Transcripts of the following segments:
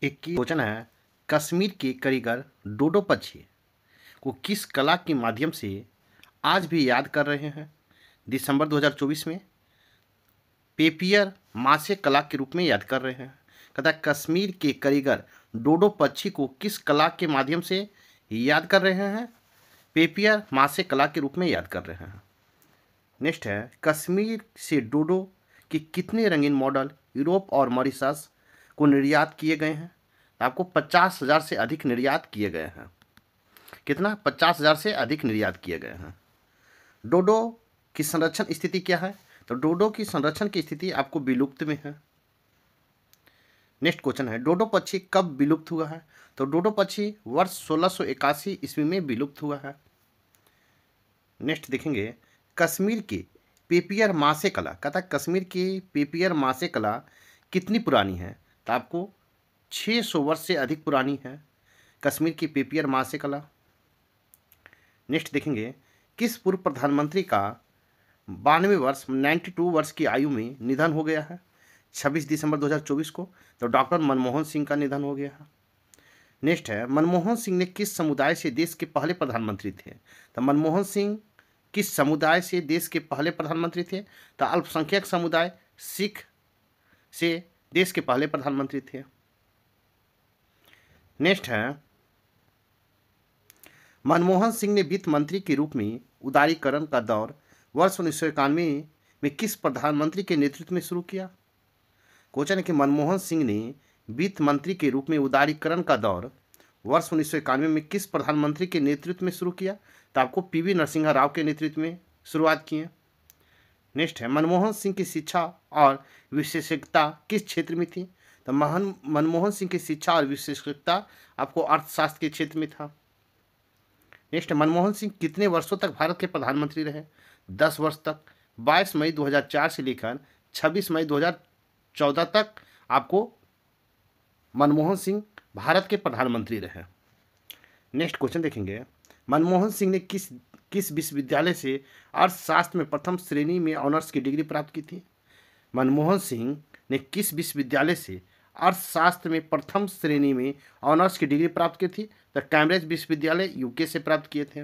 एक की क्वेश्चन है, कश्मीर के कारीगर डोडो पक्षी को किस कला के माध्यम से आज भी याद कर रहे हैं? दिसंबर 2024 में पेपियर मासे कला के रूप में याद कर रहे हैं। कहता है कश्मीर के कारीगर डोडो पक्षी को किस कला के माध्यम से याद कर रहे हैं? पेपियर मासे कला के रूप में याद कर रहे हैं। नेक्स्ट है, कश्मीर से डोडो के कितने रंगीन मॉडल यूरोप और मॉरिशस को निर्यात किए गए हैं? आपको 50,000 से अधिक निर्यात किए गए हैं। कितना? 50,000 से अधिक निर्यात किए गए हैं। डोडो की संरक्षण स्थिति क्या है? तो डोडो की संरक्षण की स्थिति आपको विलुप्त में है। नेक्स्ट क्वेश्चन है, डोडो पक्षी कब विलुप्त हुआ है? तो डोडो पक्षी वर्ष 1681 ईस्वी में विलुप्त हुआ है। नेक्स्ट देखेंगे, कश्मीर की पेपियर मासे कला, कहता है कश्मीर की पेपियर मासे कला कितनी पुरानी है? तो आपको 600 वर्ष से अधिक पुरानी है कश्मीर की पेपियर मासे कला। नेक्स्ट देखेंगे, किस पूर्व प्रधानमंत्री का 92 वर्ष 92 वर्ष की आयु में निधन हो गया है? 26 दिसंबर 2024 को तो डॉक्टर मनमोहन सिंह का निधन हो गया है। नेक्स्ट है, मनमोहन सिंह ने किस समुदाय से देश के पहले प्रधानमंत्री थे? तो मनमोहन सिंह किस समुदाय से देश के पहले प्रधानमंत्री थे? तो अल्पसंख्यक समुदाय सिख से देश के पहले प्रधानमंत्री थे। नेक्स्ट है, मनमोहन सिंह ने वित्त मंत्री के रूप में उदारीकरण का दौर वर्ष 1991 में किस प्रधानमंत्री के नेतृत्व में शुरू किया? क्वेश्चन है कि मनमोहन सिंह ने वित्त मंत्री के रूप में उदारीकरण का दौर वर्ष 1991 में किस प्रधानमंत्री के नेतृत्व में शुरू किया? तो आपको पीवी नरसिम्हा राव के नेतृत्व में शुरुआत की है। नेक्स्ट है, मनमोहन सिंह की शिक्षा और विशेषज्ञता किस क्षेत्र में थी? तो मनमोहन सिंह की शिक्षा और विशेषज्ञता आपको अर्थशास्त्र के क्षेत्र में था। नेक्स्ट, मनमोहन सिंह कितने वर्षों तक भारत के प्रधानमंत्री रहे? 10 वर्ष तक। 22 मई 2004 से लेकर 26 मई 2014 तक आपको मनमोहन सिंह भारत के प्रधानमंत्री रहे। नेक्स्ट क्वेश्चन देखेंगे, मनमोहन सिंह ने किस विश्वविद्यालय से अर्थशास्त्र में प्रथम श्रेणी में ऑनर्स की डिग्री प्राप्त की थी? मनमोहन सिंह ने किस विश्वविद्यालय से अर्थशास्त्र में प्रथम श्रेणी में ऑनर्स की डिग्री प्राप्त की थी? तो कैम्ब्रिज विश्वविद्यालय यूके से प्राप्त किए थे।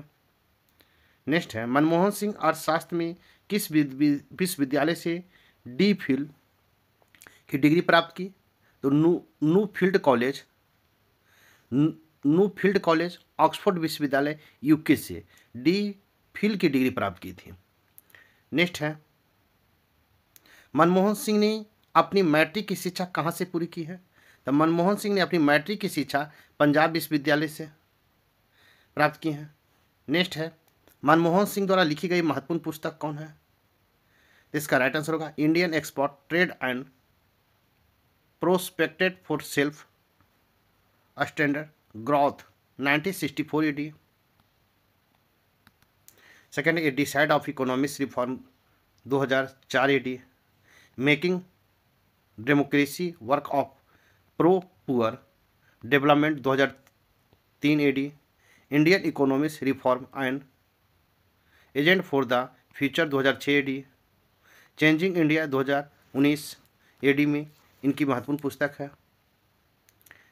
नेक्स्ट है, मनमोहन सिंह अर्थशास्त्र में किस विश्वविद्यालय से डी फिल की डिग्री प्राप्त की? तो न्यूफील्ड कॉलेज ऑक्सफोर्ड विश्वविद्यालय यूके से डी फिल की डिग्री प्राप्त की थी। नेक्स्ट है, मनमोहन सिंह ने अपनी मैट्रिक की शिक्षा कहाँ से पूरी की है? तो मनमोहन सिंह ने अपनी मैट्रिक की शिक्षा पंजाब विश्वविद्यालय से प्राप्त की है। नेक्स्ट है, मनमोहन सिंह द्वारा लिखी गई महत्वपूर्ण पुस्तक कौन है? इसका राइट आंसर होगा Indian export trade and prospected for self standard growth 1964 AD. Second, a decade of economics reform 2004 AD. Making democracy work of pro poor development 2003 AD. Indian economics reform and agent for the future 2006 AD. Changing India 2019 AD में इनकी महत्वपूर्ण पुस्तक है।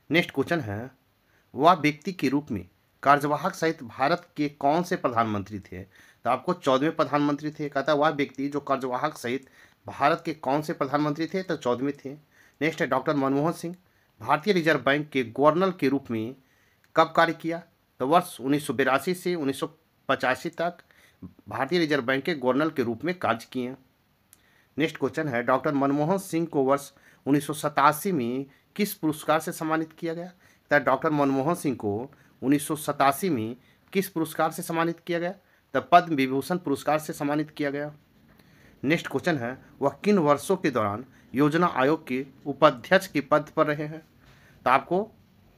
Next question है, वह व्यक्ति के रूप में कार्यवाहक सहित भारत के कौन से प्रधानमंत्री थे? तो आपको 14वें प्रधानमंत्री थे। कहता है वह व्यक्ति जो कार्यवाहक सहित भारत के कौन से प्रधानमंत्री थे? तो 14वें थे। नेक्स्ट है, डॉक्टर मनमोहन सिंह भारतीय रिजर्व बैंक के गवर्नर के रूप में कब कार्य किया? तो वर्ष 1982 से 1985 तक भारतीय रिजर्व बैंक के गवर्नर के रूप में कार्य किए। नेक्स्ट क्वेश्चन है, डॉक्टर मनमोहन सिंह को वर्ष 1987 में किस पुरस्कार से सम्मानित किया गया? तो डॉक्टर मनमोहन सिंह को 1987 में किस पुरस्कार से सम्मानित किया गया? तो पद्म विभूषण पुरस्कार से सम्मानित किया गया। नेक्स्ट क्वेश्चन है, वह किन वर्षों के दौरान योजना आयोग के उपाध्यक्ष के पद पर रहे हैं? तो आपको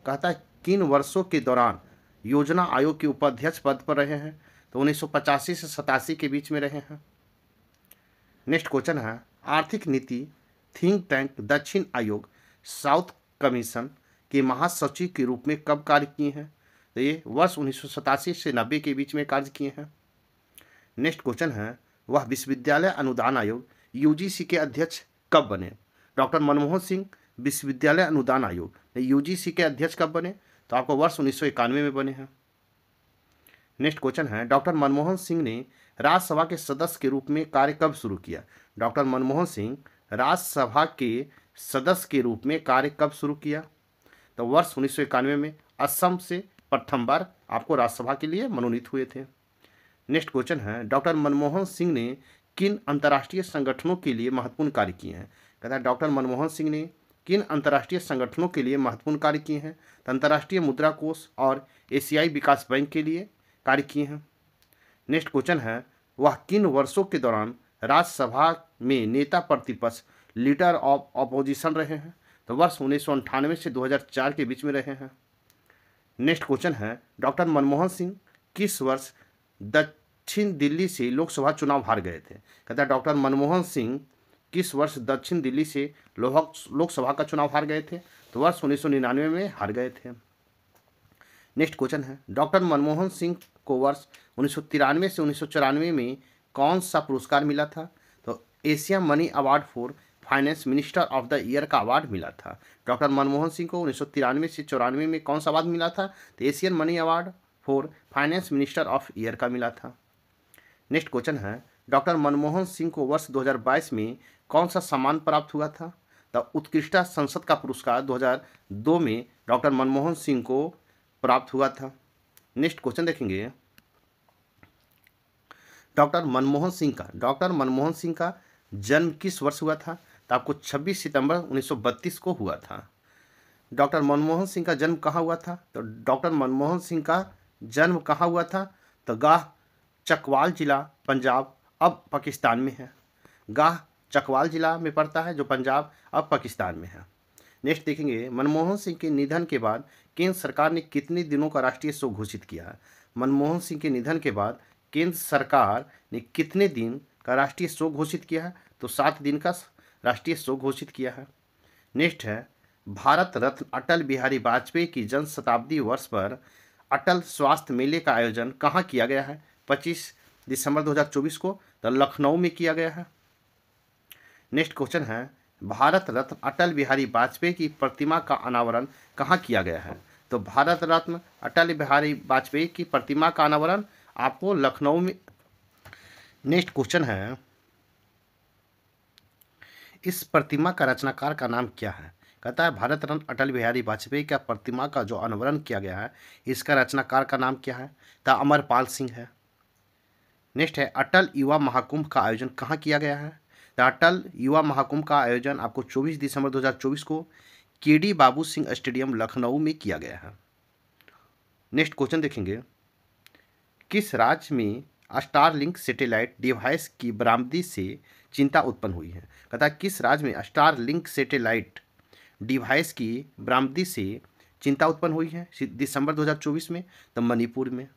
कहता है किन वर्षों के दौरान योजना आयोग के उपाध्यक्ष पद पर रहे हैं? तो 1985 से 87 के बीच में रहे हैं। नेक्स्ट क्वेश्चन है, आर्थिक नीति थिंक टैंक दक्षिण आयोग साउथ कमीशन के महासचिव के रूप में कब कार्य किए हैं? तो ये वर्ष 1987 से 90 के बीच में कार्य किए हैं। नेक्स्ट क्वेश्चन है, वह विश्वविद्यालय अनुदान आयोग यूजीसी के अध्यक्ष कब बने? डॉक्टर मनमोहन सिंह विश्वविद्यालय अनुदान आयोग यूजीसी के अध्यक्ष कब बने? तो आपको वर्ष 1991 में बने हैं। नेक्स्ट क्वेश्चन है, डॉक्टर मनमोहन सिंह ने राज्यसभा के सदस्य के रूप में कार्य कब शुरू किया? डॉक्टर मनमोहन सिंह राज्यसभा के सदस्य के रूप में कार्य कब शुरू किया? तो वर्ष 1991 में असम से प्रथम बार आपको राज्यसभा के लिए मनोनीत हुए थे। नेक्स्ट क्वेश्चन है, डॉक्टर मनमोहन सिंह ने किन अंतर्राष्ट्रीय संगठनों के लिए महत्वपूर्ण कार्य किए हैं? कहता है डॉक्टर मनमोहन सिंह ने किन अंतर्राष्ट्रीय संगठनों के लिए महत्वपूर्ण कार्य किए हैं? तो अंतर्राष्ट्रीय मुद्रा कोष और एशियाई विकास बैंक के लिए कार्य किए हैं। नेक्स्ट क्वेश्चन है, वह किन वर्षों के दौरान राज्यसभा में नेता प्रतिपक्ष लीडर ऑफ अपोजिशन रहे हैं? तो वर्ष 1998 से 2004 के बीच में रहे हैं। नेक्स्ट क्वेश्चन है, डॉक्टर मनमोहन सिंह किस वर्ष दक्षिण दिल्ली से लोकसभा चुनाव हार गए थे? कहता है डॉक्टर मनमोहन सिंह किस वर्ष दक्षिण दिल्ली से लोकसभा का चुनाव हार गए थे? तो वर्ष 1999 में हार गए थे। नेक्स्ट क्वेश्चन है, डॉक्टर मनमोहन सिंह को वर्ष 1993 से 1994 में कौन सा पुरस्कार मिला था? तो Asia money award for finance minister of the year का अवार्ड मिला था। डॉक्टर मनमोहन सिंह को 1993 से 94 में कौन सा अवार्ड मिला था? तो Asian money award for finance minister of year का मिला था। नेक्स्ट क्वेश्चन है, डॉक्टर मनमोहन सिंह को वर्ष 2022 में कौन सा सम्मान प्राप्त हुआ था? तो उत्कृष्ट संसद का पुरस्कार 2002 में डॉक्टर मनमोहन सिंह को प्राप्त हुआ था। नेक्स्ट क्वेश्चन देखेंगे, डॉक्टर मनमोहन सिंह का जन्म किस वर्ष हुआ था? तो आपको 26 सितंबर 1932 को हुआ था। डॉक्टर मनमोहन सिंह का जन्म कहाँ हुआ था? तो डॉक्टर मनमोहन सिंह का जन्म कहाँ हुआ था? तो गाह चकवाल जिला पंजाब अब पाकिस्तान में है। गाह चकवाल जिला में पड़ता है जो पंजाब अब पाकिस्तान में है। नेक्स्ट देखेंगे, मनमोहन सिंह के निधन के बाद केंद्र सरकार ने कितने दिनों का राष्ट्रीय शोक घोषित किया है? मनमोहन सिंह के निधन के बाद केंद्र सरकार ने कितने दिन का राष्ट्रीय शोक घोषित किया है? तो 7 दिन का राष्ट्रीय शोक घोषित किया है। नेक्स्ट है, भारत रत्न अटल बिहारी वाजपेयी की जन्म शताब्दी वर्ष पर अटल स्वास्थ्य मेले का आयोजन कहाँ किया गया है? 25 दिसंबर 2024 को तो लखनऊ में किया गया है। नेक्स्ट क्वेश्चन है, भारत रत्न अटल बिहारी वाजपेयी की प्रतिमा का अनावरण कहाँ किया गया है? तो भारत रत्न अटल बिहारी वाजपेयी की प्रतिमा का अनावरण आपको लखनऊ में। नेक्स्ट क्वेश्चन है, इस प्रतिमा का रचनाकार का नाम क्या है? कहता है भारत रत्न अटल बिहारी वाजपेयी का प्रतिमा का जो अनावरण किया गया है इसका रचनाकार का नाम क्या है? तो अमरपाल सिंह है। नेक्स्ट है, अटल युवा महाकुंभ का आयोजन कहाँ किया गया है? तो अटल युवा महाकुंभ का आयोजन आपको 24 दिसंबर 2024 को केडी बाबू सिंह स्टेडियम लखनऊ में किया गया है। नेक्स्ट क्वेश्चन देखेंगे, किस राज्य में स्टारलिंक सैटेलाइट डिवाइस की बरामदी से चिंता उत्पन्न हुई है? कहता है किस राज्य में स्टारलिंक सैटेलाइट डिवाइस की बरामदी से चिंता उत्पन्न हुई है दिसंबर 2024 में? तो मणिपुर में।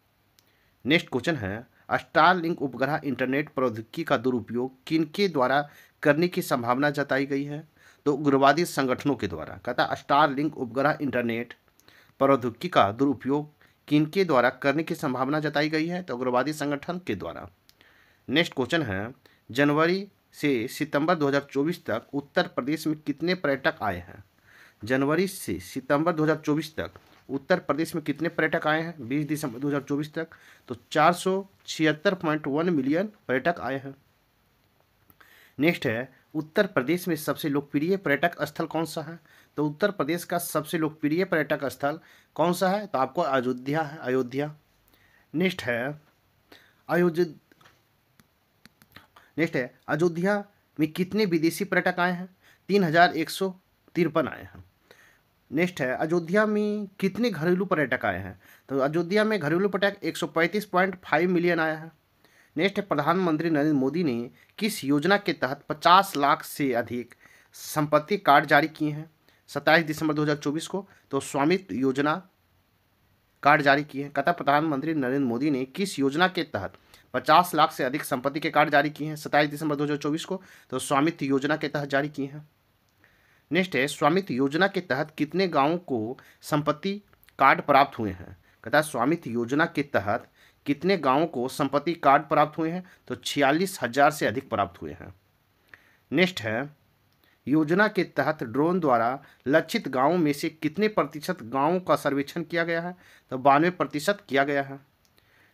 नेक्स्ट क्वेश्चन है, स्टारलिंक उपग्रह इंटरनेट प्रौद्योगिकी का दुरुपयोग किनके द्वारा करने की संभावना जताई गई है? तो उग्रवादी संगठनों के द्वारा। कहता है स्टारलिंक उपग्रह इंटरनेट प्रौद्योगिकी का दुरुपयोग किनके द्वारा करने की संभावना जताई गई है? तो उग्रवादी संगठन के द्वारा। नेक्स्ट क्वेश्चन है, जनवरी से सितंबर 2024 तक उत्तर प्रदेश में कितने पर्यटक आए हैं? जनवरी से सितंबर 2024 तक उत्तर प्रदेश में कितने पर्यटक आए हैं 20 दिसंबर 2024 तक? तो 476.1 मिलियन पर्यटक आए हैं। नेक्स्ट है, उत्तर प्रदेश में सबसे लोकप्रिय पर्यटक स्थल कौन सा है? तो उत्तर प्रदेश का सबसे लोकप्रिय पर्यटक स्थल कौन सा है? तो आपको अयोध्या है, अयोध्या। नेक्स्ट है, अयोध्या में कितने विदेशी पर्यटक आए हैं? 3153 आए हैं। नेक्स्ट है, अयोध्या में कितने घरेलू पर्यटक आए हैं? तो अयोध्या में घरेलू पर्यटक 135.5 मिलियन आया है। नेक्स्ट है, प्रधानमंत्री नरेंद्र मोदी ने किस योजना के तहत 50 लाख से अधिक संपत्ति कार्ड जारी किए हैं 27 दिसंबर 2024 को? तो स्वामित्व योजना कार्ड जारी किए हैं। कहता प्रधानमंत्री नरेंद्र मोदी ने किस योजना के तहत 50 लाख से अधिक संपत्ति के कार्ड जारी किए हैं 27 दिसंबर 2024 को? तो स्वामित्व योजना के तहत जारी किए हैं। नेक्स्ट है, स्वामित्व योजना के तहत कितने गांवों को संपत्ति कार्ड प्राप्त हुए हैं? कहता है स्वामित्व योजना के तहत कितने गांवों को संपत्ति कार्ड प्राप्त हुए हैं? तो 46,000 से अधिक प्राप्त हुए हैं। नेक्स्ट है, योजना के तहत ड्रोन द्वारा लक्षित गांवों में से कितने प्रतिशत गांवों का सर्वेक्षण किया गया है? तो 92% किया गया है।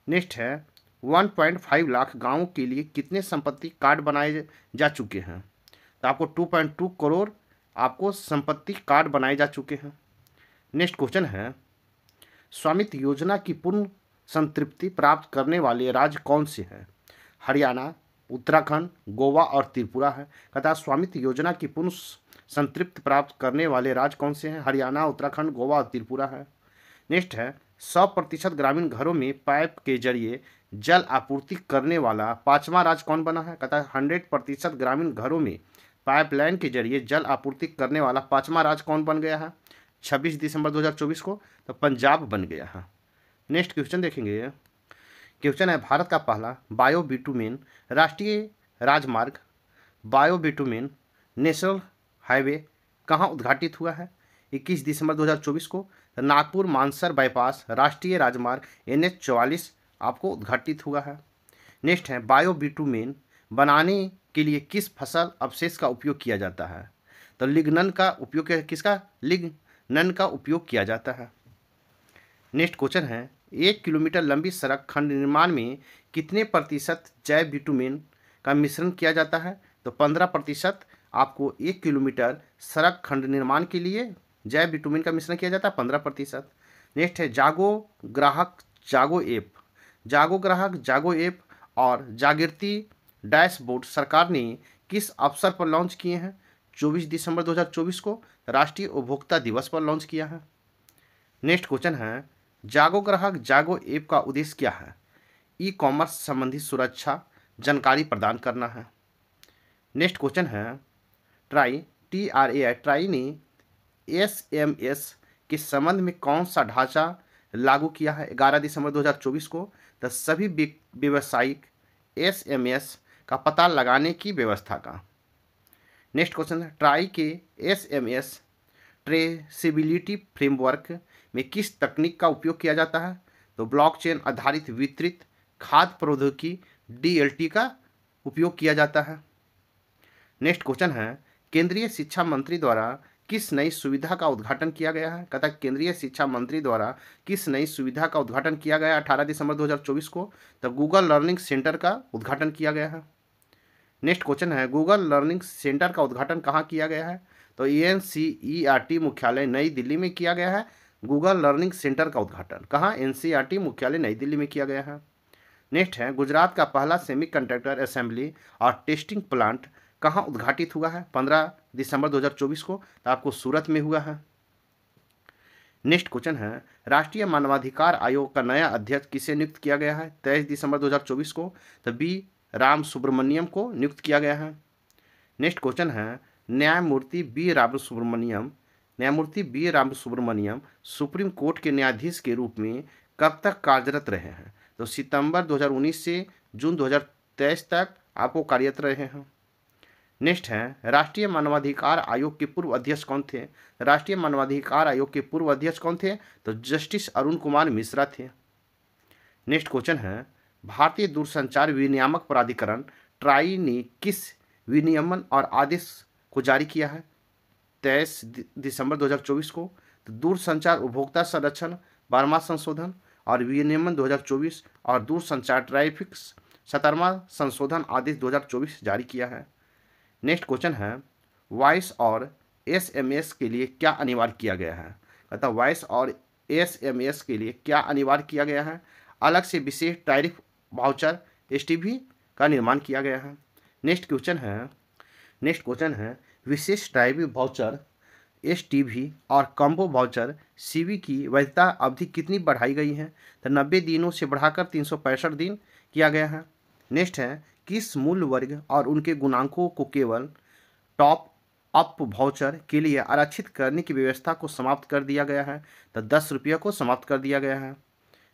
नेक्स्ट है 1.5 लाख गांवों के लिए कितने संपत्ति कार्ड बनाए जा चुके हैं? तो आपको 2.2 करोड़ आपको संपत्ति कार्ड बनाए जा चुके हैं। नेक्स्ट क्वेश्चन है स्वामित्व योजना की पूर्ण संतृप्ति प्राप्त करने वाले राज्य कौन से हैं? हरियाणा, उत्तराखंड, गोवा और त्रिपुरा है। कहता है स्वामित्व योजना की पूर्ण संतृप्ति प्राप्त करने वाले राज्य कौन से हैं? हरियाणा, उत्तराखंड, गोवा और त्रिपुरा है। नेक्स्ट है 100% ग्रामीण घरों में पाइप के जरिए जल आपूर्ति करने वाला पांचवा राज्य कौन बना है? कहता है 100% ग्रामीण घरों में पाइपलाइन के जरिए जल आपूर्ति करने वाला पांचवा राज्य कौन बन गया है 26 दिसंबर 2024 को? तो पंजाब बन गया है। नेक्स्ट क्वेश्चन देखेंगे। क्वेश्चन है भारत का पहला बायोबिटुमेन राष्ट्रीय राजमार्ग बायोबिटुमेन नेशनल हाईवे कहाँ उद्घाटित हुआ है 21 दिसंबर 2024 को? तो नागपुर मानसर बाईपास राष्ट्रीय राजमार्ग NH44 आपको उद्घाटित हुआ है। नेक्स्ट है बायोबिटुमेन बनाने के लिए किस फसल अवशेष का उपयोग किया जाता है? तो लिग्नन का उपयोग किसका? लिग्नन का उपयोग किया जाता है। नेक्स्ट क्वेश्चन है 1 किलोमीटर लंबी सड़क खंड निर्माण में कितने प्रतिशत जैव बिटुमेन का मिश्रण किया जाता है? तो 15% आपको 1 किलोमीटर सड़क खंड निर्माण के लिए जैव बिटुमेन का मिश्रण किया जाता है 15%। नेक्स्ट है जागो ग्राहक जागो ऐप और जागृति डैशबोर्ड सरकार ने किस अवसर पर लॉन्च किए हैं? 24 दिसंबर 2024 को राष्ट्रीय उपभोक्ता दिवस पर लॉन्च किया है। नेक्स्ट क्वेश्चन है जागो ग्राहक जागो ऐप का उद्देश्य क्या है? ई कॉमर्स संबंधी सुरक्षा जानकारी प्रदान करना है। नेक्स्ट क्वेश्चन है ट्राई ने SMS के संबंध में कौन सा ढांचा लागू किया है 11 दिसंबर 2024 को? तो सभी व्यावसायिक SMS का पता लगाने की व्यवस्था का। नेक्स्ट क्वेश्चन है ट्राई के SMS ट्रेसिबिलिटी फ्रेमवर्क में किस तकनीक का उपयोग किया जाता है? तो ब्लॉकचेन आधारित वितरित खाद्य प्रौद्योगिकी DLT का उपयोग किया जाता है। नेक्स्ट क्वेश्चन है केंद्रीय शिक्षा मंत्री द्वारा किस नई सुविधा का उद्घाटन किया गया है? कहता है केंद्रीय शिक्षा मंत्री द्वारा किस नई सुविधा का उद्घाटन किया गया 18 दिसंबर 2024 को? तो गूगल लर्निंग सेंटर का उद्घाटन किया गया है। नेक्स्ट क्वेश्चन है गूगल लर्निंग सेंटर का उद्घाटन कहाँ किया गया है? तो NCERT मुख्यालय नई दिल्ली में किया गया है। गूगल लर्निंग सेंटर का उद्घाटन कहाँ? NCERT मुख्यालय नई दिल्ली में किया गया है। नेक्स्ट है गुजरात का पहला सेमीकंडक्टर असेंबली और टेस्टिंग प्लांट कहाँ उद्घाटित हुआ है 15 दिसंबर 2024 को? तो आपको सूरत में हुआ है। नेक्स्ट क्वेश्चन है राष्ट्रीय मानवाधिकार आयोग का नया अध्यक्ष किसे नियुक्त किया गया है 23 दिसंबर 2024 को? तो B राम सुब्रमण्यम को नियुक्त किया गया है। नेक्स्ट क्वेश्चन है न्यायमूर्ति B Ramasubramanian supreme court के न्यायाधीश के रूप में कब तक कार्यरत रहे हैं? तो सितंबर 2019 से जून 2023 तक आपको कार्यरत रहे हैं। नेक्स्ट है राष्ट्रीय मानवाधिकार आयोग के पूर्व अध्यक्ष कौन थे? राष्ट्रीय मानवाधिकार आयोग के पूर्व अध्यक्ष कौन थे? तो जस्टिस अरुण कुमार मिश्रा थे। नेक्स्ट क्वेश्चन है भारतीय दूरसंचार विनियामक प्राधिकरण ट्राई ने किस विनियमन और आदेश को जारी किया है 23 दिसंबर 2024 को? तो दूरसंचार उपभोक्ता संरक्षण 12वां संशोधन और विनियमन 2024 और दूरसंचार ट्रैफिक 17वां संशोधन आदेश 2024 जारी किया है। नेक्स्ट क्वेश्चन है वॉइस और SMS के लिए क्या अनिवार्य किया गया है? अतः वॉइस और SMS के लिए क्या अनिवार्य किया गया है? अलग से विशेष टैरिफ वाउचर STV का निर्माण किया गया है। नेक्स्ट क्वेश्चन है विशेष टैरिफ वाउचर STV और कॉम्बो वाउचर CV की वैधता अवधि कितनी बढ़ाई गई है? तो 90 दिनों से बढ़ाकर 365 दिन किया गया है। नेक्स्ट है किस मूल्य वर्ग और उनके गुणांकों को केवल टॉप अप वाउचर के लिए आरक्षित करने की व्यवस्था को समाप्त कर दिया गया है? तो 10 रुपये को समाप्त कर दिया गया है।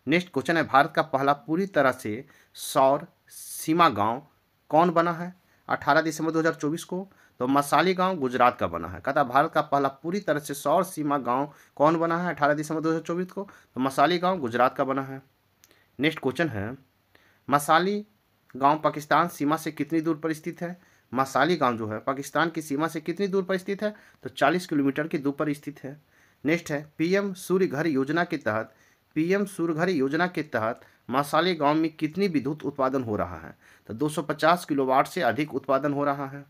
नेक्स्ट क्वेश्चन है भारत का पहला पूरी तरह से सौर सीमा गांव कौन बना है 18 दिसंबर 2024 को? तो मसाली गांव गुजरात का बना है। कहता भारत का पहला पूरी तरह से सौर सीमा गांव कौन बना है 18 दिसंबर 2024 को? तो मसाली गांव गुजरात का बना है। नेक्स्ट क्वेश्चन है मसाली गांव पाकिस्तान सीमा से कितनी दूर पर स्थित है? मसाली गांव जो है पाकिस्तान की सीमा से कितनी दूर पर स्थित है? तो 40 किलोमीटर की दूर पर स्थित है। नेक्स्ट है पीएम सूर्य घर योजना के तहत मसाली गांव में कितनी विद्युत उत्पादन हो रहा है? तो 250 किलोवाट से अधिक उत्पादन हो रहा है।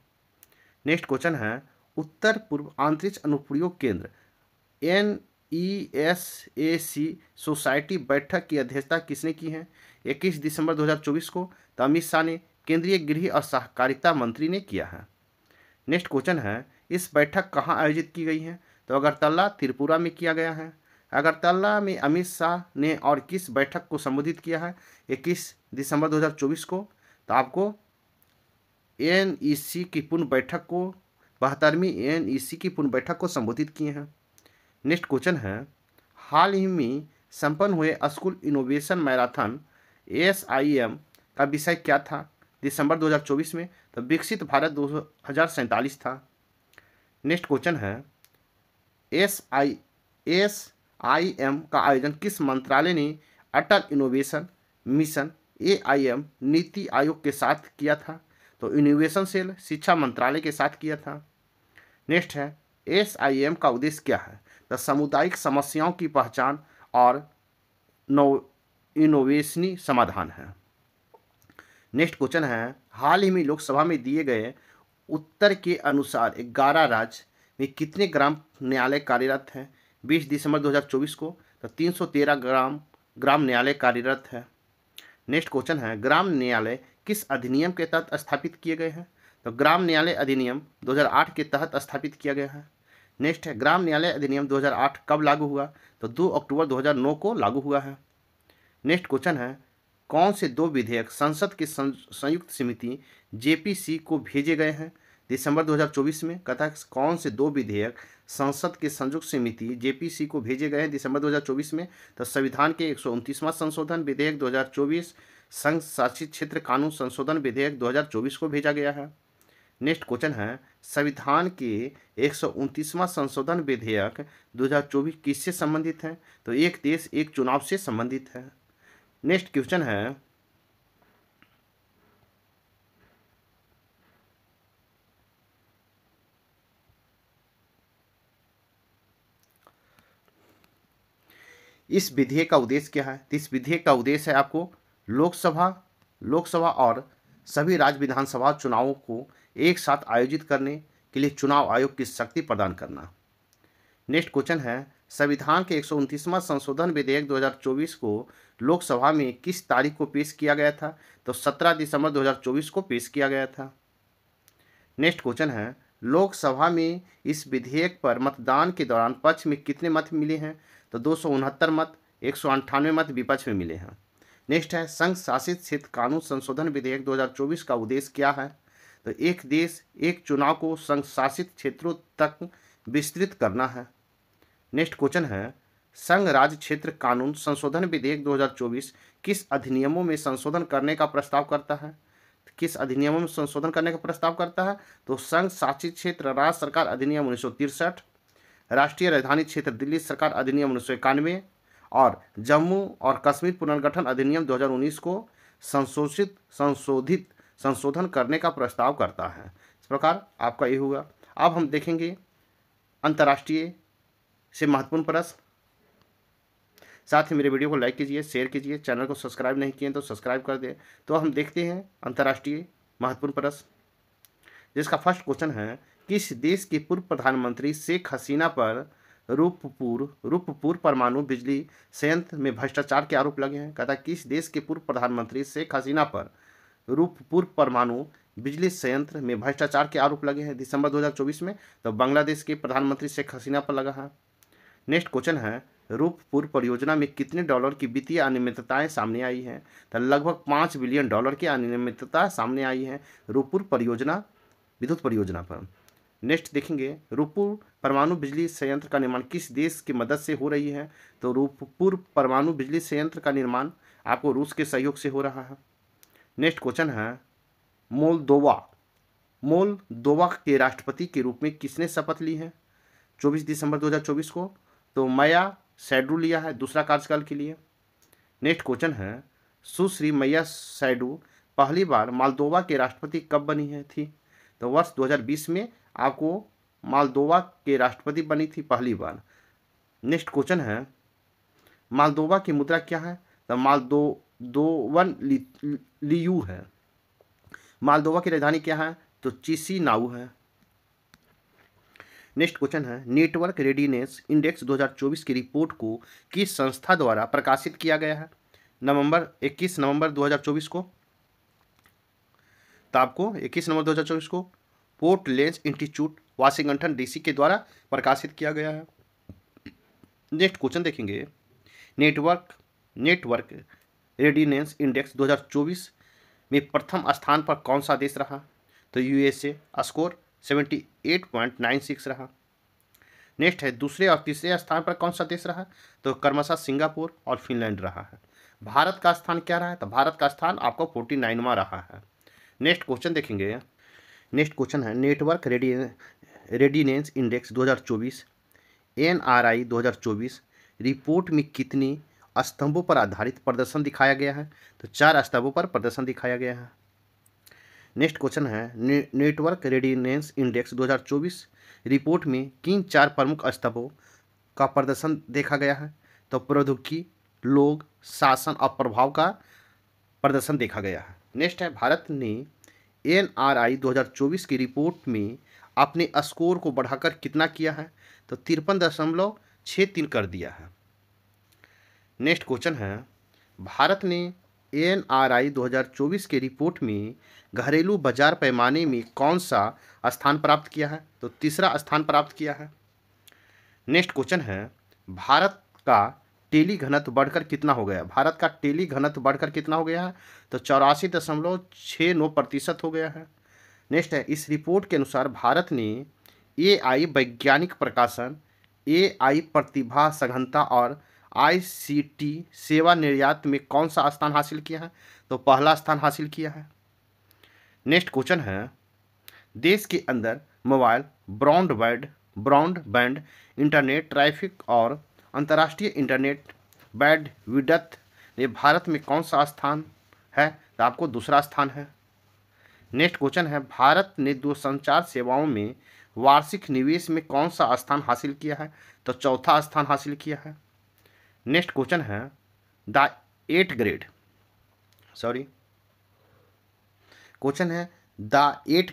नेक्स्ट क्वेश्चन है उत्तर पूर्व अंतरिक्ष अनुप्रयोग केंद्र NESAC सोसाइटी बैठक की अध्यक्षता किसने की है? 21 दिसंबर 2024 को तो अमित शाह ने, केंद्रीय गृह और सहकारिता मंत्री ने किया है। नेक्स्ट क्वेश्चन है इस बैठक कहाँ आयोजित की गई है? तो अगरतला त्रिपुरा में किया गया है। अगरतला में अमित शाह ने और किस बैठक को संबोधित किया है 21 दिसंबर 2024 को? तो आपको NEC की पूर्ण बैठक को 72वीं NEC की पूर्ण बैठक को संबोधित किए हैं। नेक्स्ट क्वेश्चन है हाल ही में संपन्न हुए स्कूल इनोवेशन मैराथन SIM का विषय क्या था दिसंबर 2024 में? तो विकसित भारत 2047 था। नेक्स्ट क्वेश्चन है SIM का आयोजन किस मंत्रालय ने अटल innovation mission AIM NITI Aayog के साथ किया था? तो इनोवेशन सेल शिक्षा मंत्रालय के साथ किया था। नेक्स्ट है SIM का उद्देश्य क्या है? तो सामुदायिक समस्याओं की पहचान और इनोवेशनी समाधान है। नेक्स्ट क्वेश्चन है हाल ही में लोकसभा में दिए गए उत्तर के अनुसार 11 राज्य में कितने ग्राम न्यायालय कार्यरत हैं 20 दिसंबर 2024 को? तो 313 ग्राम न्यायालय कार्यरत है। नेक्स्ट क्वेश्चन है ग्राम न्यायालय किस अधिनियम के तहत स्थापित किए गए हैं? तो ग्राम न्यायालय अधिनियम 2008 के तहत स्थापित किया गया है। नेक्स्ट है ग्राम न्यायालय अधिनियम 2008 कब लागू हुआ? तो 2 अक्टूबर 2009 को लागू हुआ है। नेक्स्ट क्वेश्चन है कौन से 2 विधेयक संसद की संयुक्त समिति JPC को भेजे गए हैं दिसंबर 2024 में? कहता है कौन से 2 विधेयक संसद की संयुक्त समिति JPC को भेजे गए हैं दिसंबर 2024 में? तो संविधान के 129वां संशोधन विधेयक 2024, संघ शासित क्षेत्र कानून संशोधन विधेयक 2024 को भेजा गया है। नेक्स्ट क्वेश्चन है संविधान के 129वां संशोधन विधेयक 2024 किससे संबंधित है? तो एक देश एक चुनाव से संबंधित है। नेक्स्ट क्वेश्चन है इस विधेयक का उद्देश्य क्या है? तो इस विधेयक का उद्देश्य है आपको लोकसभा और सभी राज्य विधानसभा चुनावों को एक साथ आयोजित करने के लिए चुनाव आयोग की शक्ति प्रदान करना। नेक्स्ट क्वेश्चन है संविधान के 129वां संशोधन विधेयक 2024 को लोकसभा में किस तारीख को पेश किया गया था? तो 17 दिसंबर 2024 को पेश किया गया था। नेक्स्ट क्वेश्चन है लोकसभा में इस विधेयक पर मतदान के दौरान पक्ष में कितने मत मिले हैं? तो 269 मत, 198 मत विपक्ष में मिले हैं। नेक्स्ट है संघ शासित क्षेत्र कानून संशोधन विधेयक 2024 का उद्देश्य क्या है? तो एक देश एक चुनाव को संघ शासित क्षेत्रों तक विस्तृत करना है। नेक्स्ट क्वेश्चन है संघ राज्य क्षेत्र कानून संशोधन विधेयक 2024 किस अधिनियमों में संशोधन करने का प्रस्ताव करता है? किस अधिनियमों में संशोधन करने का प्रस्ताव करता है? तो संघ शासित क्षेत्र राज्य सरकार अधिनियम 1963, राष्ट्रीय राजधानी क्षेत्र दिल्ली सरकार अधिनियम 1991 और जम्मू और कश्मीर पुनर्गठन अधिनियम 2019 को संशोधन करने का प्रस्ताव करता है। इस प्रकार आपका ये होगा। अब हम देखेंगे अंतर्राष्ट्रीय से महत्वपूर्ण प्रश्न। साथ ही मेरे वीडियो को लाइक कीजिए, शेयर कीजिए, चैनल को सब्सक्राइब नहीं किए तो सब्सक्राइब कर दें। तो हम देखते हैं अंतर्राष्ट्रीय महत्वपूर्ण प्रश्न, जिसका फर्स्ट क्वेश्चन है किस देश की पूर्व प्रधानमंत्री शेख हसीना पर रूपपुर परमाणु बिजली संयंत्र में भ्रष्टाचार के आरोप लगे हैं? कहता है किस देश के पूर्व प्रधानमंत्री शेख हसीना पर रूपपुर परमाणु बिजली संयंत्र में भ्रष्टाचार के आरोप लगे हैं दिसंबर 2024 में? तो बांग्लादेश के प्रधानमंत्री शेख हसीना पर लगा है। नेक्स्ट क्वेश्चन है रूपपुर परियोजना में कितने डॉलर की वित्तीय अनियमितताएं सामने आई हैं? तो लगभग $5 बिलियन की अनियमितता सामने आई है रूपपुर परियोजना विद्युत परियोजना पर। नेक्स्ट देखेंगे रूपपुर परमाणु बिजली संयंत्र का निर्माण किस देश की मदद से हो रही है? तो रूपपुर परमाणु बिजली संयंत्र का निर्माण आपको रूस के सहयोग से हो रहा है। नेक्स्ट क्वेश्चन है मोल्दोवा के राष्ट्रपति के रूप में किसने शपथ ली है 24 दिसंबर 2024 को? तो माया सैडू लिया है दूसरा कार्यकाल के लिए। नेक्स्ट क्वेश्चन है सुश्री माया सैडू पहली बार मोल्दोवा के राष्ट्रपति कब बनी है थी? तो वर्ष 2020 में आपको मालदोवा के राष्ट्रपति बनी थी पहली बार। नेक्स्ट क्वेश्चन है, मालदोवा की मुद्रा क्या है? तो मालदोवन लियू है। मालदोवा की राजधानी क्या है? तो चिसिनाउ है। नेक्स्ट क्वेश्चन है, नेटवर्क रेडीनेस इंडेक्स 2024 की रिपोर्ट को किस संस्था द्वारा प्रकाशित किया गया है? 21 नवंबर 2024 को। तो आपको 21 नवंबर 2024 को port lens institute Washington DC के द्वारा प्रकाशित किया गया है। नेक्स्ट क्वेश्चन देखेंगे, नेटवर्क रेडीनेस इंडेक्स 2024 में प्रथम स्थान पर कौन सा देश रहा? तो यूएसए, स्कोर 78.96 रहा। नेक्स्ट है, दूसरे और तीसरे स्थान पर कौन सा देश रहा? तो क्रमशः सिंगापुर और फिनलैंड रहा है। भारत का स्थान क्या रहा है? तो भारत का स्थान आपको 49वां रहा है। नेक्स्ट क्वेश्चन देखेंगे, नेक्स्ट क्वेश्चन है, network readiness index 2024 NRI 2024 report में कितनी स्तंभों पर आधारित प्रदर्शन दिखाया गया है? तो 4 स्तंभों पर प्रदर्शन दिखाया गया है। नेक्स्ट क्वेश्चन है, नेटवर्क रेडीनेस इंडेक्स 2024 रिपोर्ट में किन 4 प्रमुख स्तंभों का प्रदर्शन देखा गया है? तो प्रौद्योगिकी, लोग, शासन और प्रभाव का प्रदर्शन देखा गया है। नेक्स्ट है, भारत ने NRI 2024 की रिपोर्ट में अपने स्कोर को बढ़ाकर कितना किया है? तो 53.63 कर दिया है। नेक्स्ट क्वेश्चन है, भारत ने NRI 2024 के रिपोर्ट में घरेलू बाजार पैमाने में कौन सा स्थान प्राप्त किया है? तो तीसरा स्थान प्राप्त किया है। नेक्स्ट क्वेश्चन है, भारत का टेली घनत्व बढ़कर कितना हो गया? भारत का टेली घनत्व बढ़कर कितना हो गया है? तो 84.69% हो गया है। नेक्स्ट है, इस रिपोर्ट के अनुसार भारत ने AI वैज्ञानिक प्रकाशन, AI प्रतिभा सघनता और ICT सेवा निर्यात में कौन सा स्थान हासिल किया है? तो पहला स्थान हासिल किया है। नेक्स्ट क्वेश्चन है, देश के अंदर मोबाइल ब्रॉडबैंड इंटरनेट ट्रैफिक और अंतर्राष्ट्रीय इंटरनेट बैंडविड्थ में भारत में कौन सा स्थान है? तो आपको दूसरा स्थान है। नेक्स्ट क्वेश्चन है, भारत ने दूरसंचार सेवाओं में वार्षिक निवेश में कौन सा स्थान हासिल किया है? तो चौथा स्थान हासिल किया है। नेक्स्ट क्वेश्चन है, द 8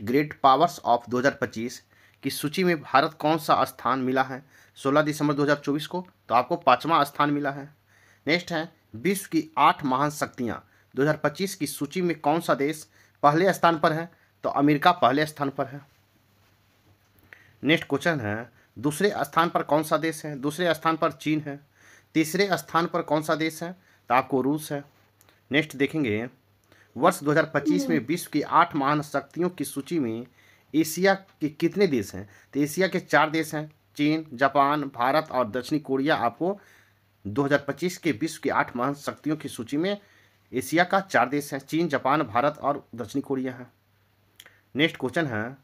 ग्रेट पावर्स ऑफ 2025 की सूची में भारत कौन सा स्थान मिला है? 16 दिसंबर 2024 को। तो आपको 5वां स्थान मिला है। नेक्स्ट है, विश्व की 8 महान शक्तियां 2025 की सूची में कौन सा देश पहले स्थान पर है? तो अमेरिका पहले स्थान पर है। नेक्स्ट क्वेश्चन है, दूसरे स्थान पर कौन सा देश है? दूसरे स्थान पर चीन है। तीसरे स्थान पर कौन सा देश है? तो आपको रूस है। नेक्स्ट देखेंगे, वर्ष 2025 में विश्व की 8 महान शक्तियों की सूची में एशिया के कितने देश हैं? तो एशिया के 4 देश हैं, चीन, जापान, भारत और दक्षिणी कोरिया। आपको 2025 के विश्व की 8 महान शक्तियों की सूची में एशिया का 4 देश हैं, चीन, जापान, भारत और दक्षिणी कोरिया है। नेक्स्ट क्वेश्चन है,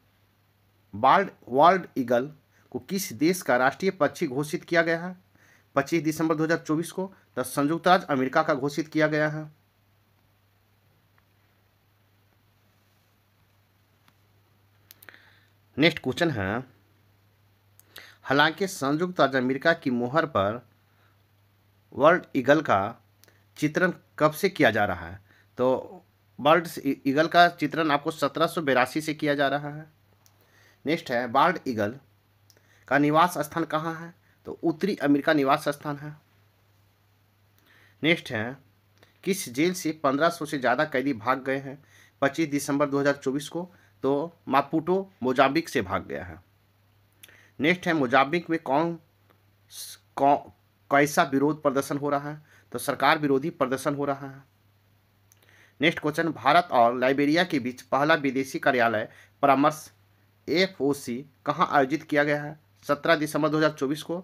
वाल्ड ईगल को किस देश का राष्ट्रीय पक्षी घोषित किया गया है? 25 दिसंबर 2024 को। तो संयुक्त राज्य अमेरिका का घोषित किया गया है। नेक्स्ट क्वेश्चन है, हालांकि संयुक्त राज्य अमेरिका की मोहर पर वर्ल्ड ईगल का चित्रण कब से किया जा रहा है? तो वर्ल्ड ईगल का चित्रण आपको 1782 से किया जा रहा है। नेक्स्ट है, बाल्ड ईगल का निवास स्थान कहाँ है? तो उत्तरी अमेरिका निवास स्थान है। नेक्स्ट है, किस जेल से 1500 से ज़्यादा कैदी भाग गए हैं 25 दिसंबर 2024 को? तो मापुटो मोजाम्बिक से भाग गया है। नेक्स्ट है, मोजाम्बिक में कैसा विरोध प्रदर्शन हो रहा है? तो सरकार विरोधी प्रदर्शन हो रहा है। नेक्स्ट क्वेश्चन, भारत और लाइबेरिया के बीच पहला विदेशी कार्यालय परामर्श FOC कहाँ आयोजित किया गया है? 17 दिसंबर 2024 को।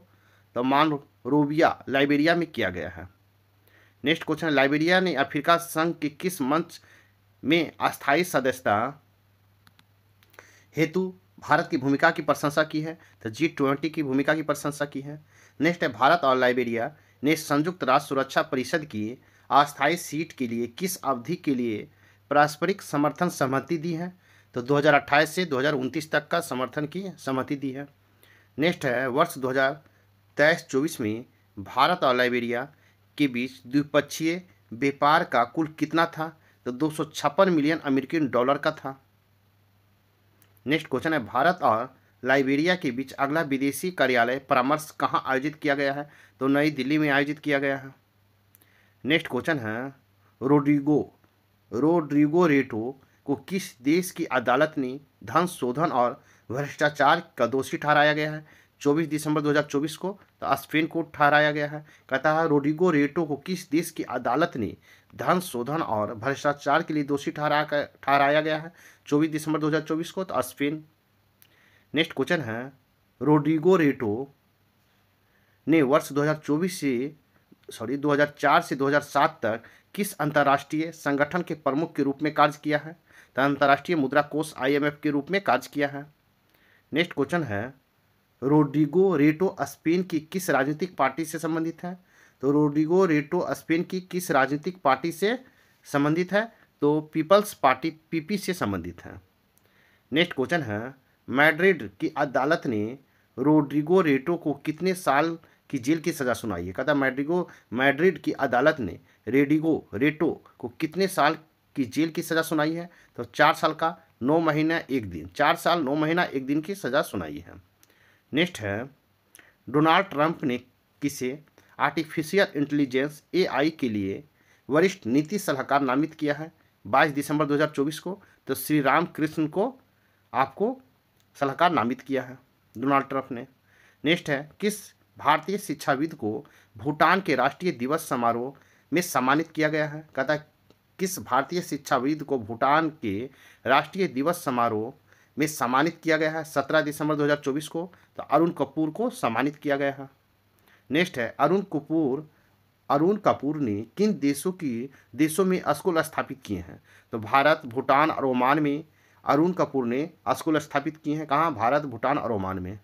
तो मानरोविया लाइबेरिया में किया गया है। नेक्स्ट क्वेश्चन, लाइबेरिया ने अफ्रीका संघ के किस मंच में अस्थायी सदस्यता हेतु भारत की भूमिका की प्रशंसा की है? तो G20 की भूमिका की प्रशंसा की है। नेक्स्ट है, भारत और लाइबेरिया ने संयुक्त राष्ट्र सुरक्षा परिषद की अस्थायी सीट के लिए किस अवधि के लिए पारस्परिक समर्थन सहमति दी है? तो 2028 से 2029 तक का समर्थन की सहमति दी है। नेक्स्ट है वर्ष 2023-24 में भारत और लाइबेरिया के बीच द्विपक्षीय व्यापार का कुल कितना था? तो 256 मिलियन अमेरिकन डॉलर का था। नेक्स्ट क्वेश्चन है भारत और लाइबेरिया के बीच अगला विदेशी कार्यालय परामर्श कहाँ आयोजित किया गया है? तो नई दिल्ली में आयोजित किया गया है। नेक्स्ट क्वेश्चन है रोड्रिगो रेटो को किस देश की अदालत ने धन शोधन और भ्रष्टाचार का दोषी ठहराया गया है? 24 दिसंबर 2024 को तो स्पेन को ठहराया गया है। कहता है रोड्रिगो रेटो को किस देश की अदालत ने धन शोधन और भ्रष्टाचार के लिए दोषी ठहराया गया है? 24 दिसंबर 2024 को तो स्पेन। नेक्स्ट क्वेश्चन है रोड्रिगो रेटो ने वर्ष 2004 से 2007 तक किस अंतर्राष्ट्रीय संगठन के प्रमुख के रूप में कार्य किया है? तो अंतर्राष्ट्रीय मुद्रा कोष IMF के रूप में कार्य किया है। नेक्स्ट क्वेश्चन है रोड्रिगो रेटो स्पेन की किस राजनीतिक पार्टी से संबंधित है? तो रोड्रिगो रेटो स्पेन की किस राजनीतिक पार्टी से संबंधित है? तो पीपल्स पार्टी PP से संबंधित है। नेक्स्ट क्वेश्चन है मैड्रिड की अदालत ने रोड्रिगो रेटो को कितने साल की जेल की सज़ा सुनाई है? कहता मैड्रिड की अदालत ने रोड्रिगो रेटो को कितने साल की जेल की सज़ा सुनाई है? तो 4 साल का 9 महीना 1 दिन, 4 साल 9 महीना 1 दिन की सज़ा सुनाई है। नेक्स्ट है डोनाल्ड ट्रंप ने किसे आर्टिफिशियल इंटेलिजेंस AI के लिए वरिष्ठ नीति सलाहकार नामित किया है? 22 दिसंबर 2024 को तो श्री राम कृष्ण को आपको सलाहकार नामित किया है डोनाल्ड ट्रंप ने। नेक्स्ट है किस भारतीय शिक्षाविद को भूटान के राष्ट्रीय दिवस समारोह में सम्मानित किया गया है? कहता है किस भारतीय शिक्षाविद को भूटान के राष्ट्रीय दिवस समारोह में सम्मानित किया गया है? 17 दिसंबर 2024 को तो अरुण कपूर को सम्मानित किया गया है। नेक्स्ट है अरुण कपूर ने किन देशों में स्कूल स्थापित किए हैं? तो भारत, भूटान और ओमान में अरुण कपूर ने स्कूल स्थापित किए हैं। कहाँ? भारत, भूटान और ओमान में।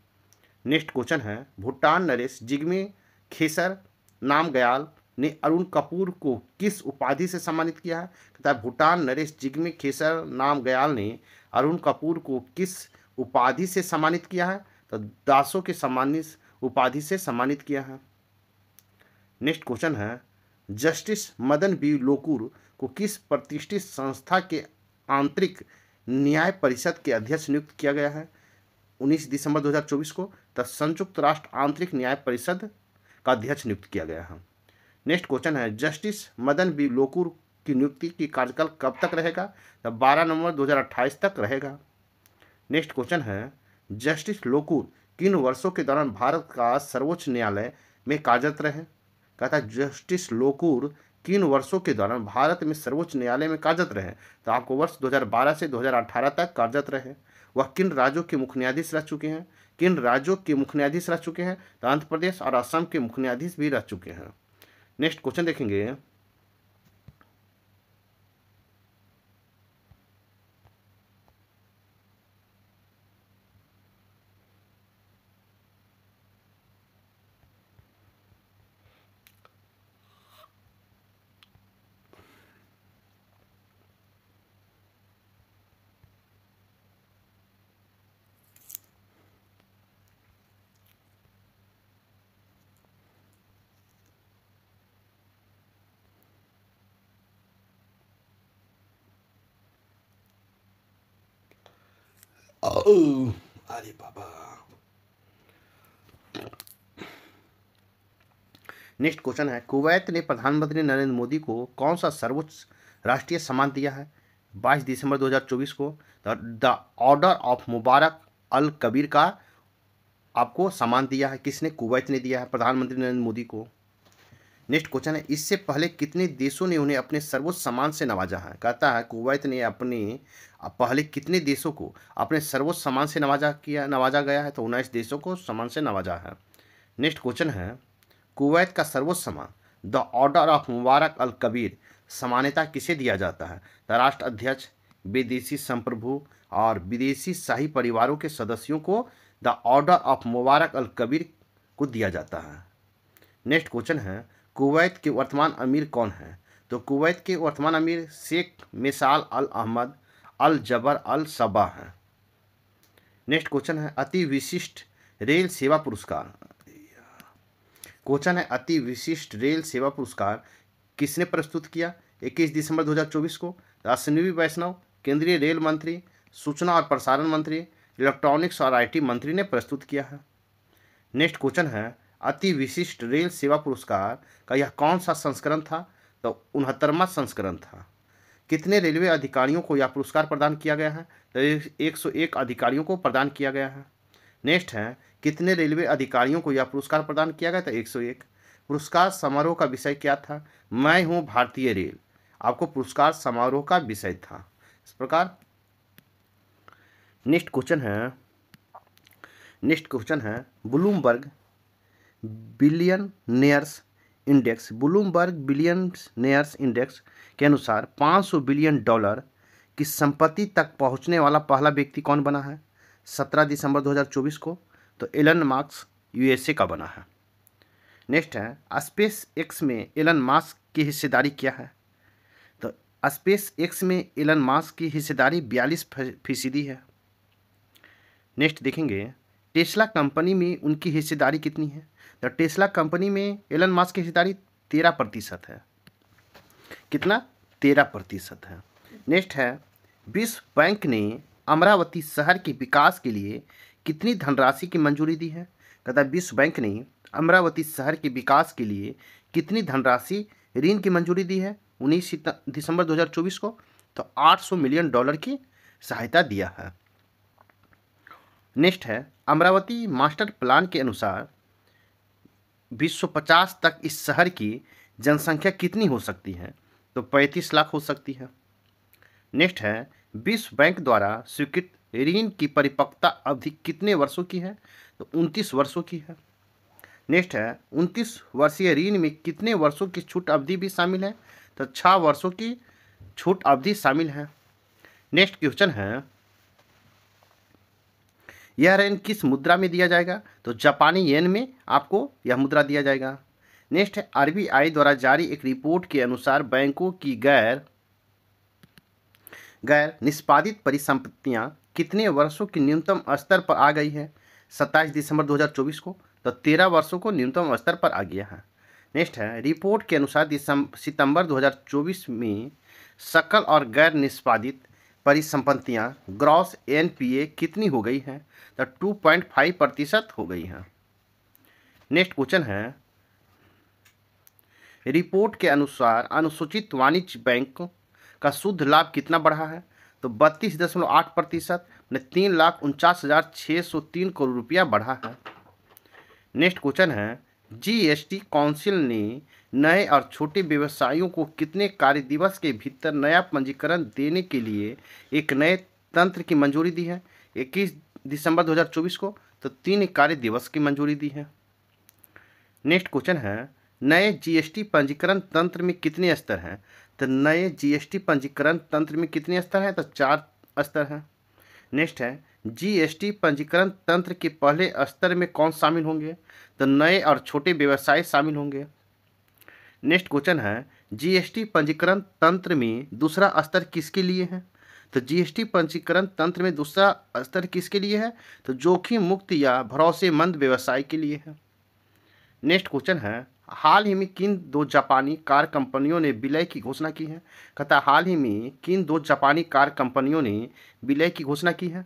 नेक्स्ट क्वेश्चन है भूटान नरेश जिग्मे खेसर नामग्याल ने अरुण कपूर को किस उपाधि से सम्मानित किया है? कहता है भूटान नरेश जिग्मे खेसर नामग्याल ने अरुण कपूर को किस उपाधि से सम्मानित किया है? तो दासों के सम्मानित उपाधि से सम्मानित किया है। नेक्स्ट क्वेश्चन है जस्टिस मदन बी लोकुर को किस प्रतिष्ठित संस्था के आंतरिक न्याय परिषद के अध्यक्ष नियुक्त किया गया है? 19 दिसंबर 2024 को तब संयुक्त राष्ट्र आंतरिक न्याय परिषद का अध्यक्ष नियुक्त किया गया है। नेक्स्ट क्वेश्चन है जस्टिस मदन बी लोकुर की नियुक्ति की कार्यकाल कब तक रहेगा? तब 12 नवंबर 2028 तक रहेगा। नेक्स्ट क्वेश्चन है जस्टिस लोकुर किन वर्षों के दौरान भारत का सर्वोच्च न्यायालय में कार्यरत रहे? कहता है जस्टिस लोकुर किन वर्षों के दौरान भारत में सर्वोच्च न्यायालय में कार्यरत रहे? तो आपको वर्ष 2012 से 2018 तक कार्यरत रहे। वह किन राज्यों के मुख्य न्यायाधीश रह चुके हैं? तो आंध्र प्रदेश और असम के मुख्य न्यायाधीश भी रह चुके हैं। नेक्स्ट क्वेश्चन देखेंगे अरे बाबा। नेक्स्ट क्वेश्चन है कुवैत ने प्रधानमंत्री नरेंद्र मोदी को कौन सा सर्वोच्च राष्ट्रीय सम्मान दिया है? 22 दिसंबर 2024 को द ऑर्डर ऑफ मुबारक अल कबीर का आपको सम्मान दिया है। किसने? कुवैत ने दिया है प्रधानमंत्री नरेंद्र मोदी को। नेक्स्ट क्वेश्चन है इससे पहले कितने देशों ने उन्हें अपने सर्वोच्च सम्मान से नवाजा है? कहता है कुवैत ने अपने पहले कितने देशों को अपने सर्वोच्च सम्मान से नवाजा गया है? तो 19 देशों को सम्मान से नवाजा है। नेक्स्ट क्वेश्चन है कुवैत का सर्वोच्च सम्मान द ऑर्डर ऑफ मुबारक अल कबीर सामान्यतः किसे दिया जाता है? तो राष्ट्र अध्यक्ष, विदेशी संप्रभु और विदेशी शाही परिवारों के सदस्यों को द ऑर्डर ऑफ मुबारक अल कबीर को दिया जाता है। नेक्स्ट क्वेश्चन है कुवैत के वर्तमान अमीर कौन है? तो कुवैत के वर्तमान अमीर शेख मिसाल अल अहमद अल जबर अल सबा है। नेक्स्ट क्वेश्चन है अति विशिष्ट रेल सेवा पुरस्कार। क्वेश्चन है अति विशिष्ट रेल सेवा पुरस्कार किसने प्रस्तुत किया? 21 दिसंबर 2024 को अश्विनी वैष्णव, केंद्रीय रेल मंत्री, सूचना और प्रसारण मंत्री, इलेक्ट्रॉनिक्स और आईटी मंत्री ने प्रस्तुत किया है। नेक्स्ट क्वेश्चन है अति विशिष्ट रेल सेवा पुरस्कार का यह कौन सा संस्करण था? तो 69वां संस्करण था। कितने रेलवे अधिकारियों को यह पुरस्कार प्रदान किया गया है? तो 101 अधिकारियों को प्रदान किया गया है। नेक्स्ट है कितने रेलवे अधिकारियों को यह पुरस्कार प्रदान किया गया था? 101। पुरस्कार समारोह का विषय क्या था? मैं हूं भारतीय रेल। आपको पुरस्कार समारोह का विषय था। इस प्रकार नेक्स्ट क्वेश्चन है ब्लूमबर्ग बिलियनियर्स इंडेक्स के अनुसार $500 बिलियन की संपत्ति तक पहुंचने वाला पहला व्यक्ति कौन बना है? 17 दिसंबर 2024 को तो एलन मास्क यूएसए का बना है। नेक्स्ट है स्पेस एक्स में एलन मास्क की हिस्सेदारी क्या है? तो स्पेस एक्स में एलन मास्क की हिस्सेदारी 42% है। नेक्स्ट देखेंगे टेस्ला कंपनी में उनकी हिस्सेदारी कितनी है? तो टेस्ला कंपनी में एलन मास्क की हिस्सेदारी 13% है। कितना? 13% है। नेक्स्ट है विश्व बैंक ने अमरावती शहर के विकास के लिए कितनी धनराशि की मंजूरी दी है? कहता है विश्व बैंक ने अमरावती शहर के विकास के लिए कितनी धनराशि ऋण की मंजूरी दी है? 19 दिसंबर 2024 को तो $800 मिलियन की सहायता दिया है। नेक्स्ट है अमरावती मास्टर प्लान के अनुसार 2050 तक इस शहर की जनसंख्या कितनी हो सकती है? तो 35 लाख हो सकती है। नेक्स्ट है विश्व बैंक द्वारा स्वीकृत ऋण की परिपक्वता अवधि कितने वर्षों की है? तो 29 वर्षों की है। नेक्स्ट है 29 वर्षीय ऋण में कितने वर्षों की छूट अवधि भी शामिल है? तो 6 वर्षों की छूट अवधि शामिल है। नेक्स्ट क्वेश्चन है यह ऋण किस मुद्रा में दिया जाएगा? तो जापानी येन में आपको यह मुद्रा दिया जाएगा। नेक्स्ट है आरबीआई द्वारा जारी एक रिपोर्ट के अनुसार बैंकों की गैर निष्पादित परिसंपत्तियां कितने वर्षों की न्यूनतम स्तर पर आ गई है? 27 दिसंबर 2024 को तो 13 वर्षों को न्यूनतम स्तर पर आ गया है। नेक्स्ट है रिपोर्ट के अनुसार सितंबर 2024 में सकल और गैर निष्पादित परिसंपत्तियां ग्रॉस एनपीए कितनी हो गई है? तो 2.5% हो गई हैं। नेक्स्ट क्वेश्चन है रिपोर्ट के अनुसार अनुसूचित वाणिज्य बैंक का शुद्ध लाभ कितना बढ़ा है? तो 32.8% ने 3,49,603 करोड़ रुपया बढ़ा है। नेक्स्ट क्वेश्चन है जीएसटी काउंसिल ने नए और छोटे व्यवसायियों को कितने कार्य दिवस के भीतर नया पंजीकरण देने के लिए एक नए तंत्र की मंजूरी दी है? 21 दिसंबर 2024 को तो 3 कार्य दिवस की मंजूरी दी है। नेक्स्ट क्वेश्चन है नए जीएसटी पंजीकरण तंत्र में कितने स्तर हैं? तो नए जीएसटी पंजीकरण तंत्र में कितने स्तर हैं? तो 4 स्तर हैं। नेक्स्ट है जीएसटी पंजीकरण तंत्र के पहले स्तर में कौन शामिल होंगे? तो नए और छोटे व्यवसाय शामिल होंगे। नेक्स्ट क्वेश्चन है जीएसटी पंजीकरण तंत्र में दूसरा स्तर किसके लिए है? तो जीएसटी पंजीकरण तंत्र में दूसरा स्तर किसके लिए है? तो जोखिम मुक्त या भरोसेमंद व्यवसाय के लिए है। नेक्स्ट क्वेश्चन है हाल ही में किन 2 जापानी कार कंपनियों ने विलय की घोषणा की है? कहता हाल ही में किन 2 जापानी कार कंपनियों ने विलय की घोषणा की है?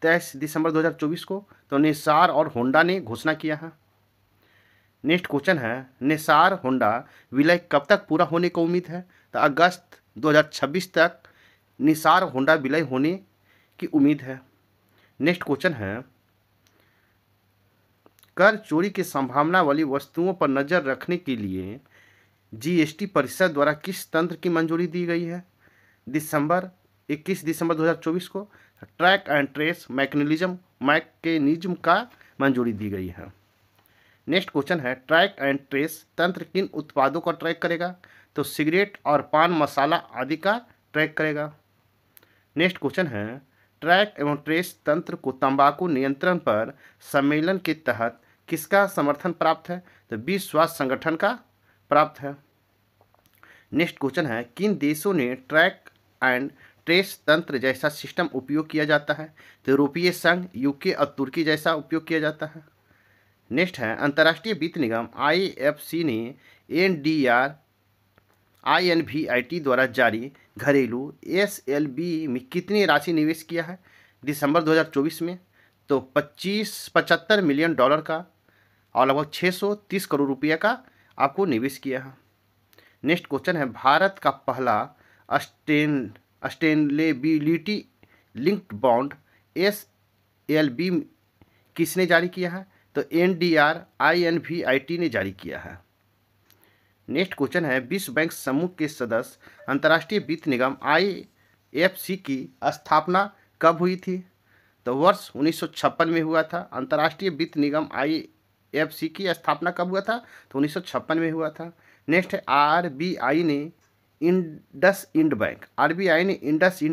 23 दिसंबर 2024 को तो निसार और होंडा ने घोषणा किया है। नेक्स्ट क्वेश्चन है निसार होंडा विलय कब तक पूरा होने की उम्मीद है? तो अगस्त 2026 तक निसार होंडा विलय होने की उम्मीद है। नेक्स्ट क्वेश्चन है कर चोरी की संभावना वाली वस्तुओं पर नज़र रखने के लिए जीएसटी परिषद द्वारा किस तंत्र की मंजूरी दी गई है? 21 दिसंबर 2024 को ट्रैक एंड ट्रेस मैकेनिज्म का मंजूरी दी गई है। नेक्स्ट क्वेश्चन है ट्रैक एंड ट्रेस तंत्र किन उत्पादों का ट्रैक करेगा? तो सिगरेट और पान मसाला आदि का ट्रैक करेगा। नेक्स्ट क्वेश्चन है ट्रैक एवं ट्रेस तंत्र को तंबाकू नियंत्रण पर सम्मेलन के तहत किसका समर्थन प्राप्त है? तो विश्व स्वास्थ्य संगठन का प्राप्त है। नेक्स्ट क्वेश्चन है किन देशों ने ट्रैक एंड ट्रेस तंत्र जैसा सिस्टम उपयोग किया जाता है? तो यूरोपीय संघ, यूके और तुर्की जैसा उपयोग किया जाता है। नेक्स्ट है अंतर्राष्ट्रीय वित्त निगम आईएफसी ने एनडीआर आईएनवीआईटी द्वारा जारी घरेलू एसएलबी में कितनी राशि निवेश किया है दिसंबर 2024 में? तो 75 मिलियन डॉलर का और लगभग 630 करोड़ रुपये का आपको निवेश किया है। नेक्स्ट क्वेश्चन है भारत का पहला सस्टेनेबिलिटी लिंक्ड बॉन्ड एसएलबी किसने जारी किया है? तो एनडीआर आईएनवीआईटी ने जारी किया है। नेक्स्ट क्वेश्चन है विश्व बैंक समूह के सदस्य अंतर्राष्ट्रीय वित्त निगम आईएफसी की स्थापना कब हुई थी? तो वर्ष 1956 में हुआ था। अंतर्राष्ट्रीय वित्त निगम आईएफसी की स्थापना कब हुआ था? तो 1956 में हुआ था। नेक्स्ट है आरबीआई ने इंडसइंड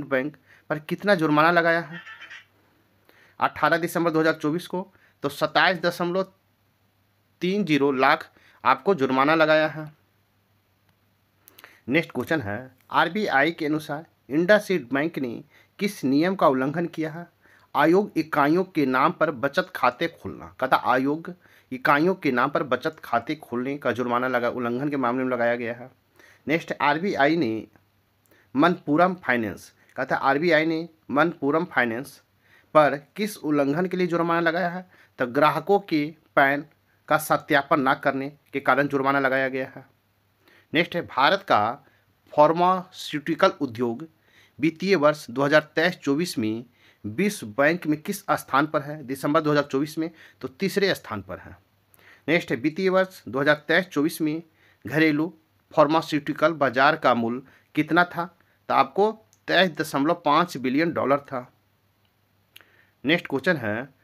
बैंक पर कितना जुर्माना लगाया है 18 दिसंबर 2024 को? तो 27.30 लाख आपको जुर्माना लगाया है। नेक्स्ट क्वेश्चन है आरबीआई के अनुसार इंडसइंड बैंक ने किस नियम का उल्लंघन किया है? आयोग इकाइयों के नाम पर बचत खाते खोलना। कहता आयोग इकाइयों के नाम पर बचत खाते खोलने का जुर्माना उल्लंघन के मामले में लगाया गया है। नेक्स्ट आरबीआई ने मनप्पुरम फाइनेंस कहता आरबीआई ने मनप्पुरम फाइनेंस पर किस उल्लंघन के लिए जुर्माना लगाया है? तो ग्राहकों के पैन का सत्यापन न करने के कारण जुर्माना लगाया गया है। नेक्स्ट है भारत का फार्मास्यूटिकल उद्योग वित्तीय वर्ष 2023-24 में विश्व बैंक में किस स्थान पर है दिसंबर 2024 में? तो तीसरे स्थान पर है। नेक्स्ट है वित्तीय वर्ष 2023-24 में घरेलू फार्मास्यूटिकल बाजार का मूल्य कितना था? तो आपको 23.5 बिलियन डॉलर था। नेक्स्ट क्वेश्चन है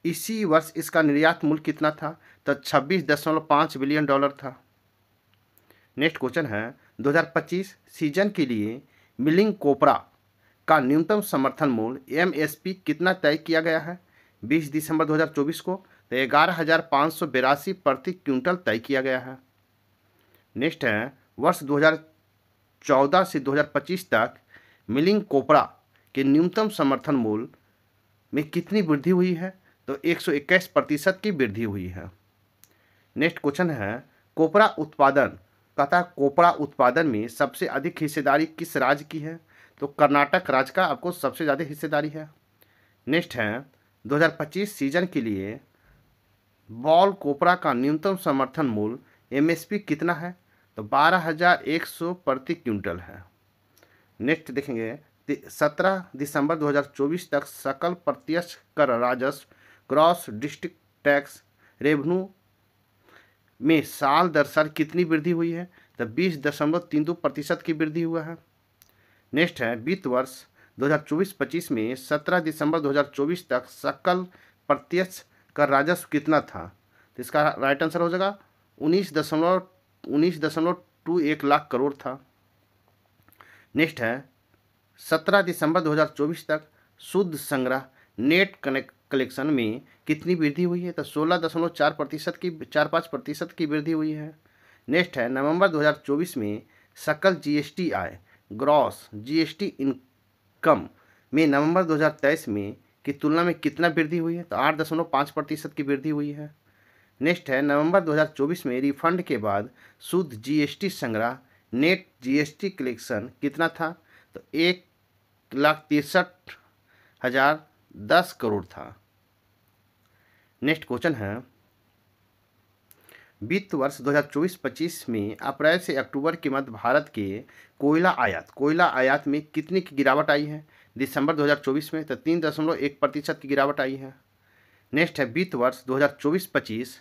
इसी वर्ष इसका निर्यात मूल्य कितना था? तो 26.5 बिलियन डॉलर था। नेक्स्ट क्वेश्चन है 2025 सीजन के लिए मिलिंग कोपरा का न्यूनतम समर्थन मूल्य एमएसपी कितना तय किया गया है 20 दिसंबर 2024 को? तो 11,582 प्रति क्विंटल तय किया गया है। नेक्स्ट है वर्ष 2014 से 2025 तक मिलिंग कोपरा के न्यूनतम समर्थन मूल्य में कितनी वृद्धि हुई है? तो 121% की वृद्धि हुई है। नेक्स्ट क्वेश्चन है कोपरा उत्पादन कहता कोपरा उत्पादन में सबसे अधिक हिस्सेदारी किस राज्य की है? तो कर्नाटक राज्य का आपको सबसे ज़्यादा हिस्सेदारी है। नेक्स्ट है 2025 सीजन के लिए बॉल कोपरा का न्यूनतम समर्थन मूल्य एमएसपी कितना है? तो 12,100 प्रति क्विंटल है। नेक्स्ट देखेंगे 17 दिसंबर 2024 तक सकल प्रत्यक्ष कर राजस्व ग्रॉस डिस्ट्रिक्ट टैक्स रेवेन्यू में साल दर साल कितनी वृद्धि हुई है? तो 20.32% की वृद्धि हुआ है। नेक्स्ट है वित्त वर्ष 2024-25 में 17 दिसंबर 2024 तक सकल प्रत्यक्ष कर राजस्व कितना था? तो इसका राइट आंसर हो जाएगा 19.21 लाख करोड़ था। नेक्स्ट है 17 दिसंबर 2024 तक शुद्ध संग्रह नेट कलेक्शन में कितनी वृद्धि हुई है? तो 16.45% की वृद्धि हुई है। नेक्स्ट है नवंबर 2024 में सकल जीएसटी आय ग्रॉस जीएसटी इनकम में नवंबर 2023 में की तुलना में कितना वृद्धि हुई है? तो 8.5% की वृद्धि हुई है। नेक्स्ट है नवंबर 2024 में रिफंड के बाद शुद्ध जीएसटी संग्रह नेट जीएसटी कलेक्शन कितना था? तो 1,63,010 करोड़ था। नेक्स्ट क्वेश्चन है वित्त वर्ष 2024-25 में अप्रैल से अक्टूबर के मध्य भारत के कोयला आयात में कितनी की गिरावट आई है दिसंबर 2024 में? तो 3.1% की गिरावट आई है। नेक्स्ट है वित्त वर्ष 2024-25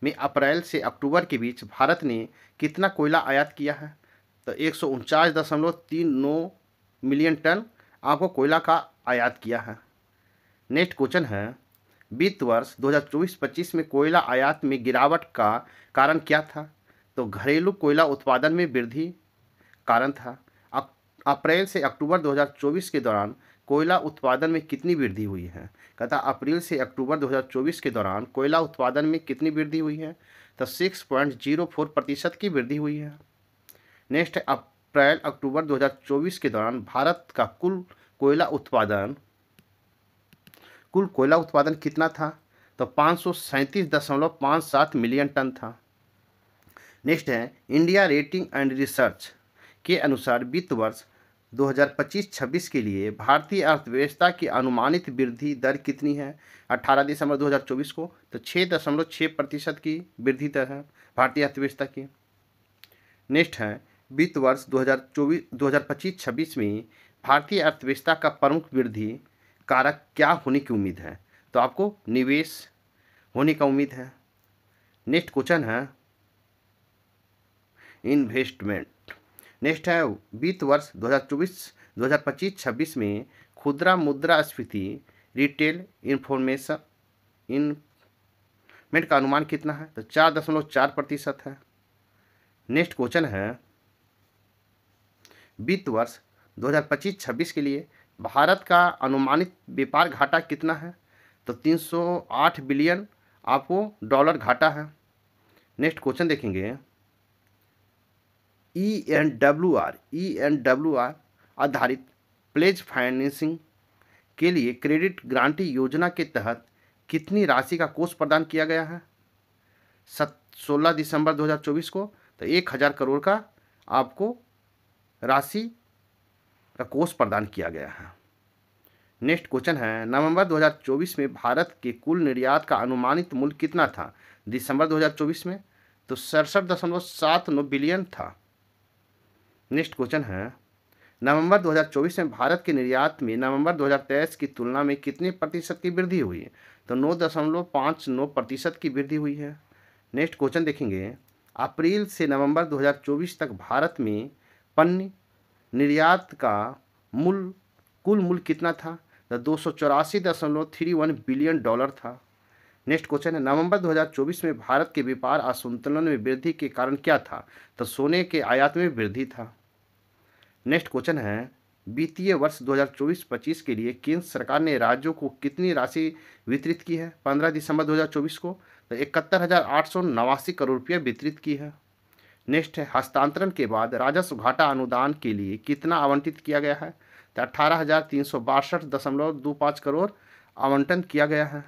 में अप्रैल से अक्टूबर के बीच भारत ने कितना कोयला आयात किया है? तो 149.39 मिलियन टन आपको कोयला का आयात किया है। नेक्स्ट क्वेश्चन है वित्त वर्ष 2024-25 में कोयला आयात में गिरावट का कारण क्या था? तो घरेलू कोयला उत्पादन में वृद्धि कारण था। अप्रैल से अक्टूबर 2024 के दौरान कोयला उत्पादन में कितनी वृद्धि हुई है? कहता अप्रैल से अक्टूबर 2024 के दौरान कोयला उत्पादन में कितनी वृद्धि हुई है? तो 6.04% की वृद्धि हुई है। नेक्स्ट अप्रैल अक्टूबर 2024 के दौरान भारत का कोयला उत्पादन कितना था? तो 537.57 मिलियन टन था। नेक्स्ट है इंडिया रेटिंग एंड रिसर्च के अनुसार वित्त वर्ष 2025-26 के लिए भारतीय अर्थव्यवस्था की अनुमानित वृद्धि दर कितनी है? 18 दिसंबर 2024 को तो 6.6% की वृद्धि दर है भारतीय अर्थव्यवस्था की। नेक्स्ट है वित्त वर्ष 2025-26 में भारतीय अर्थव्यवस्था का प्रमुख वृद्धि कारक क्या होने की उम्मीद है? तो आपको निवेश होने का उम्मीद है। नेक्स्ट क्वेश्चन है इन्वेस्टमेंट। नेक्स्ट है वित्त वर्ष 2025-26 में खुदरा मुद्रास्फीति रिटेल इन्वेस्टमेंट का अनुमान कितना है? तो 4.4% है। नेक्स्ट क्वेश्चन है वित्त वर्ष 2025-26 के लिए भारत का अनुमानित व्यापार घाटा कितना है? तो 308 बिलियन आपको डॉलर घाटा है। नेक्स्ट क्वेश्चन देखेंगे ENWR आधारित प्लेज फाइनेंसिंग के लिए क्रेडिट गारंटी योजना के तहत कितनी राशि का कोष प्रदान किया गया है? 16 दिसंबर 2024 को तो 1000 करोड़ का आपको राशि का कोष प्रदान किया गया है। नेक्स्ट क्वेश्चन है नवंबर 2024 में भारत के कुल निर्यात का अनुमानित मूल्य कितना था? दिसंबर 2024 में तो 67.79 बिलियन था। नेक्स्ट क्वेश्चन है नवंबर 2024 में भारत के निर्यात में नवंबर 2023 की तुलना में कितने प्रतिशत की वृद्धि हुई है? तो 9.59% की वृद्धि हुई है। नेक्स्ट क्वेश्चन देखेंगे अप्रैल से नवंबर 2024 तक भारत में पण्य निर्यात का कुल मूल्य कितना था? तो 284.31 बिलियन डॉलर था। नेक्स्ट क्वेश्चन है नवंबर 2024 में भारत के व्यापार असंतुलन में वृद्धि के कारण क्या था? तो सोने के आयात में वृद्धि था। नेक्स्ट क्वेश्चन है वित्तीय वर्ष 2024-25 के लिए केंद्र सरकार ने राज्यों को कितनी राशि वितरित की है? 15 दिसंबर 2024 को तो 71,889 करोड़ रुपये वितरित की है। नेक्स्ट है हस्तांतरण के बाद राजस्व घाटा अनुदान के लिए कितना आवंटित किया गया है? तो 18,362.25 करोड़ आवंटन किया गया है।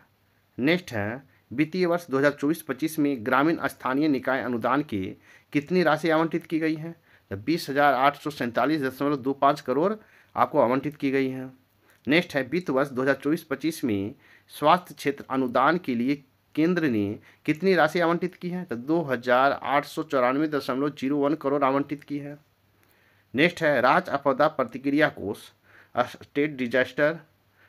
नेक्स्ट है वित्तीय वर्ष 2024-25 में ग्रामीण स्थानीय निकाय अनुदान के कितनी राशि आवंटित की गई है? तो 20,847.25 करोड़ आपको आवंटित की गई है। नेक्स्ट है वित्त वर्ष 2024-25 में स्वास्थ्य क्षेत्र अनुदान के लिए केंद्र ने कितनी राशि आवंटित की है? तो 2,894.01 करोड़ आवंटित की है। नेक्स्ट है राज्य आपदा प्रतिक्रिया कोष स्टेट डिजास्टर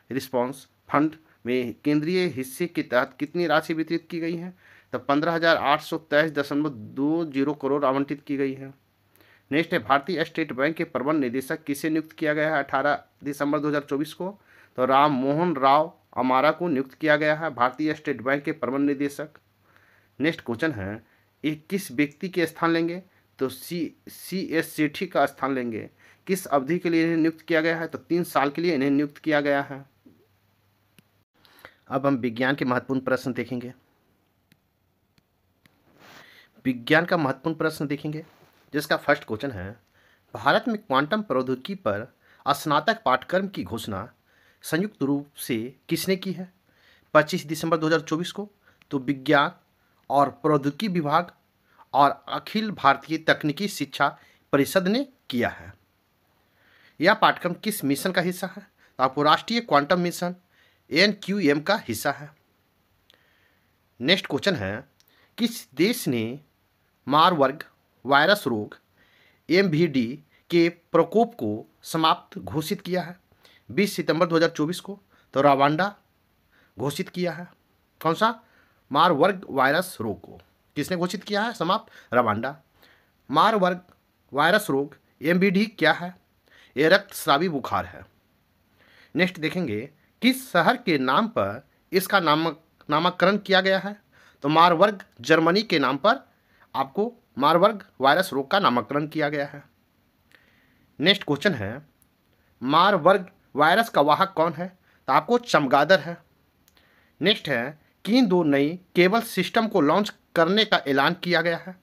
रिस्पांस फंड में केंद्रीय हिस्से के तहत कितनी राशि वितरित की गई है? तो 15,823.20 करोड़ आवंटित की गई है। नेक्स्ट है भारतीय स्टेट बैंक के प्रबंध निदेशक किसे नियुक्त किया गया है 18 दिसंबर 2024 को? तो राम मोहन राव अमारा को नियुक्त किया गया है भारतीय स्टेट बैंक के प्रबंध निदेशक। नेक्स्ट क्वेश्चन है ये किस व्यक्ति के स्थान लेंगे? तो CS सेठी का स्थान लेंगे। किस अवधि के लिए इन्हें नियुक्त किया गया है? तो 3 साल के लिए इन्हें नियुक्त किया गया है। अब हम विज्ञान के महत्वपूर्ण प्रश्न देखेंगे। विज्ञान का महत्वपूर्ण प्रश्न देखेंगे जिसका फर्स्ट क्वेश्चन है भारत में क्वांटम प्रौद्योगिकी पर स्नातक पाठ्यक्रम की घोषणा संयुक्त रूप से किसने की है? 25 दिसंबर 2024 को तो विज्ञान और प्रौद्योगिकी विभाग और अखिल भारतीय तकनीकी शिक्षा परिषद ने किया है। यह पाठ्यक्रम किस मिशन का हिस्सा है? तो आपको राष्ट्रीय क्वांटम मिशन NQM का हिस्सा है। नेक्स्ट क्वेश्चन है किस देश ने मारबर्ग वायरस रोग MVD के प्रकोप को समाप्त घोषित किया है? 20 सितंबर 2024 को तो रवांडा घोषित किया है। कौन सा? मारबर्ग वायरस रोग को किसने घोषित किया है समाप्त? रवांडा। मारबर्ग वायरस रोग MVD क्या है? ये रक्तस्रावी बुखार है। नेक्स्ट देखेंगे किस शहर के नाम पर इसका नामकरण किया गया है? तो मारबर्ग जर्मनी के नाम पर आपको मारबर्ग वायरस रोग का नामकरण किया गया है। नेक्स्ट क्वेश्चन है मारबर्ग वायरस का वाहक कौन है? तो आपको चमगादड़ है। नेक्स्ट है किन 2 नई केबल सिस्टम को लॉन्च करने का ऐलान किया गया है?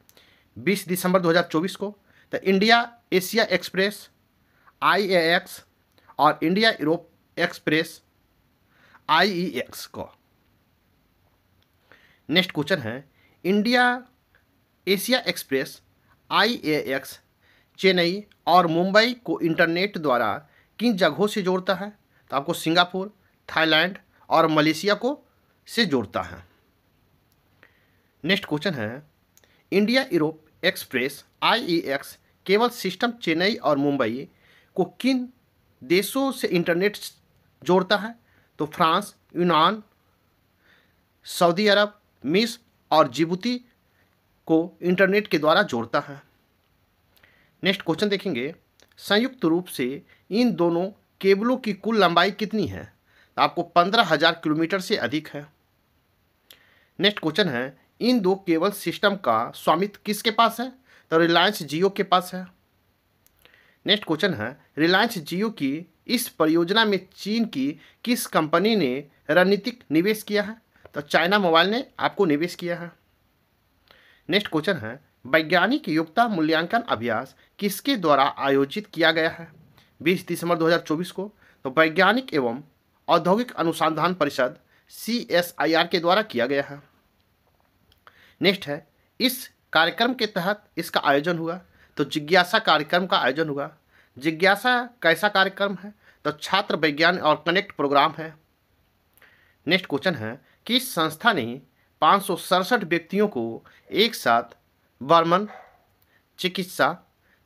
20 दिसंबर 2024 को तो इंडिया एशिया एक्सप्रेस IAX और इंडिया यूरोप एक्सप्रेस IEX को। नेक्स्ट क्वेश्चन है India Asia express IAX Chennai और मुंबई को इंटरनेट द्वारा किन जगहों से जोड़ता है? तो आपको सिंगापुर, थाईलैंड और मलेशिया को से जोड़ता है। नेक्स्ट क्वेश्चन है इंडिया यूरोप एक्सप्रेस IEX केवल सिस्टम चेन्नई और मुंबई को किन देशों से इंटरनेट जोड़ता है? तो फ्रांस, यूनान, सऊदी अरब, मिस्र और जिबूती को इंटरनेट के द्वारा जोड़ता है। नेक्स्ट क्वेश्चन देखेंगे संयुक्त रूप से इन दोनों केबलों की कुल लंबाई कितनी है? तो आपको 15,000 किलोमीटर से अधिक है। नेक्स्ट क्वेश्चन है इन दो केबल सिस्टम का स्वामित्व किसके पास है? तो रिलायंस जियो के पास है। नेक्स्ट क्वेश्चन है रिलायंस जियो की इस परियोजना में चीन की किस कंपनी ने रणनीतिक निवेश किया है? तो चाइना मोबाइल ने आपको निवेश किया है। नेक्स्ट क्वेश्चन है वैज्ञानिक योग्यता मूल्यांकन अभ्यास किसके द्वारा आयोजित किया गया है? 20 दिसंबर 2024 को। तो वैज्ञानिक एवं औद्योगिक अनुसंधान परिषद CSIR के द्वारा किया गया है। नेक्स्ट है इस कार्यक्रम के तहत इसका आयोजन हुआ। तो जिज्ञासा कार्यक्रम का आयोजन हुआ। जिज्ञासा कैसा कार्यक्रम है? तो छात्र विज्ञान और कनेक्ट प्रोग्राम है। नेक्स्ट क्वेश्चन है किस संस्था ने 567 व्यक्तियों को एक साथ बर्मन चिकित्सा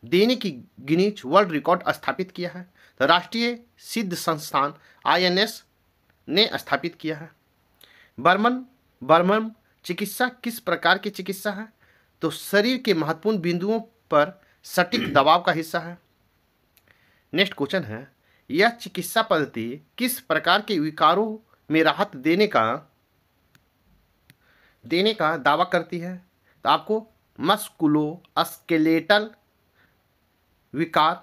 देने की गिनीज वर्ल्ड रिकॉर्ड स्थापित किया है? तो राष्ट्रीय सिद्ध संस्थान INS ने स्थापित किया है। बर्मन चिकित्सा किस प्रकार की चिकित्सा है? तो शरीर के महत्वपूर्ण बिंदुओं पर सटीक दबाव का हिस्सा है। नेक्स्ट क्वेश्चन है यह चिकित्सा पद्धति किस प्रकार के विकारों में राहत देने का दावा करती है? तो आपको मस्कुलोस्केलेटल विकार,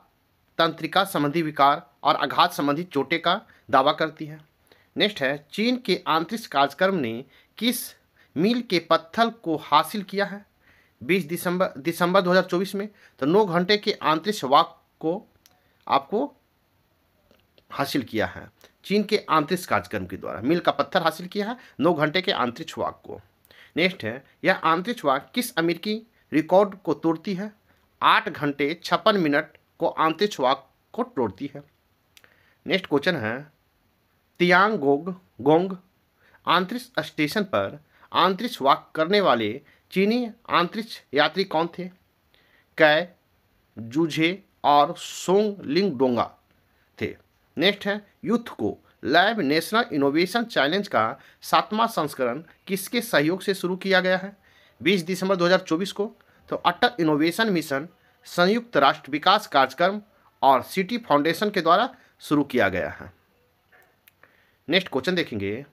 तंत्रिका संबंधी विकार और आघात संबंधी चोटें का दावा करती है। नेक्स्ट है चीन के अंतरिक्ष कार्यक्रम ने किस मील के पत्थर को हासिल किया है? 20 दिसंबर 2024 में। तो 9 घंटे के अंतरिक्ष वाक को आपको हासिल किया है। चीन के अंतरिक्ष कार्यक्रम के द्वारा मील का पत्थर हासिल किया है 9 घंटे के अंतरिक्ष वाक को। नेक्स्ट है यह अंतरिक्ष वाक किस अमेरिकी रिकॉर्ड को तोड़ती है? 8 घंटे 56 मिनट को अंतरिक्ष वाक को तोड़ती है। नेक्स्ट क्वेश्चन है तियांगोंग अंतरिक्ष स्टेशन पर अंतरिक्ष वाक करने वाले चीनी अंतरिक्ष यात्री कौन थे? कै, जूझे और सोंग लिंगडोंगा थे। नेक्स्ट है यूथ को लैब नेशनल इनोवेशन चैलेंज का 7वां संस्करण किसके सहयोग से शुरू किया गया है? 20 दिसंबर 2024 को। तो अटल इनोवेशन मिशन, संयुक्त राष्ट्र विकास कार्यक्रम और सिटी फाउंडेशन के द्वारा शुरू किया गया है। नेक्स्ट क्वेश्चन देखेंगे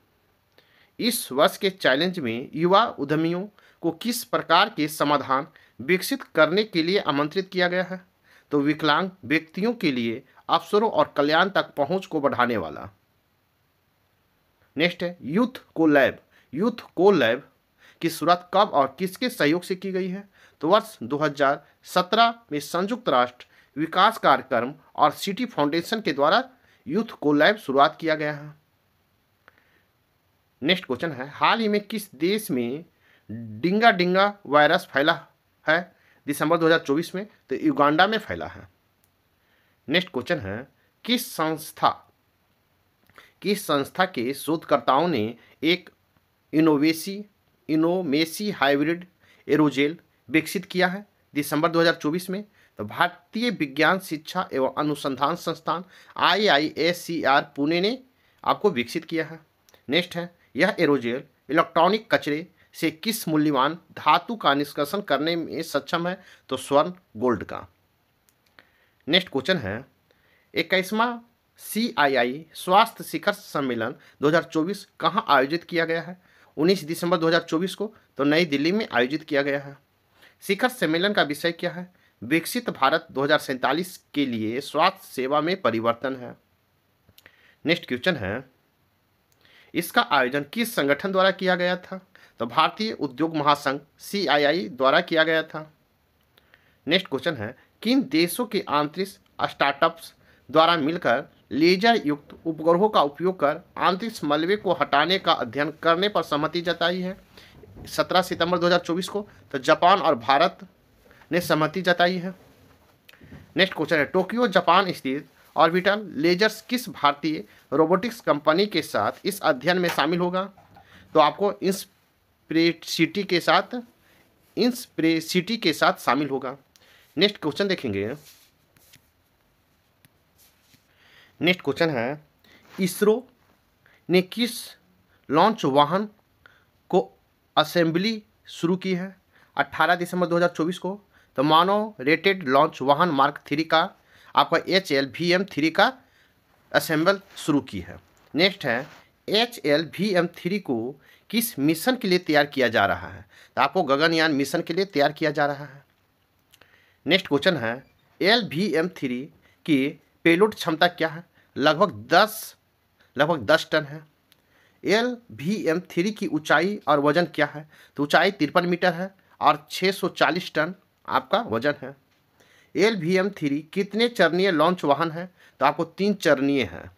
इस वर्ष के चैलेंज में युवा उद्यमियों को किस प्रकार के समाधान विकसित करने के लिए आमंत्रित किया गया है? तो विकलांग व्यक्तियों के लिए अवसरों और कल्याण तक पहुंच को बढ़ाने वाला। नेक्स्ट है यूथ को लैब की शुरुआत कब और किसके सहयोग से की गई है? तो वर्ष 2017 में संयुक्त राष्ट्र विकास कार्यक्रम और सिटी फाउंडेशन के द्वारा यूथ को लैब शुरुआत किया गया है। नेक्स्ट क्वेश्चन है हाल ही में किस देश में डिंगा वायरस फैला है? दिसंबर 2024 में। तो युगांडा में फैला है। नेक्स्ट क्वेश्चन है किस संस्था के शोधकर्ताओं ने एक इनोमेसी हाइब्रिड एरोजेल विकसित किया है? दिसंबर 2024 में। तो भारतीय विज्ञान शिक्षा एवं अनुसंधान संस्थान IISCR पुणे ने आपको विकसित किया है। नेक्स्ट है यह एरोजेल इलेक्ट्रॉनिक कचरे से किस मूल्यवान धातु का निष्कर्षण करने में सक्षम है? तो स्वर्ण, गोल्ड का। नेक्स्ट क्वेश्चन है 21वां CII स्वास्थ्य शिखर सम्मेलन 2024 कहाँ आयोजित किया गया है? 19 दिसंबर 2024 को। तो नई दिल्ली में आयोजित किया गया है। शिखर सम्मेलन का विषय क्या है? विकसित भारत 2047 के लिए स्वास्थ्य सेवा में परिवर्तन है। नेक्स्ट क्वेश्चन है इसका आयोजन किस संगठन द्वारा किया गया था? तो भारतीय उद्योग महासंघ CII द्वारा किया गया था। नेक्स्ट क्वेश्चन है किन देशों के आंतरिक स्टार्टअप्स द्वारा मिलकर लेजर युक्त उपग्रहों का उपयोग कर आंतरिक मलबे को हटाने का अध्ययन करने पर सहमति जताई है? 17 सितंबर 2024 को तो जापान और भारत ने सहमति जताई है। नेक्स्ट क्वेश्चन है, टोक्यो जापान स्थित ऑर्बिटल लेजर्स किस भारतीय रोबोटिक्स कंपनी के साथ इस अध्ययन में शामिल होगा? तो आपको इंस्प्रेसिटी के साथ शामिल होगा। नेक्स्ट क्वेश्चन देखेंगे। नेक्स्ट क्वेश्चन है, इसरो ने किस लॉन्च वाहन को असेंबली शुरू की है? 18 दिसंबर 2024 को तो मानव रेटेड लॉन्च वाहन मार्क 3 का आपका HLVM-3 का असेंबल शुरू की है। नेक्स्ट है, HLVM-3 को किस मिशन के लिए तैयार किया जा रहा है? तो आपको गगनयान मिशन के लिए तैयार किया जा रहा है। नेक्स्ट क्वेश्चन है, LVM-3 की पेलोड क्षमता क्या है? लगभग 10 टन है। LVM-3 की ऊंचाई और वजन क्या है? तो ऊंचाई 53 मीटर है और 640 टन आपका वजन है। LVM-3 कितने चरणीय लॉन्च वाहन है? तो आपको 3 चरणीय है।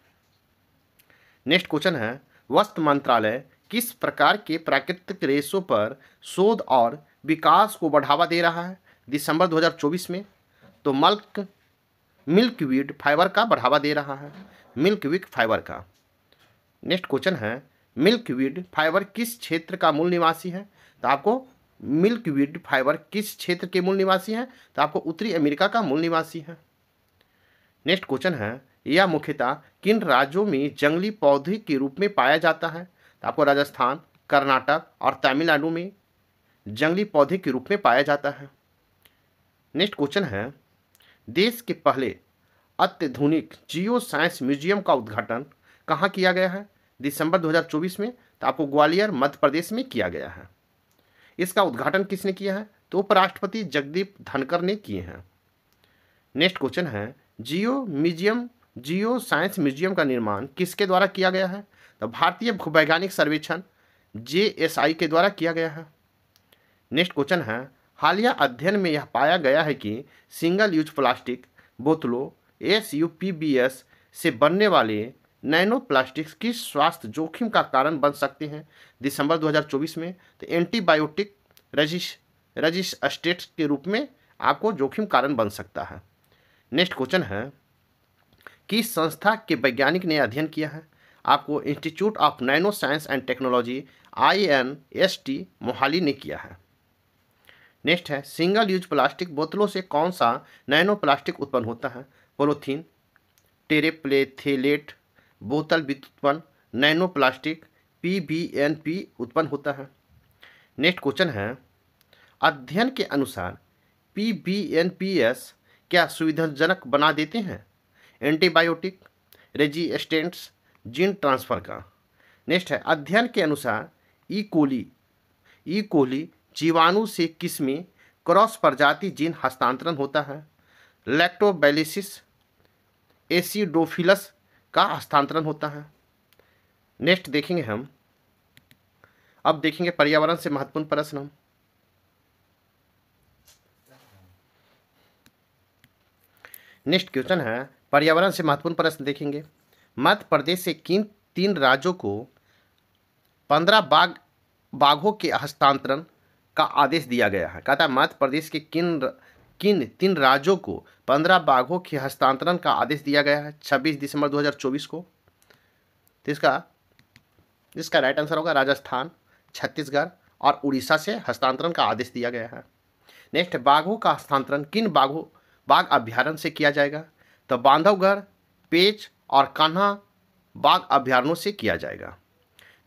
नेक्स्ट क्वेश्चन है, वस्त्र मंत्रालय किस प्रकार के प्राकृतिक रेशों पर शोध और विकास को बढ़ावा दे रहा है दिसंबर 2024 में? तो मिल्कवीड फाइबर का बढ़ावा दे रहा है, मिल्कवीड फाइबर का। नेक्स्ट क्वेश्चन है, मिल्कवीड फाइबर किस क्षेत्र का मूल निवासी है? तो आपको मिल्कवीड फाइबर किस क्षेत्र के मूल निवासी है? तो आपको उत्तरी अमेरिका का मूल निवासी है। नेक्स्ट क्वेश्चन है, यह मुख्यतः किन राज्यों में जंगली पौधे के रूप में पाया जाता है? तो आपको राजस्थान, कर्नाटक और तमिलनाडु में जंगली पौधे के रूप में पाया जाता है। नेक्स्ट क्वेश्चन है, देश के पहले अत्याधुनिक जियो साइंस म्यूजियम का उद्घाटन कहाँ किया गया है दिसंबर 2024 में? तो आपको ग्वालियर मध्य प्रदेश में किया गया है। इसका उद्घाटन किसने किया है? तो उपराष्ट्रपति जगदीप धनखड़ ने किए हैं। नेक्स्ट क्वेश्चन है, जियो साइंस म्यूजियम का निर्माण किसके द्वारा किया गया है? तो भारतीय भूवैज्ञानिक सर्वेक्षण JSI के द्वारा किया गया है। नेक्स्ट क्वेश्चन है, हालिया अध्ययन में यह पाया गया है कि सिंगल यूज प्लास्टिक बोतलों SUPBS से बनने वाले नैनो प्लास्टिक्स किस स्वास्थ्य जोखिम का कारण बन सकते हैं दिसंबर 2024 में? तो एंटीबायोटिक रेजिस्टेंस के रूप में आपको जोखिम कारण बन सकता है। नेक्स्ट क्वेश्चन है, किस संस्था के वैज्ञानिक ने अध्ययन किया है? आपको institute of nano science and technology INST Mohali ने किया है। नेक्स्ट है, सिंगल यूज प्लास्टिक बोतलों से कौन सा नैनो प्लास्टिक उत्पन्न होता है? पॉलीथीन, टेरेप्लेथेलेट बोतल व्युत्पन्न नैनो प्लास्टिक PBNP उत्पन्न होता है। नेक्स्ट क्वेश्चन है, अध्ययन के अनुसार PBNPS क्या सुविधाजनक बना देते हैं एंटीबायोटिक रेजिस्टेंस जीन ट्रांसफर का? नेक्स्ट है, अध्ययन के अनुसार ई कोली जीवाणु से किसमें क्रॉस प्रजाति जीन हस्तांतरण होता है? लैक्टोबैसिलस एसिडोफिलस का हस्तांतरण होता है। नेक्स्ट देखेंगे हम, अब देखेंगे पर्यावरण से महत्वपूर्ण प्रश्न। नेक्स्ट क्वेश्चन है, पर्यावरण से महत्वपूर्ण प्रश्न देखेंगे। मध्य प्रदेश से किन 3 राज्यों को 15 बाघों के हस्तांतरण का आदेश दिया गया है? कहता है मध्य प्रदेश के किन 3 राज्यों को 15 बाघों के हस्तांतरण का आदेश दिया गया है 26 दिसंबर 2024 को? तो इसका राइट आंसर होगा राजस्थान, छत्तीसगढ़ और उड़ीसा से हस्तांतरण का आदेश दिया गया है। नेक्स्ट, बाघों का हस्तांतरण किन बाघ अभ्यारण्य से किया जाएगा? तो बांधवगढ़, पेंच और कान्हा बाघ अभ्यारण्यों से किया जाएगा।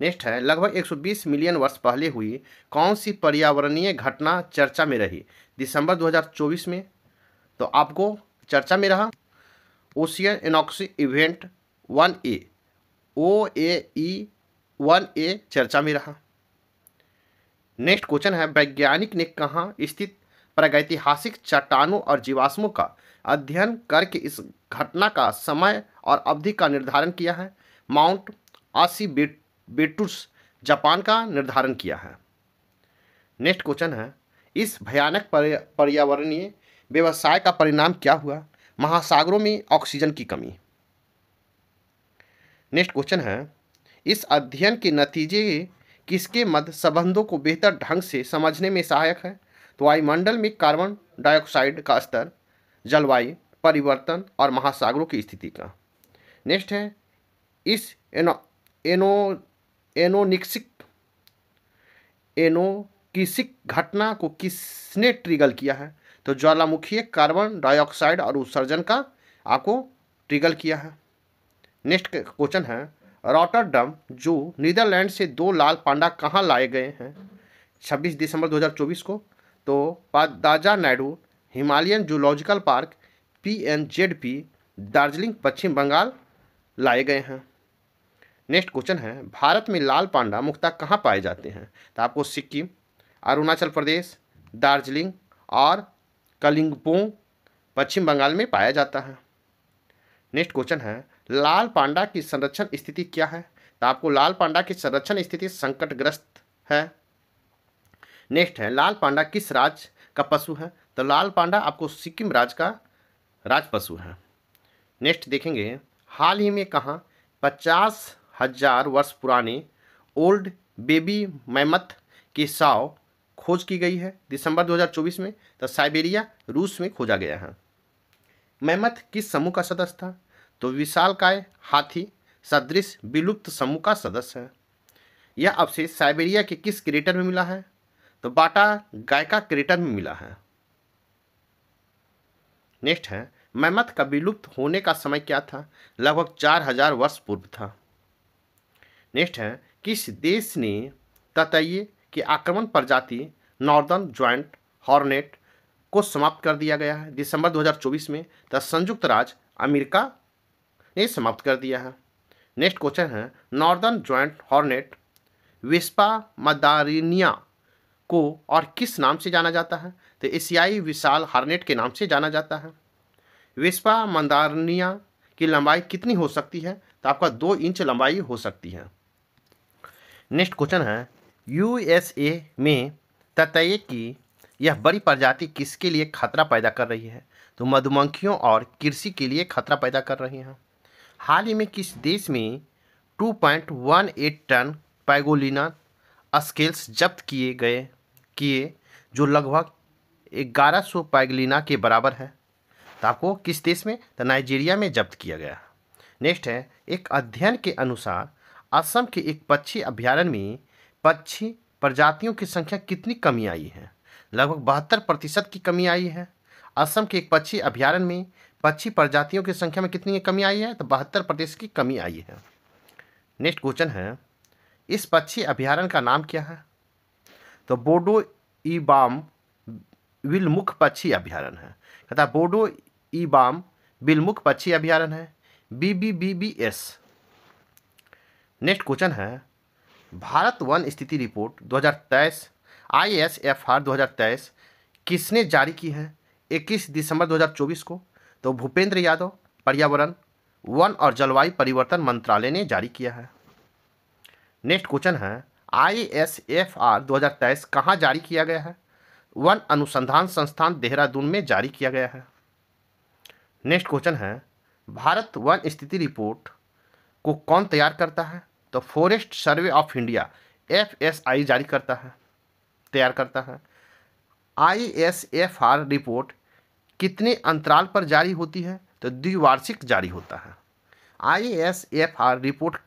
नेक्स्ट है, लगभग 120 मिलियन वर्ष पहले हुई कौन सी पर्यावरणीय घटना चर्चा में रही दिसंबर 2024 में? तो आपको चर्चा में रहा ओशियन इनॉक्सी इवेंट 1A, OAE-1A चर्चा में रहा। नेक्स्ट क्वेश्चन है, वैज्ञानिक ने कहाँ स्थित प्रागैतिहासिक चट्टानों और जीवाश्मों का अध्ययन करके इस घटना का समय और अवधि का निर्धारण किया है? माउंट आसीबेटुस जापान का निर्धारण किया है। नेक्स्ट क्वेश्चन है, इस भयानक पर्यावरणीय व्यवसाय का परिणाम क्या हुआ? महासागरों में ऑक्सीजन की कमी। नेक्स्ट क्वेश्चन है, इस अध्ययन के नतीजे किसके मध्य संबंधों को बेहतर ढंग से समझने में सहायक है? तो वायुमंडल में कार्बन डाइऑक्साइड का स्तर, जलवायु परिवर्तन और महासागरों की स्थिति का। नेक्स्ट है, इस एनोक्सिक घटना को किसने ट्रिगर किया है? तो ज्वालामुखी कार्बन डाइऑक्साइड और उत्सर्जन का आपको ट्रिगर किया है। नेक्स्ट क्वेश्चन है, रॉटरडम जो नीदरलैंड से 2 लाल पांडा कहाँ लाए गए हैं 26 दिसंबर 2024 को? तो Padmaja Naidu Himalayan Zoological Park PNZP Darjeeling पश्चिम बंगाल लाए गए हैं। नेक्स्ट क्वेश्चन है, भारत में लाल पांडा मुख्यतः कहाँ पाए जाते हैं? तो आपको सिक्किम, अरुणाचल प्रदेश, दार्जिलिंग और कलिंगपोंग पश्चिम बंगाल में पाया जाता है। नेक्स्ट क्वेश्चन है, लाल पांडा की संरक्षण स्थिति क्या है? तो आपको लाल पांडा की संरक्षण स्थिति संकटग्रस्त है। नेक्स्ट है, लाल पांडा किस राज्य का पशु है? तो लाल पांडा आपको सिक्किम राज्य का राज पशु है। नेक्स्ट देखेंगे, हाल ही में कहाँ 50,000 वर्ष पुराने ओल्ड बेबी मैमथ की शव खोज की गई है दिसंबर 2024 में? तो साइबेरिया रूस में खोजा गया है। मैमथ किस समूह का सदस्य था? तो विशालकाय हाथी सदृश विलुप्त समूह का सदस्य है। यह अवशेष साइबेरिया के किस क्रेटर में मिला है? तो बाटा गायका क्रेटर में मिला है। नेक्स्ट है, मैमथ का विलुप्त होने का समय क्या था? लगभग 4000 वर्ष पूर्व था। नेक्स्ट है, किस देश ने ततैये की आक्रमण प्रजाति नॉर्दर्न ज्वाइंट हॉर्नेट को समाप्त कर दिया गया है दिसंबर 2024 में? तो संयुक्त राज्य अमेरिका ने समाप्त कर दिया है। नेक्स्ट क्वेश्चन है, नॉर्दर्न ज्वाइंट हॉर्नेट विस्पा मदारिनिया को और किस नाम से जाना जाता है? तो एशियाई विशाल हॉर्नेट के नाम से जाना जाता है। विस्पा मंदारिनिया की लंबाई कितनी हो सकती है? तो आपका 2 इंच लंबाई हो सकती है। नेक्स्ट क्वेश्चन है, USA में ततैये की यह बड़ी प्रजाति किसके लिए खतरा पैदा कर रही है? तो मधुमक्खियों और कृषि के लिए खतरा पैदा कर रही हैं। हाल ही में किस देश में 2.18 टन पैगोलिना स्केल्स जब्त किए जो लगभग 1100 पैगोलिना के बराबर है? तो आपको किस देश में? तो नाइजीरिया में जब्त किया गया। नेक्स्ट है, एक अध्ययन के अनुसार असम के एक पक्षी अभ्यारण्य में पक्षी प्रजातियों की संख्या कितनी कमी आई है? लगभग 72% की कमी आई है। असम के एक पक्षी अभ्यारण्य में पक्षी प्रजातियों की संख्या में कितनी कमी आई है? तो 72% की कमी आई है। नेक्स्ट क्वेश्चन है, इस पक्षी अभ्यारण्य का नाम क्या है? तो बोडो ईबाम विलमुख पक्षी अभ्यारण्य है। कहता बोडो ईबाम विलमुख पक्षी अभ्यारण्य है, BBBBS। नेक्स्ट क्वेश्चन है, भारत वन स्थिति रिपोर्ट 2023 ISFR 2023 किसने जारी की है 21 दिसंबर 2024 को? तो भूपेंद्र यादव पर्यावरण वन और जलवायु परिवर्तन मंत्रालय ने जारी किया है। नेक्स्ट क्वेश्चन है, ISFR 2023 कहाँ जारी किया गया है? वन अनुसंधान संस्थान देहरादून में जारी किया गया है। नेक्स्ट क्वेश्चन है, भारत वन स्थिति रिपोर्ट को कौन तैयार करता है? तो forest survey of India FSI तैयार करता है। ISFR रिपोर्ट कितने अंतराल पर जारी होती है? तो द्विवार्षिक जारी होता है। ISFR रिपोर्ट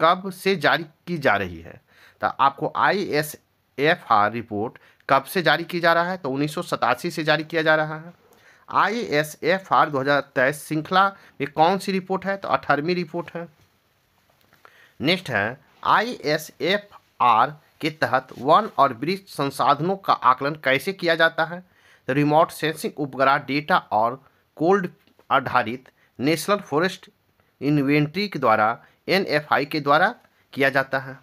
कब से जारी की जा रही है? तो आपको ISFR रिपोर्ट कब से जारी की जा रहा है? तो 1987 से जारी किया जा रहा है। ISFR 2023 श्रृंखला में कौन सी रिपोर्ट है? तो 18वीं रिपोर्ट है। नेक्स्ट है, ISFR के तहत वन और वृक्ष संसाधनों का आकलन कैसे किया जाता है? तो रिमोट सेंसिंग उपग्रह डेटा और कोल्ड आधारित नेशनल फॉरेस्ट इन्वेंट्री के द्वारा NFI के द्वारा किया जाता है।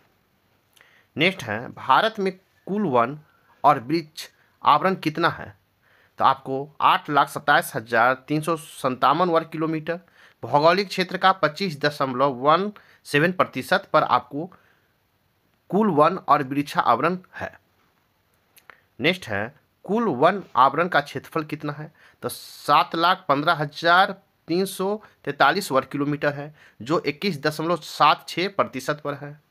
नेक्स्ट है, भारत में कुल वन और वृक्ष आवरण कितना है? तो आपको 8,27,357 वर्ग किलोमीटर, भौगोलिक क्षेत्र का 25.17% पर आपको कुल वन और वृक्ष आवरण है। नेक्स्ट है, कुल वन आवरण का क्षेत्रफल कितना है? तो तो 7,15,343 वर्ग किलोमीटर है, जो 21.76% पर है।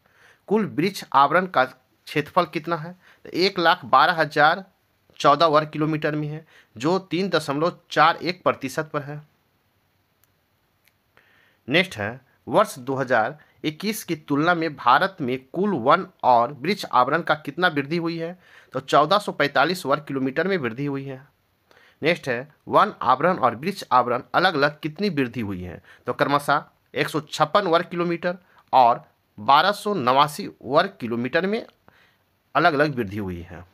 कुल वृक्ष आवरण का क्षेत्रफल कितना है? तो 1,12,014 वर्ग किलोमीटर में है, जो 3.41% पर है। नेक्स्ट है, वर्ष 2021 की तुलना में भारत में कुल वन और वृक्ष आवरण का कितना वृद्धि हुई है? तो 1445 वर्ग किलोमीटर में वृद्धि हुई है। नेक्स्ट है, वन आवरण और वृक्ष आवरण अलग अलग कितनी वृद्धि हुई है? तो क्रमशः 156 वर्ग किलोमीटर और 1289 वर्ग किलोमीटर में अलग अलग वृद्धि हुई है।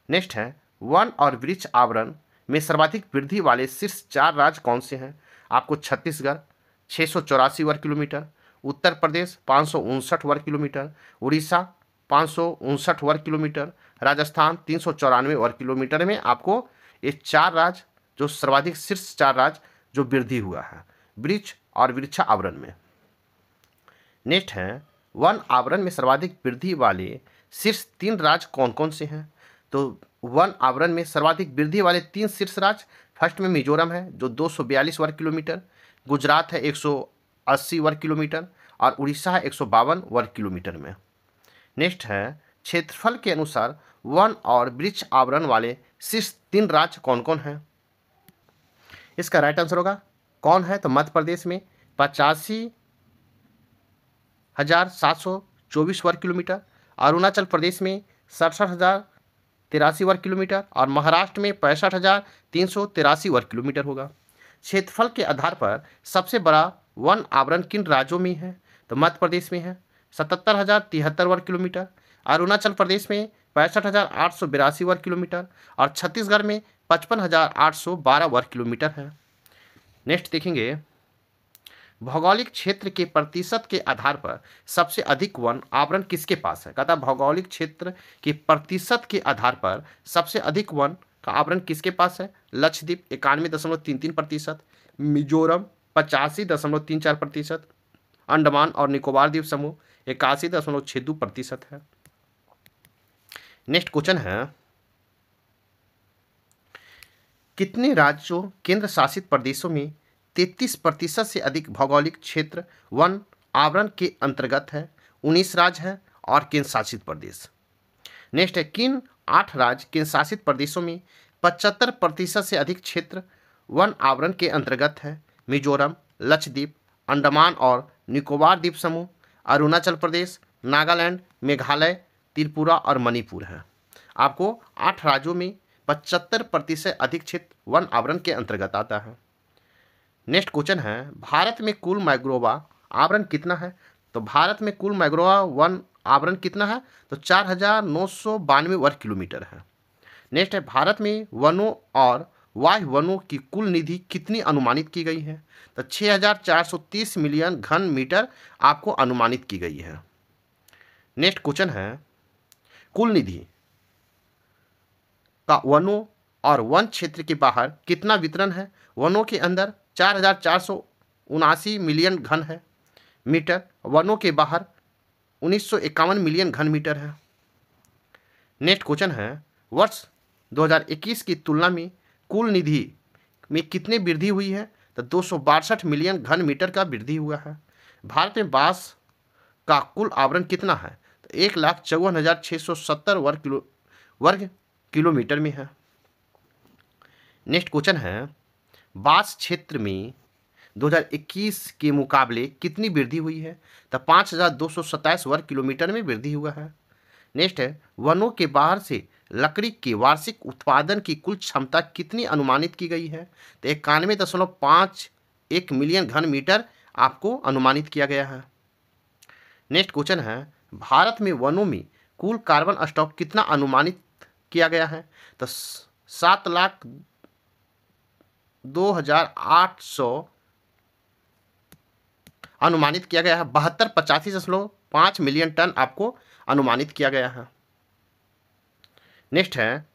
नेक्स्ट है, वन और वृक्ष आवरण में सर्वाधिक वृद्धि वाले शीर्ष 4 राज्य कौन से हैं? आपको छत्तीसगढ़ 684 वर्ग किलोमीटर, उत्तर प्रदेश 559 वर्ग किलोमीटर, उड़ीसा 559 वर्ग किलोमीटर, राजस्थान 394 वर्ग किलोमीटर में आपको ये 4 राज्य जो सर्वाधिक शीर्ष 4 राज्य जो वृद्धि हुआ है वृक्ष और वृक्ष आवरण में। नेक्स्ट है, वन आवरण में सर्वाधिक वृद्धि वाले शीर्ष 3 राज्य कौन कौन से हैं? तो वन आवरण में सर्वाधिक वृद्धि वाले 3 शीर्ष राज्य, फर्स्ट में मिजोरम है जो 242 वर्ग किलोमीटर, गुजरात है 180 वर्ग किलोमीटर और उड़ीसा है 152 वर्ग किलोमीटर में। नेक्स्ट है, क्षेत्रफल के अनुसार वन और वृक्ष आवरण वाले शीर्ष 3 राज्य कौन कौन हैं? इसका राइट आंसर होगा कौन है? तो मध्य प्रदेश में 85,724 वर्ग किलोमीटर, अरुणाचल प्रदेश में 67,083 वर्ग किलोमीटर और महाराष्ट्र में 65,383 वर्ग किलोमीटर होगा। क्षेत्रफल के आधार पर सबसे बड़ा वन आवरण किन राज्यों में है? तो मध्य प्रदेश में है 77,073 वर्ग किलोमीटर, अरुणाचल प्रदेश में 65,882 वर्ग किलोमीटर और छत्तीसगढ़ में 55,812 वर्ग किलोमीटर है। नेक्स्ट देखेंगे, भौगोलिक क्षेत्र के प्रतिशत के आधार पर सबसे अधिक वन आवरण किसके पास है? कहता भौगोलिक क्षेत्र के प्रतिशत के आधार पर सबसे अधिक वन का आवरण किसके पास है? लक्षद्वीप 91.33%, मिजोरम 85.34%, अंडमान और निकोबार द्वीप समूह 81.62% है। नेक्स्ट क्वेश्चन है, कितने राज्यों केंद्र शासित प्रदेशों में 33% से अधिक भौगोलिक क्षेत्र वन आवरण के अंतर्गत है? 19 राज्य है और केंद्र शासित प्रदेश। नेक्स्ट है, किन 8 राज्य केंद्र शासित प्रदेशों में 75% से अधिक क्षेत्र वन आवरण के अंतर्गत है? मिजोरम, लक्षद्वीप, अंडमान और निकोबार द्वीप समूह, अरुणाचल प्रदेश, नागालैंड, मेघालय, त्रिपुरा और मणिपुर है। आपको 8 राज्यों में 75% अधिक क्षेत्र वन आवरण के अंतर्गत आता है। नेक्स्ट क्वेश्चन है, भारत में कुल मैंग्रोवा आवरण कितना है? तो भारत में कुल मैंग्रोवा वन आवरण कितना है? तो 4,992 वर्ग किलोमीटर है। नेक्स्ट है, भारत में वनों और वायु वनों की कुल निधि कितनी अनुमानित की गई है? तो 6,430 मिलियन घन मीटर आपको अनुमानित की गई है। नेक्स्ट क्वेश्चन है, कुल निधि का वनों और वन क्षेत्र के बाहर कितना वितरण है? वनों के अंदर 4,479 मिलियन घन है मीटर, वनों के बाहर 1951 मिलियन घन मीटर है। नेक्स्ट क्वेश्चन है, वर्ष 2021 की तुलना में कुल निधि में कितनी वृद्धि हुई है? तो 262 मिलियन घन मीटर का वृद्धि हुआ है। भारत में बांस का कुल आवरण कितना है? तो 1,54,670 वर्ग किलोमीटर में है। नेक्स्ट क्वेश्चन है, बांस क्षेत्र में 2021 के मुकाबले कितनी वृद्धि हुई है? तो 5,227 वर्ग किलोमीटर में वृद्धि हुआ है। नेक्स्ट है, वनों के बाहर से लकड़ी के वार्षिक उत्पादन की कुल क्षमता कितनी अनुमानित की गई है? तो 91.51 मिलियन घन मीटर आपको अनुमानित किया गया है। नेक्स्ट क्वेश्चन है, भारत में वनों में कुल कार्बन स्टॉक कितना अनुमानित किया गया है? तो 7,02,800 अनुमानित किया गया है। 7285.5 मिलियन टन आपको अनुमानित किया गया है। नेक्स्ट है,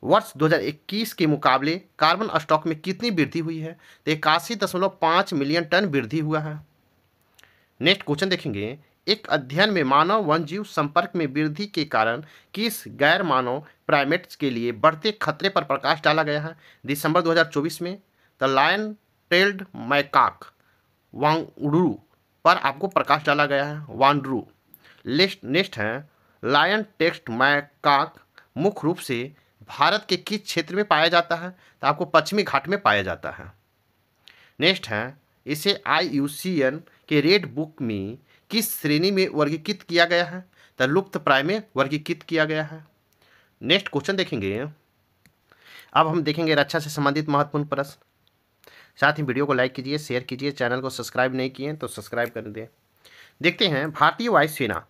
वर्ष 2021 के मुकाबले कार्बन स्टॉक में कितनी वृद्धि हुई है? तो 81.5 मिलियन टन वृद्धि हुआ है। नेक्स्ट क्वेश्चन देखेंगे, एक अध्ययन में मानव वन जीव संपर्क में वृद्धि के कारण किस गैर मानव प्राइमेट्स के लिए बढ़ते खतरे पर प्रकाश डाला गया है। दिसंबर 2024 में द लायन टेल्ड मैकाक वांगडू पर आपको प्रकाश डाला गया है। वांडरू नेक्स्ट है लायन टेक्स्ट मैकाक मुख्य रूप से भारत के किस क्षेत्र में पाया जाता है? तो आपको पश्चिमी घाट में पाया जाता है। नेक्स्ट है इसे IUCN के रेड बुक में किस श्रेणी में वर्गीकृत किया गया है? तो लुप्त प्राय में वर्गीकृत किया गया है। नेक्स्ट क्वेश्चन देखेंगे। अब हम देखेंगे रक्षा से संबंधित महत्वपूर्ण प्रश्न। साथ ही वीडियो को लाइक कीजिए, शेयर कीजिए, चैनल को सब्सक्राइब नहीं किए तो सब्सक्राइब कर दें। देखते हैं भारतीय वायुसेना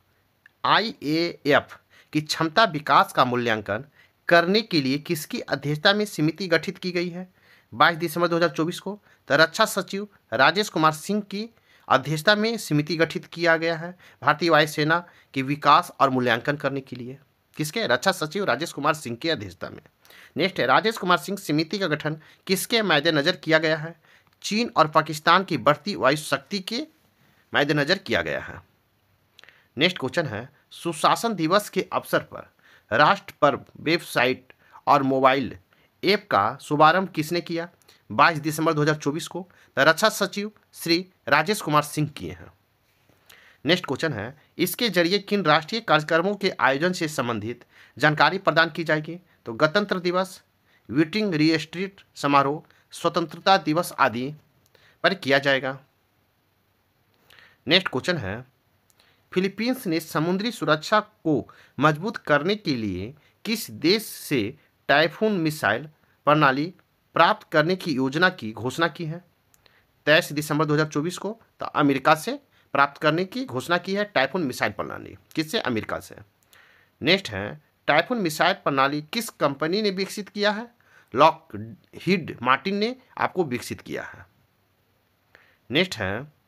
IAF की क्षमता विकास का मूल्यांकन करने के लिए किसकी अध्यक्षता में समिति गठित की गई है? 22 दिसंबर 2024 को तो रक्षा सचिव राजेश कुमार सिंह की अध्यक्षता में समिति गठित किया गया है भारतीय वायुसेना के विकास और मूल्यांकन करने के लिए। किसके? रक्षा सचिव राजेश कुमार सिंह की अध्यक्षता में। नेक्स्ट है राजेश कुमार सिंह समिति का गठन किसके मद्देनजर किया गया है? चीन और पाकिस्तान की बढ़ती वायु शक्ति के मद्देनजर किया गया है। नेक्स्ट क्वेश्चन है सुशासन दिवस के अवसर पर राष्ट्र पर्व वेबसाइट और मोबाइल ऐप का शुभारंभ किसने किया? 22 दिसंबर 2024 को रक्षा सचिव श्री राजेश कुमार सिंह किए हैं। नेक्स्ट क्वेश्चन है इसके जरिए किन राष्ट्रीय कार्यक्रमों के आयोजन से संबंधित जानकारी प्रदान की जाएगी? तो गणतंत्र दिवस, वीटिंग रीस्ट्रीट समारोह, स्वतंत्रता दिवस आदि पर किया जाएगा। नेक्स्ट क्वेश्चन है फिलीपींस ने समुद्री सुरक्षा को मजबूत करने के लिए किस देश से टाइफून मिसाइल प्रणाली प्राप्त करने की योजना की घोषणा की है? 23 दिसंबर 2024 को तो अमेरिका से प्राप्त करने की घोषणा की है टाइफून मिसाइल प्रणाली। किससे? अमेरिका से। नेक्स्ट है टाइफून मिसाइल प्रणाली किस कंपनी ने विकसित किया है? लॉकहीड मार्टिन ने आपको विकसित किया है। नेक्स्ट है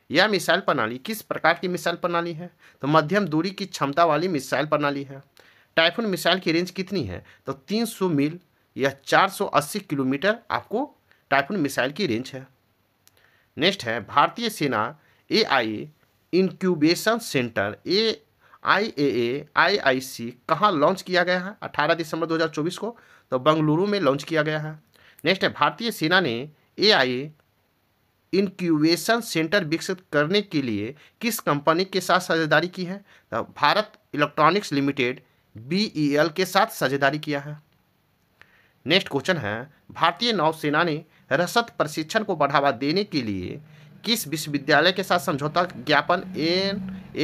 यह मिसाइल प्रणाली किस प्रकार की मिसाइल प्रणाली है? तो मध्यम दूरी की क्षमता वाली मिसाइल प्रणाली है। टाइफून मिसाइल की रेंज कितनी है? तो 300 मील या 480 किलोमीटर आपको टाइफून मिसाइल की रेंज है। नेक्स्ट है भारतीय सेना AI incubation centre AIAA IIC कहाँ लॉन्च किया गया है? 18 दिसंबर 2024 को तो बेंगलुरु में लॉन्च किया गया है। नेक्स्ट है भारतीय सेना ने AI इंक्यूबेशन सेंटर विकसित करने के लिए किस कंपनी के साथ साझेदारी की है? तो भारत इलेक्ट्रॉनिक्स लिमिटेड BEL के साथ साझेदारी किया है। नेक्स्ट क्वेश्चन है भारतीय नौसेना ने रसद प्रशिक्षण को बढ़ावा देने के लिए किस विश्वविद्यालय के साथ समझौता ज्ञापन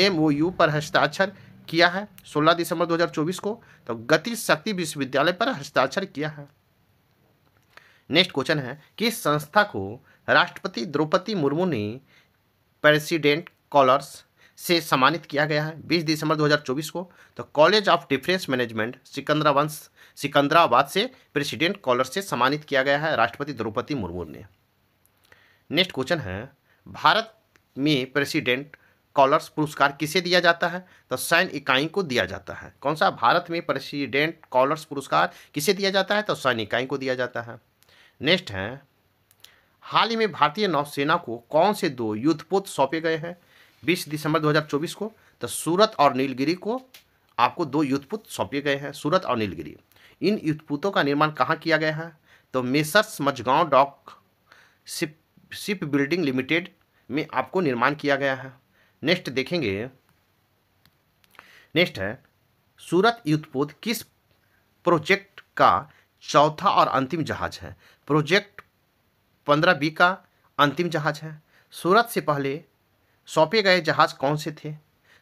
MOU पर हस्ताक्षर किया है? 16 दिसंबर 2024 को तो गति शक्ति विश्वविद्यालय पर हस्ताक्षर किया है। नेक्स्ट क्वेश्चन है किस संस्था को राष्ट्रपति द्रौपदी मुर्मू ने प्रेसिडेंट कॉलर्स से सम्मानित किया गया है? 20 दिसंबर 2024 को तो college of defence management Secunderabad से प्रेसिडेंट कॉलर से सम्मानित किया गया है राष्ट्रपति द्रौपदी मुर्मू ने। नेक्स्ट क्वेश्चन है भारत में प्रेसिडेंट कॉलर्स पुरस्कार किसे दिया जाता है? तो सैन्य इकाई को दिया जाता है। कौन सा? भारत में प्रेसिडेंट कॉलर्स पुरस्कार किसे दिया जाता है? तो सैन्य इकाई को दिया जाता है। नेक्स्ट है हाल ही में भारतीय नौसेना को कौन से 2 युद्धपोत सौंपे गए हैं? 20 दिसंबर 2024 को तो सूरत और नीलगिरी को आपको 2 युद्धपोत सौंपे गए हैं, सूरत और नीलगिरी। इन युद्धपोतों का निर्माण कहाँ किया गया है? तो messrs Mazagon dock ship building limited में आपको निर्माण किया गया है। नेक्स्ट देखेंगे। नेक्स्ट है सूरत युद्धपोत किस प्रोजेक्ट का चौथा और अंतिम जहाज है? प्रोजेक्ट 15B का अंतिम जहाज है। सूरत से पहले सौंपे गए जहाज कौन से थे?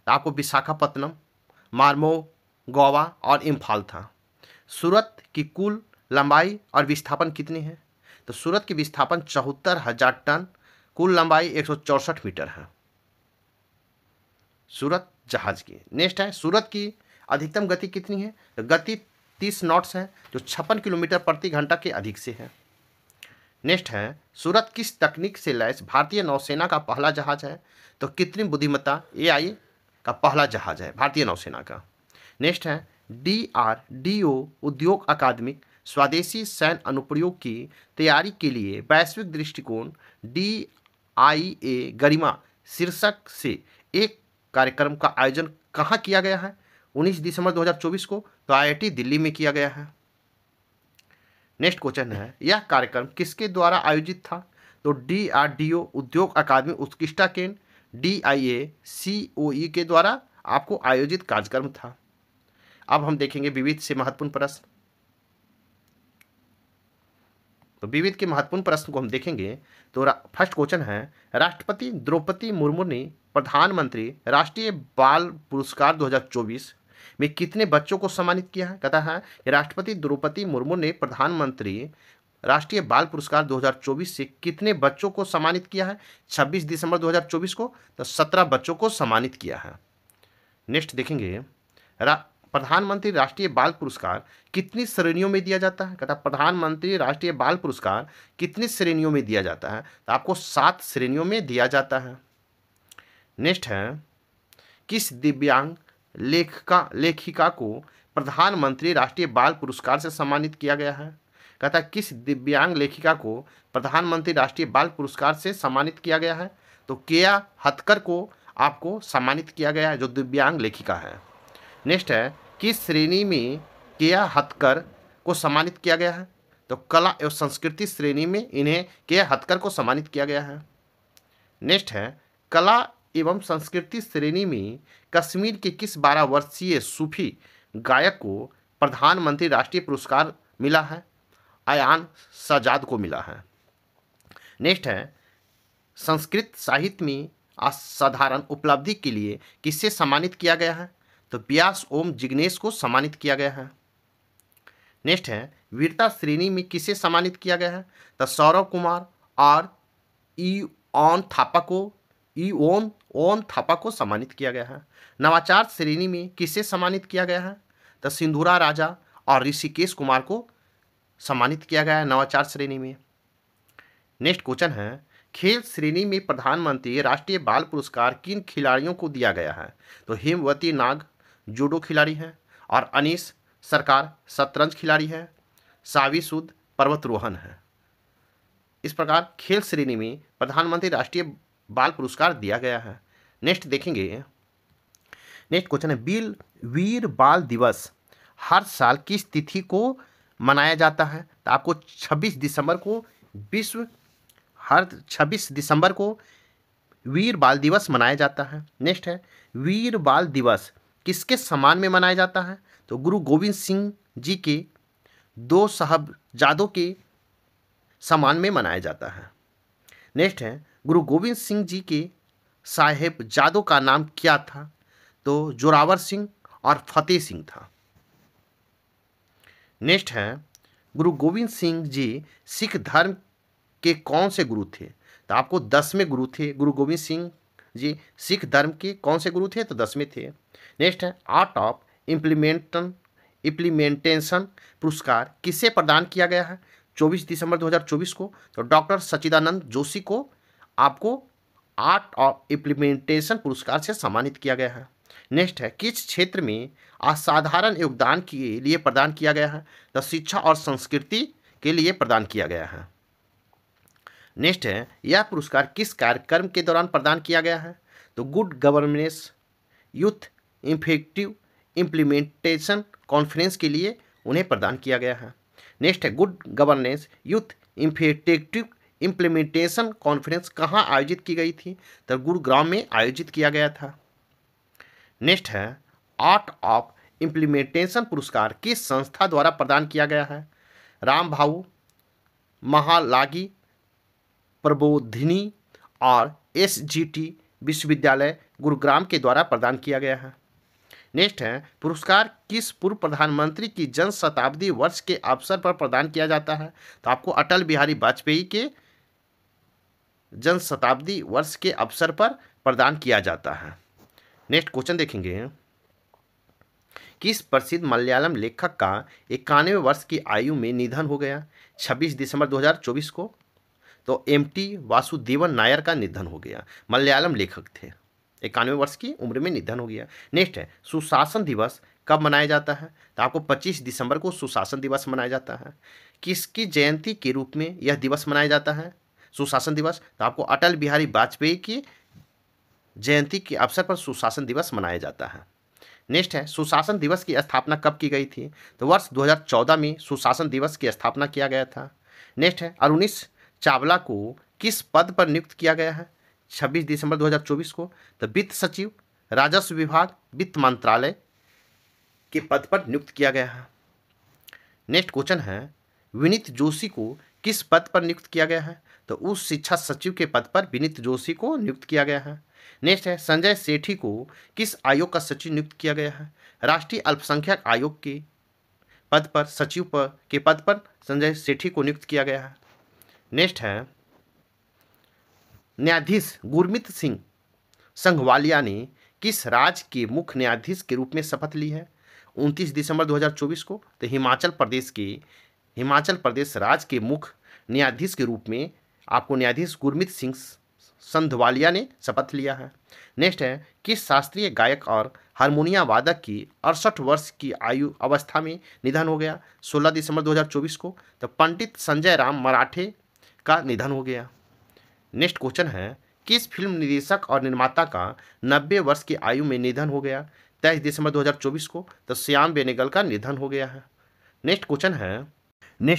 आपको विशाखापत्तनम, मार्मो, गोवा और इम्फाल था। सूरत की कुल लंबाई और विस्थापन कितनी है? तो सूरत की विस्थापन 74,000 टन, कुल लंबाई 164 मीटर है सूरत जहाज की। नेक्स्ट है सूरत की अधिकतम गति कितनी है? तो गति 30 नॉट्स है जो 56 किलोमीटर प्रति घंटा के अधिक से है। नेक्स्ट है सूरत किस तकनीक से लैस भारतीय नौसेना का पहला जहाज है? तो कृत्रिम बुद्धिमत्ता AI का पहला जहाज है भारतीय नौसेना का। नेक्स्ट है DRDO उद्योग अकादमिक स्वदेशी सैन्य अनुप्रयोग की तैयारी के लिए वैश्विक दृष्टिकोण DIA गरिमा शीर्षक से एक कार्यक्रम का आयोजन कहाँ किया गया है? 19 दिसंबर 2024 को, तो IIT दिल्ली में किया गया है। नेक्स्ट क्वेश्चन है, यह कार्यक्रम किसके द्वारा आयोजित था? तो DRDO उद्योग अकादमी उत्कृष्टता केंद्र, DIA COE के द्वारा आपको आयोजित कार्यक्रम था। अब हम देखेंगे विविध से महत्वपूर्ण प्रश्न। तो विविध के महत्वपूर्ण प्रश्न को हम देखेंगे। तो फर्स्ट क्वेश्चन है, राष्ट्रपति द्रौपदी मुर्मू ने प्रधानमंत्री राष्ट्रीय बाल पुरस्कार 2024 में कितने बच्चों को सम्मानित किया है? कहता है राष्ट्रपति द्रौपदी मुर्मू ने प्रधानमंत्री राष्ट्रीय बाल पुरस्कार 2024 से कितने बच्चों को सम्मानित किया है? 26 दिसंबर 2024 को, तो 17 बच्चों को सम्मानित किया है। नेक्स्ट देखेंगे, प्रधानमंत्री राष्ट्रीय बाल पुरस्कार कितनी श्रेणियों में दिया जाता है? कहता प्रधानमंत्री राष्ट्रीय बाल पुरस्कार कितनी श्रेणियों में दिया जाता है? तो आपको 7 श्रेणियों में दिया जाता है। नेक्स्ट है, किस दिव्यांग लेखिका को प्रधानमंत्री राष्ट्रीय बाल पुरस्कार से सम्मानित किया गया है? कहता किस दिव्यांग लेखिका को प्रधानमंत्री राष्ट्रीय बाल पुरस्कार से सम्मानित किया गया है? तो केया हथकर को आपको सम्मानित किया गया है, जो दिव्यांग लेखिका है। नेक्स्ट है, किस श्रेणी में केया हथकर को सम्मानित किया गया है? तो कला एवं संस्कृति श्रेणी में इन्हें केया हथकर को सम्मानित किया गया है। नेक्स्ट है, कला एवं संस्कृति श्रेणी में कश्मीर के किस 12 वर्षीय सूफी गायक को प्रधानमंत्री राष्ट्रीय पुरस्कार मिला है? अयान सजाद को मिला है। नेक्स्ट है, संस्कृत साहित्य में असाधारण उपलब्धि के लिए किससे सम्मानित किया गया है? तो व्यास ओम जिग्नेश को सम्मानित किया गया है। नेक्स्ट है, वीरता श्रेणी में किसे सम्मानित किया गया है? तो सौरभ कुमार और ईओन थापा को सम्मानित किया गया है। नवाचार श्रेणी में किसे सम्मानित किया गया है? तो सिंधुरा राजा और ऋषिकेश कुमार को सम्मानित किया गया है नवाचार श्रेणी में। नेक्स्ट क्वेश्चन है, खेल श्रेणी में प्रधानमंत्री राष्ट्रीय बाल पुरस्कार किन खिलाड़ियों को दिया गया है? तो हेमवती नाग जूडो खिलाड़ी है, और अनीस सरकार शतरंज खिलाड़ी है, सावी सूद पर्वतारोहण है। इस प्रकार खेल श्रेणी में प्रधानमंत्री राष्ट्रीय बाल पुरस्कार दिया गया है। नेक्स्ट देखेंगे, नेक्स्ट क्वेश्चन है, वीर बाल दिवस हर साल किस तिथि को मनाया जाता है? तो आपको 26 दिसंबर को वीर बाल दिवस मनाया जाता है। नेक्स्ट है, वीर बाल दिवस किसके सम्मान में मनाया जाता है? तो गुरु गोविंद सिंह जी के 2 साहबजादों के सम्मान में मनाया जाता है। नेक्स्ट है, गुरु गोविंद सिंह जी के साहेबजादों का नाम क्या था? तो जोरावर सिंह और फतेह सिंह था। नेक्स्ट है, गुरु गोविंद सिंह जी सिख धर्म के कौन से गुरु थे? तो आपको 10वें गुरु थे। गुरु गोविंद सिंह जी सिख धर्म के कौन से गुरु थे? तो 10वें थे। नेक्स्ट है, आर्ट ऑफ इम्प्लीमेंटेशन पुरस्कार किसे प्रदान किया गया है 24 दिसंबर 2024 को? तो डॉक्टर सच्चिदानंद जोशी को आपको आर्ट ऑफ इम्प्लीमेंटेशन पुरस्कार से सम्मानित किया गया है। नेक्स्ट है, किस क्षेत्र में असाधारण योगदान के लिए प्रदान किया गया है? तो शिक्षा और संस्कृति के लिए प्रदान किया गया है। नेक्स्ट है, यह पुरस्कार किस कार्यक्रम के दौरान प्रदान किया गया है? तो good governance youth effective implementation conference के लिए उन्हें प्रदान किया गया है। नेक्स्ट है, good governance youth effective implementation conference कहाँ आयोजित की गई थी? तो गुरुग्राम में आयोजित किया गया था। नेक्स्ट है, आर्ट ऑफ इम्प्लीमेंटेशन पुरस्कार किस संस्था द्वारा प्रदान किया गया है? रामभाऊ महालागी प्रबोधिनी और SGT विश्वविद्यालय गुरुग्राम के द्वारा प्रदान किया गया है। नेक्स्ट है, पुरस्कार किस पूर्व प्रधानमंत्री की जन शताब्दी वर्ष के अवसर पर प्रदान किया जाता है? तो आपको अटल बिहारी वाजपेयी के जन शताब्दी वर्ष के अवसर पर प्रदान किया जाता है। नेक्स्ट क्वेश्चन देखेंगे, किस प्रसिद्ध मलयालम लेखक का 91वें वर्ष की आयु में निधन हो गया 26 दिसंबर 2024 को? तो MT वासुदेवन नायर का निधन हो गया। मलयालम लेखक थे, 91वें वर्ष की उम्र में निधन हो गया। नेक्स्ट है, सुशासन दिवस कब मनाया जाता है? तो आपको 25 दिसंबर को सुशासन दिवस मनाया जाता है। किसकी जयंती के रूप में यह दिवस मनाया जाता है सुशासन दिवस? तो आपको अटल बिहारी वाजपेयी की जयंती के अवसर पर सुशासन दिवस मनाया जाता है। नेक्स्ट है सुशासन दिवस की स्थापना कब की गई थी? तो वर्ष 2014 में सुशासन दिवस की स्थापना किया गया था। नेक्स्ट है अरुणिश चावला को किस पद पर नियुक्त किया गया है 26 दिसंबर 2024 को? तो वित्त सचिव, राजस्व विभाग, वित्त मंत्रालय के पद पर नियुक्त किया गया है। नेक्स्ट क्वेश्चन है विनीत जोशी को किस पद पर नियुक्त किया गया है? तो उस शिक्षा सचिव के पद पर विनीत जोशी को नियुक्त किया गया है। नेक्स्ट है संजय सेठी को किस आयोग का सचिव नियुक्त किया गया है? राष्ट्रीय अल्पसंख्यक आयोग के पद पर सचिव के पद पर संजय सेठी को नियुक्त किया गया है। नेक्स्ट है न्यायाधीश गुरमीत सिंह संघवालिया ने किस राज्य के मुख्य न्यायाधीश के रूप में शपथ ली है 29 दिसंबर 2024 को? तो हिमाचल प्रदेश राज्य के मुख्य न्यायाधीश के रूप में आपको न्यायाधीश गुरमीत सिंह संधवालिया ने शपथ लिया है। नेक्स्ट है किस शास्त्रीय गायक और हारमोनिया वादक की 68 वर्ष की आयु अवस्था में निधन हो गया 16 दिसंबर 2024 को? तो पंडित संजय राम मराठे का निधन हो गया। नेक्स्ट क्वेश्चन है किस फिल्म निर्देशक और निर्माता का 90 वर्ष की आयु में निधन हो गया 23 दिसंबर 2024 को? तो श्याम बेनेगल का निधन हो गया है। नेक्स्ट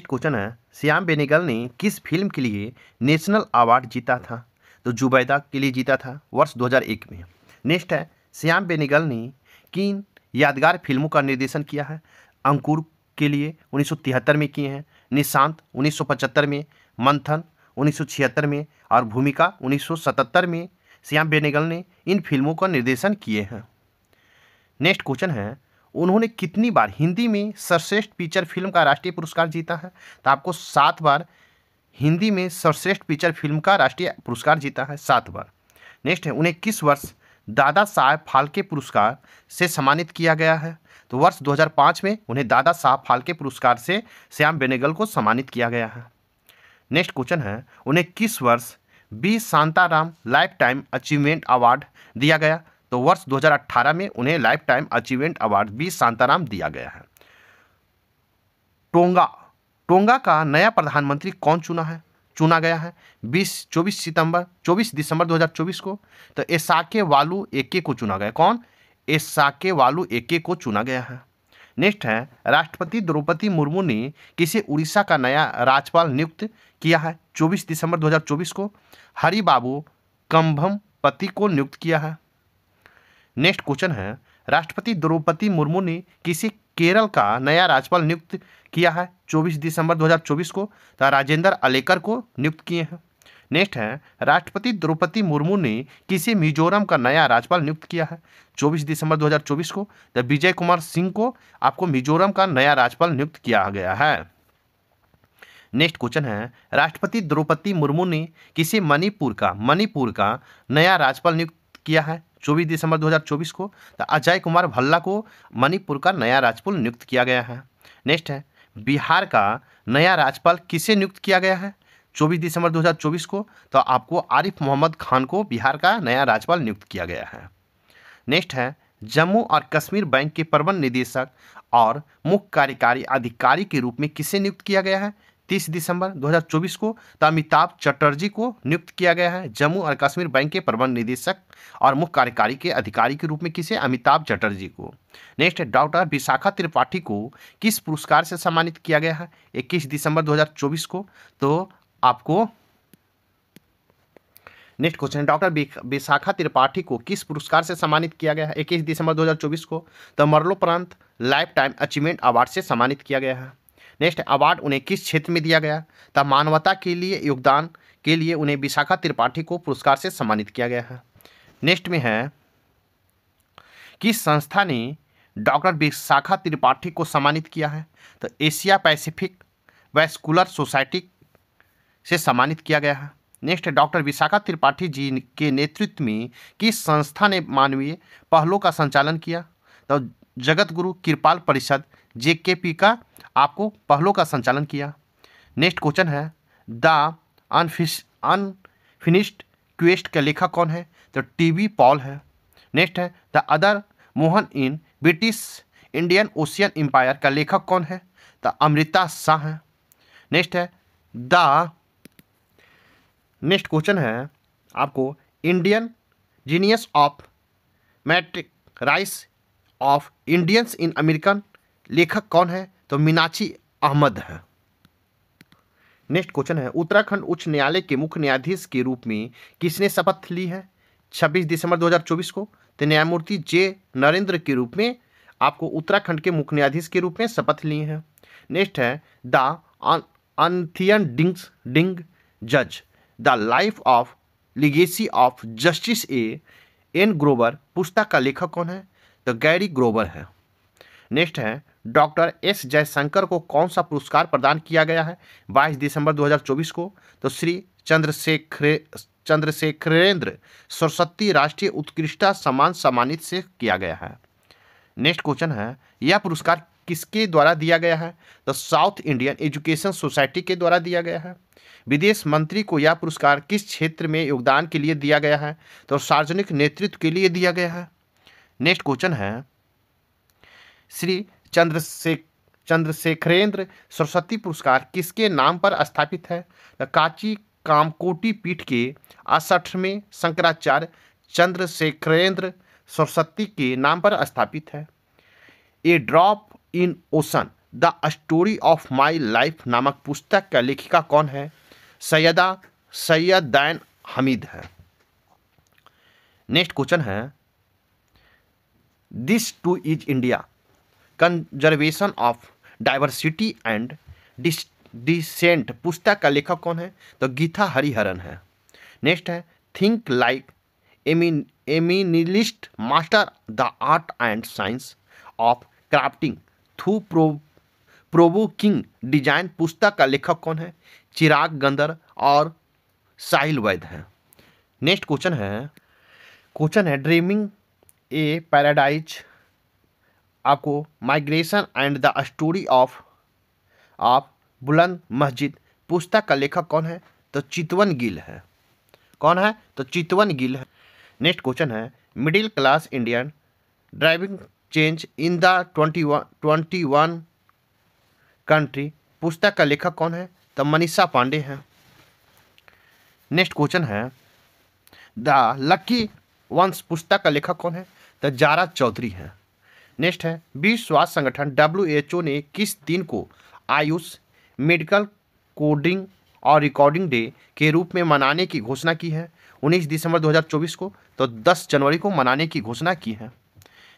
क्वेश्चन है श्याम बेनेगल ने किस फिल्म के लिए नेशनल अवार्ड जीता था? तो जुबैदा के लिए जीता था वर्ष 2001 में। नेक्स्ट है श्याम बेनेगल ने किन यादगार फिल्मों का निर्देशन किया है? अंकुर के लिए 1973 में किए हैं, निशांत 1975 में, मंथन 1976 में और भूमिका 1977 में श्याम बेनेगल ने इन फिल्मों का निर्देशन किए हैं। नेक्स्ट क्वेश्चन है उन्होंने कितनी बार हिंदी में सर्वश्रेष्ठ फीचर फिल्म का राष्ट्रीय पुरस्कार जीता है? तो आपको 7 बार हिंदी में सर्वश्रेष्ठ फीचर फिल्म का राष्ट्रीय पुरस्कार जीता है, 7 बार। नेक्स्ट है उन्हें किस वर्ष दादा साहब फाल्के पुरस्कार से सम्मानित किया गया है? तो वर्ष 2005 में उन्हें दादा साहब फाल्के पुरस्कार से श्याम बेनेगल को सम्मानित किया गया है। नेक्स्ट क्वेश्चन है उन्हें किस वर्ष B Shantaram lifetime achievement award दिया गया? तो वर्ष 2018 में उन्हें lifetime achievement award B Shantaram दिया गया है। टोंगा का नया प्रधानमंत्री कौन चुना गया है 24 दिसंबर 2024 को? तो एसाके वालू एके को चुना गया। कौन? एसाके वालू एके को चुना गया है। नेक्स्ट है राष्ट्रपति द्रौपदी मुर्मू ने किसे उड़ीसा का नया राज्यपाल नियुक्त किया है 24 दिसंबर 2024 को? हरिबाबू कंभमपति को नियुक्त किया है। नेक्स्ट क्वेश्चन है राष्ट्रपति द्रौपदी मुर्मू ने किसे केरल का नया राज्यपाल नियुक्त किया है 24 दिसंबर 2024 को? तो राजेंद्र अलेकर को नियुक्त किए हैं। नेक्स्ट है राष्ट्रपति द्रौपदी मुर्मू ने किसे मिजोरम का नया राज्यपाल नियुक्त किया है 24 दिसंबर 2024 को? तो विजय कुमार सिंह को आपको मिजोरम का नया राज्यपाल नियुक्त किया गया है। नेक्स्ट क्वेश्चन है राष्ट्रपति द्रौपदी मुर्मू ने किसे मणिपुर का नया राज्यपाल नियुक्त किया है 24 दिसंबर 2024 को? तो अजय कुमार भल्ला को मणिपुर का नया राज्यपाल नियुक्त किया गया है। नेक्स्ट है बिहार का नया राज्यपाल किसे नियुक्त किया गया है 24 दिसंबर 2024 को? तो आपको आरिफ मोहम्मद खान को बिहार का नया राज्यपाल नियुक्त किया गया है। नेक्स्ट है जम्मू और कश्मीर बैंक के प्रबंध निदेशक और मुख्य कार्यकारी अधिकारी के रूप में किसे नियुक्त किया गया है 30 दिसंबर 2024 को? तो अमिताभ चटर्जी को नियुक्त किया गया है जम्मू और कश्मीर बैंक के प्रबंध निदेशक और मुख्य कार्यकारी के अधिकारी के रूप में किसे? अमिताभ चटर्जी को। नेक्स्ट है डॉक्टर विशाखा त्रिपाठी को किस पुरस्कार से सम्मानित किया गया है 21 दिसंबर 2024 को? तो आपको next question doctor Vishakha Tripathi को किस पुरस्कार से सम्मानित किया गया है 21 दिसंबर 2024 को? तो मरणोपरांत लाइफ टाइम अचीवमेंट अवार्ड से सम्मानित किया गया है। नेक्स्ट अवार्ड उन्हें किस क्षेत्र में दिया गया? तब मानवता के लिए योगदान के लिए उन्हें विशाखा त्रिपाठी को पुरस्कार से सम्मानित किया गया है। नेक्स्ट में है किस संस्था ने डॉक्टर विशाखा त्रिपाठी को सम्मानित किया है? तो एशिया पैसिफिक वैस्कुलर सोसाइटी से सम्मानित किया गया है। नेक्स्ट डॉक्टर विशाखा त्रिपाठी जी के नेतृत्व में किस संस्था ने मानवीय पहलों का संचालन किया? तो जगत गुरु कृपाल परिषद JKP का आपको पहलों का संचालन किया। नेक्स्ट क्वेश्चन है द अनफिनिश्ड क्वेस्ट का लेखक कौन है? तो TB पॉल है। नेक्स्ट है the other Mohan in British Indian ocean empire का लेखक कौन है? तो अमृता शाह है। नेक्स्ट क्वेश्चन है आपको Indian genius of matric rise of Indians in American लेखक कौन है? तो मीनाक्षी अहमद है। नेक्स्ट क्वेश्चन है, उत्तराखंड उच्च न्यायालय के मुख्य न्यायाधीश के रूप में किसने शपथ ली है 26 दिसंबर 2024 को? तो न्यायमूर्ति जे नरेंद्र के रूप में आपको उत्तराखंड के मुख्य न्यायाधीश के रूप में शपथ ली है। नेक्स्ट है, द अनथियन डिंग जज the life of legacy of justice N Grover पुस्तक का लेखक कौन है? तो गैरी ग्रोवर है। नेक्स्ट है, डॉक्टर एस जयशंकर को कौन सा पुरस्कार प्रदान किया गया है 22 दिसंबर 2024 को? तो श्री चंद्रशेखरेंद्र सरस्वती राष्ट्रीय उत्कृष्टता सम्मान सम्मानित से किया गया है। नेक्स्ट क्वेश्चन है, यह पुरस्कार किसके द्वारा दिया गया है? तो साउथ इंडियन एजुकेशन सोसाइटी के द्वारा दिया गया है। विदेश मंत्री को यह पुरस्कार किस क्षेत्र में योगदान के लिए दिया गया है? तो सार्वजनिक नेतृत्व के लिए दिया गया है। नेक्स्ट क्वेश्चन है, श्री चंद्रशेखरेंद्र सरस्वती पुरस्कार किसके नाम पर स्थापित है? तो कांची कामकोटि पीठ के 68वें शंकराचार्य चंद्रशेखरेंद्र सरस्वती के नाम पर स्थापित है। A drop in ocean the story of my life नामक पुस्तक का लेखिका कौन है? सैयदैन हमीद है। नेक्स्ट क्वेश्चन है, this too is India conservation of diversity and dissent पुस्तक का लेखक कौन है? तो गीता हरिहरन है। नेक्स्ट है, think like a minimalist master the art and science of crafting thought provoking design पुस्तक का लेखक कौन है? चिराग गंदर और साहिल वैद है। नेक्स्ट क्वेश्चन है ड्रीमिंग ए पैराडाइज आपको migration and the story of बुलंद मस्जिद पुस्तक का लेखक कौन है? तो चितवन गिल है। कौन है? तो चितवन गिल है। नेक्स्ट क्वेश्चन है, middle class Indian driving change in the 21 country पुस्तक का लेखक कौन है? तो मनीषा पांडे है। नेक्स्ट क्वेश्चन है, द लकी वंश पुस्तक का लेखक कौन है? तो जारा चौधरी है। नेक्स्ट है, विश्व स्वास्थ्य संगठन WHO ने किस दिन को आयुष मेडिकल कोडिंग और रिकॉर्डिंग डे के रूप में मनाने की घोषणा की है? 19 दिसंबर 2024 को। तो 10 जनवरी को मनाने की घोषणा की है।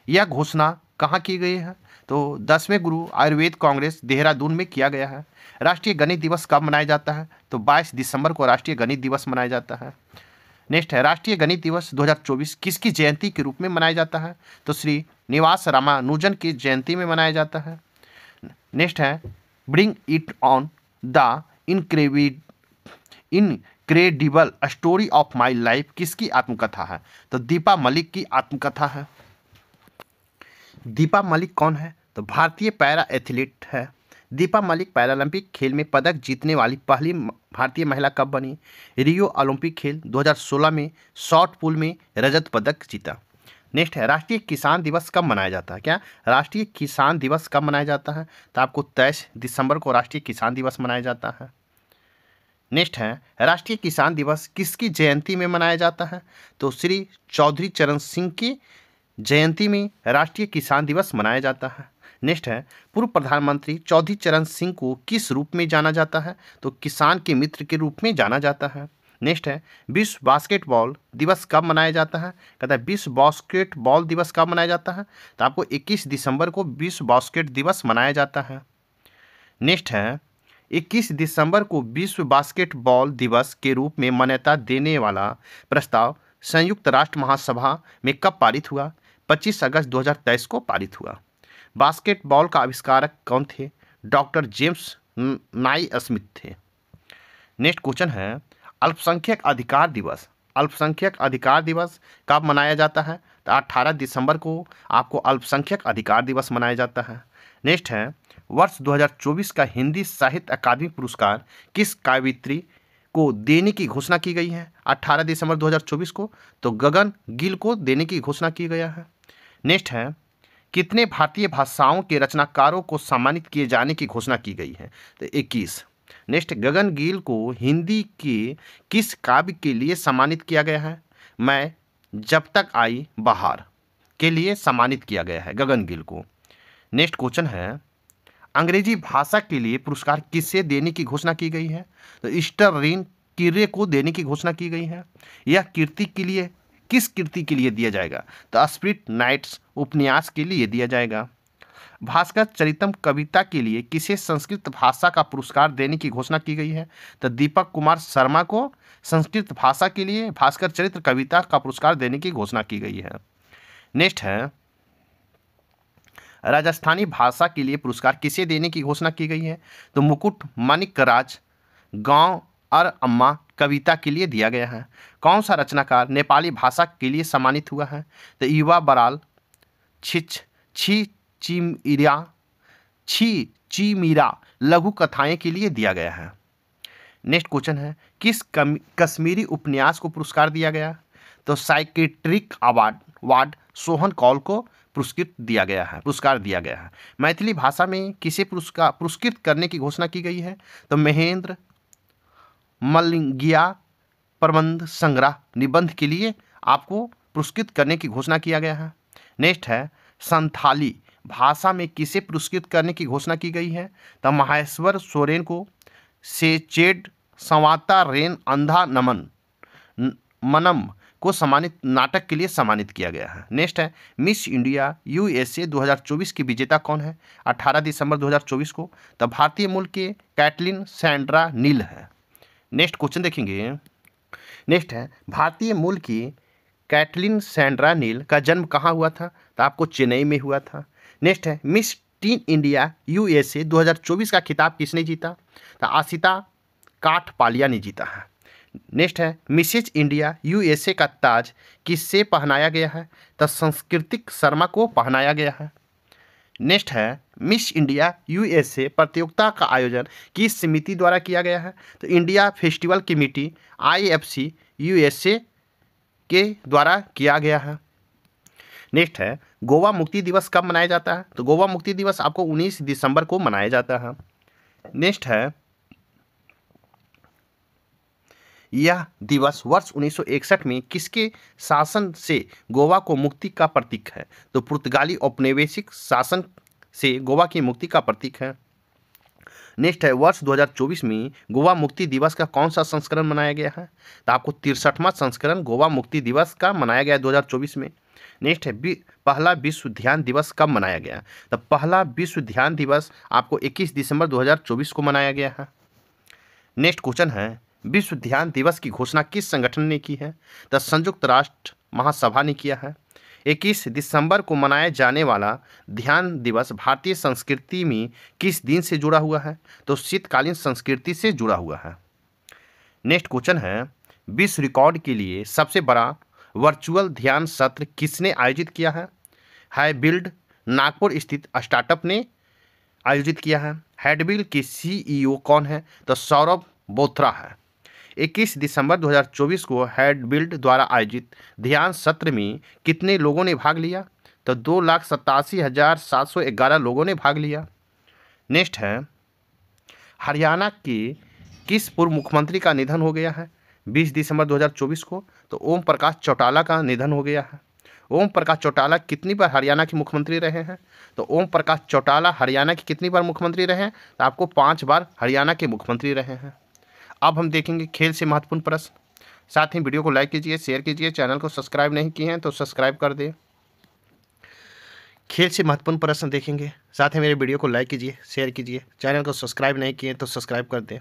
यह घोषणा कहाँ की गई है? तो 10वें गुरु आयुर्वेद कांग्रेस देहरादून में किया गया है। राष्ट्रीय गणित दिवस कब मनाया जाता है? तो 22 दिसंबर को राष्ट्रीय गणित दिवस मनाया जाता है। नेक्स्ट है, राष्ट्रीय गणित दिवस 2024 किसकी जयंती के रूप में मनाया जाता है? तो श्री निवास रामानुजन की जयंती में मनाया जाता है। नेक्स्ट है, bring it on the incredible story of my life किसकी आत्मकथा है? तो दीपा मलिक की आत्मकथा है। दीपा मलिक कौन है? तो भारतीय पैरा एथलीट है। दीपा मलिक पैरालंपिक खेल में पदक जीतने वाली पहली भारतीय महिला कब बनी? रियो ओलंपिक खेल 2016 में शॉर्ट पुट में रजत पदक जीता। नेक्स्ट है, राष्ट्रीय किसान दिवस कब मनाया जाता है? क्या राष्ट्रीय किसान दिवस कब मनाया जाता है? तो आपको 23 दिसंबर को राष्ट्रीय किसान दिवस मनाया जाता है। नेक्स्ट है, राष्ट्रीय किसान दिवस किसकी जयंती में मनाया जाता है? तो श्री चौधरी चरण सिंह की जयंती में राष्ट्रीय किसान दिवस मनाया जाता है। नेक्स्ट है, पूर्व प्रधानमंत्री चौधरी चरण सिंह को किस रूप में जाना जाता है? तो किसान के मित्र के रूप में जाना जाता है। नेक्स्ट है, विश्व बास्केटबॉल दिवस कब मनाया जाता है? कहता है विश्व बास्केटबॉल दिवस कब मनाया जाता है? तो आपको 21 दिसंबर को विश्व बास्केट दिवस मनाया जाता है। नेक्स्ट है, 21 दिसंबर को विश्व बास्केटबॉल दिवस के रूप में मान्यता देने वाला प्रस्ताव संयुक्त राष्ट्र महासभा में कब पारित हुआ? 25 अगस्त 2023 को पारित हुआ। बास्केटबॉल का आविष्कारक कौन थे? डॉक्टर जेम्स नाई स्मिथ थे। नेक्स्ट क्वेश्चन है, अल्पसंख्यक अधिकार दिवस कब मनाया जाता है? तो 18 दिसंबर को आपको अल्पसंख्यक अधिकार दिवस मनाया जाता है। नेक्स्ट है, वर्ष 2024 का हिंदी साहित्य अकादमी पुरस्कार किस काव्यित्री को देने की घोषणा की गई है? 18 दिसंबर 2024 को। तो गगन गिल को देने की घोषणा की गया है। नेक्स्ट है, कितने भारतीय भाषाओं के रचनाकारों को सम्मानित किए जाने की घोषणा की गई है? तो 21। नेक्स्ट, गगन गिल को हिंदी के किस काव्य के लिए सम्मानित किया गया है? मैं जब तक आई बहार के लिए सम्मानित किया गया है, गगन गिल को। नेक्स्ट क्वेश्चन है, अंग्रेजी भाषा के लिए पुरस्कार किसे देने की घोषणा की गई है? तो स्टर्लिन किरे को देने की घोषणा की गई है। यह कीर्ति के लिए किस कीर्ति के लिए दिया जाएगा? तो स्पिरिट नाइट्स उपन्यास के लिए दिया जाएगा। भास्कर चरितम कविता के लिए किसे संस्कृत भाषा का पुरस्कार देने की घोषणा की गई है? तो दीपक कुमार शर्मा को संस्कृत भाषा के लिए भास्कर चरित्र कविता का पुरस्कार देने की घोषणा की गई है। नेक्स्ट है, राजस्थानी भाषा के लिए पुरस्कार किसे देने की घोषणा की गई है? तो मुकुट माणिक्यराज गांव और अम्मा कविता के लिए दिया गया है। कौन सा रचनाकार नेपाली भाषा के लिए सम्मानित हुआ है? तो युवा बराल छी चिमीरा लघु कथाएं के लिए दिया गया है। नेक्स्ट क्वेश्चन है, किस कश्मीरी उपन्यास को पुरस्कार दिया गया? तो साइकेट्रिक अवार्ड सोहन कौल को पुरस्कार दिया गया है। मैथिली भाषा में किसे पुरस्कृत करने की घोषणा की गई है? तो महेंद्र मलंगिया प्रबंध संग्रह निबंध के लिए आपको पुरस्कृत करने की घोषणा किया गया है। नेक्स्ट है, संथाली भाषा में किसे पुरस्कृत करने की घोषणा की गई है? तो माहेश्वर सोरेन को सेचेड संवाता रेन अंधा मनम को सम्मानित नाटक के लिए सम्मानित किया गया है। नेक्स्ट है, मिस इंडिया यूएसए 2024 की विजेता कौन है? 18 दिसंबर 2024 को। तो भारतीय मूल के कैटलिन सैंड्रा नील है। नेक्स्ट क्वेश्चन देखेंगे। नेक्स्ट है, भारतीय मूल की कैटलिन सैंड्रा नील का जन्म कहाँ हुआ था? तो आपको चेन्नई में हुआ था। नेक्स्ट है, मिस टीन इंडिया यूएसए 2024 का खिताब किसने जीता? तो आशिता काठपालिया ने जीता है। नेक्स्ट है, मिसेज इंडिया यूएसए का ताज किससे पहनाया गया है? तो सांस्कृतिक शर्मा को पहनाया गया है। नेक्स्ट है, मिस इंडिया यूएसए प्रतियोगिता का आयोजन किस समिति द्वारा किया गया है? तो India festival committee IFC USA के द्वारा किया गया है। नेक्स्ट है, गोवा मुक्ति दिवस कब मनाया जाता है? तो गोवा मुक्ति दिवस आपको 19 दिसंबर को मनाया जाता है। नेक्स्ट है, यह दिवस वर्ष 1961 में किसके शासन से गोवा को मुक्ति का प्रतीक है? तो पुर्तगाली औपनिवेशिक शासन से गोवा की मुक्ति का प्रतीक है। नेक्स्ट है, वर्ष 2024 में गोवा मुक्ति दिवस का कौन सा संस्करण मनाया गया है? तो आपको 63वां संस्करण गोवा मुक्ति दिवस का मनाया गया 2024 में। नेक्स्ट है, पहला विश्व ध्यान दिवस कब मनाया गया? तो पहला विश्व ध्यान दिवस आपको 21 दिसंबर 2024 को मनाया गया है। नेक्स्ट क्वेश्चन है, विश्व ध्यान दिवस की घोषणा किस संगठन ने की है? तो संयुक्त राष्ट्र महासभा ने किया है। 21 दिसंबर को मनाया जाने वाला ध्यान दिवस भारतीय संस्कृति में किस दिन से जुड़ा हुआ है? तो शीतकालीन संस्कृति से जुड़ा हुआ है। नेक्स्ट क्वेश्चन है, विश्व रिकॉर्ड के लिए सबसे बड़ा वर्चुअल ध्यान सत्र किसने आयोजित किया है? हैबिल्ड नागपुर स्थित स्टार्टअप ने आयोजित किया है। हैडबिल्ड के CEO कौन है? तो सौरभ बोथरा है। 21 दिसंबर 2024 को हैडबिल्ड द्वारा आयोजित ध्यान सत्र में कितने लोगों ने भाग लिया? तो 2,87,711 लोगों ने भाग लिया। नेक्स्ट है, हरियाणा के किस पूर्व मुख्यमंत्री का निधन हो गया है 20 दिसंबर 2024 को? तो ओम प्रकाश चौटाला का निधन हो गया है। ओम प्रकाश चौटाला कितनी बार हरियाणा के मुख्यमंत्री रहे हैं? तो ओम प्रकाश चौटाला हरियाणा के कितनी बार मुख्यमंत्री रहे हैं? तो आपको 5 बार हरियाणा के मुख्यमंत्री रहे हैं। अब हम देखेंगे खेल से महत्वपूर्ण प्रश्न। साथ ही वीडियो को लाइक कीजिए, शेयर कीजिए, चैनल को सब्सक्राइब नहीं किए हैं तो सब्सक्राइब कर दें। खेल से महत्वपूर्ण प्रश्न देखेंगे, साथ ही मेरे वीडियो को लाइक कीजिए, शेयर कीजिए, चैनल को सब्सक्राइब नहीं किए तो सब्सक्राइब कर दें।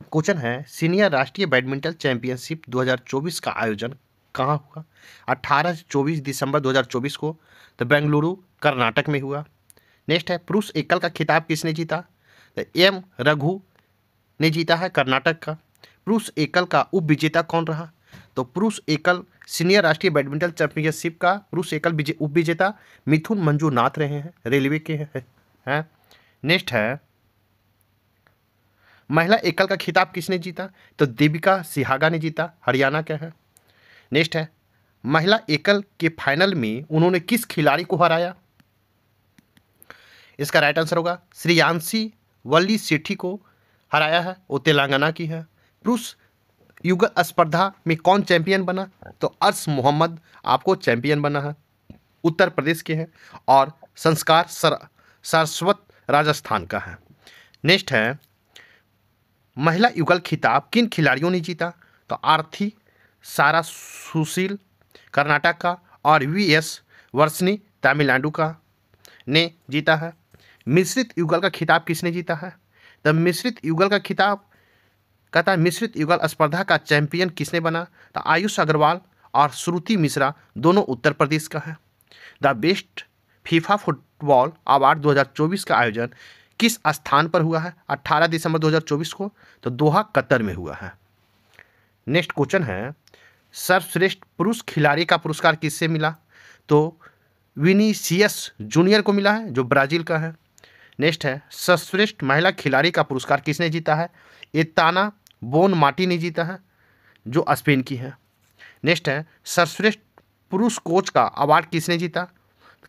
क्वेश्चन है, सीनियर राष्ट्रीय बैडमिंटन चैंपियनशिप 2024 का आयोजन कहाँ हुआ? 18 से 24 दिसंबर 2024 को। तो बेंगलुरु कर्नाटक में हुआ। नेक्स्ट है, पुरुष एकल का खिताब किसने जीता? तो M रघु ने जीता है कर्नाटक का। पुरुष एकल का उप विजेता कौन रहा? तो पुरुष एकल सीनियर राष्ट्रीय बैडमिंटन चैंपियनशिप का पुरुष एकल उप विजेता मिथुन मंजूनाथ रहे हैं, रेलवे के हैं। नेक्स्ट है, महिला एकल का खिताब किसने जीता? तो देविका सिहागा ने जीता, हरियाणा का है। नेक्स्ट है, महिला एकल के फाइनल में उन्होंने किस खिलाड़ी को हराया? इसका राइट आंसर होगा श्रेयांशी वल्ली सेठी को हराया है, वो तेलंगाना की है। पुरुष युगल स्पर्धा में कौन चैंपियन बना? तो अर्श मोहम्मद आपको चैंपियन बना है। उत्तर प्रदेश के हैं और संस्कार सारस्वत राजस्थान का है। नेक्स्ट है, महिला युगल खिताब किन खिलाड़ियों ने जीता? तो आरती सारा सुशील कर्नाटक का और वीएस वर्षनी तमिलनाडु का ने जीता है। मिश्रित युगल का खिताब किसने जीता है? तो मिश्रित युगल का खिताब कहता है मिश्रित युगल स्पर्धा का चैंपियन किसने बना? तो आयुष अग्रवाल और श्रुति मिश्रा दोनों उत्तर प्रदेश का है। The best FIFA football award 2024 का आयोजन किस स्थान पर हुआ है? 18 दिसंबर 2024 को, तो दोहा कतर में हुआ है। नेक्स्ट क्वेश्चन है, सर्वश्रेष्ठ पुरुष खिलाड़ी का पुरस्कार किससे मिला? तो विनीसियस जूनियर को मिला है, जो ब्राजील का है। नेक्स्ट है, सर्वश्रेष्ठ महिला खिलाड़ी का पुरस्कार किसने जीता है? एताना बोन माटी ने जीता है, जो स्पेन की है। नेक्स्ट है, सर्वश्रेष्ठ पुरुष कोच का अवार्ड किसने जीता?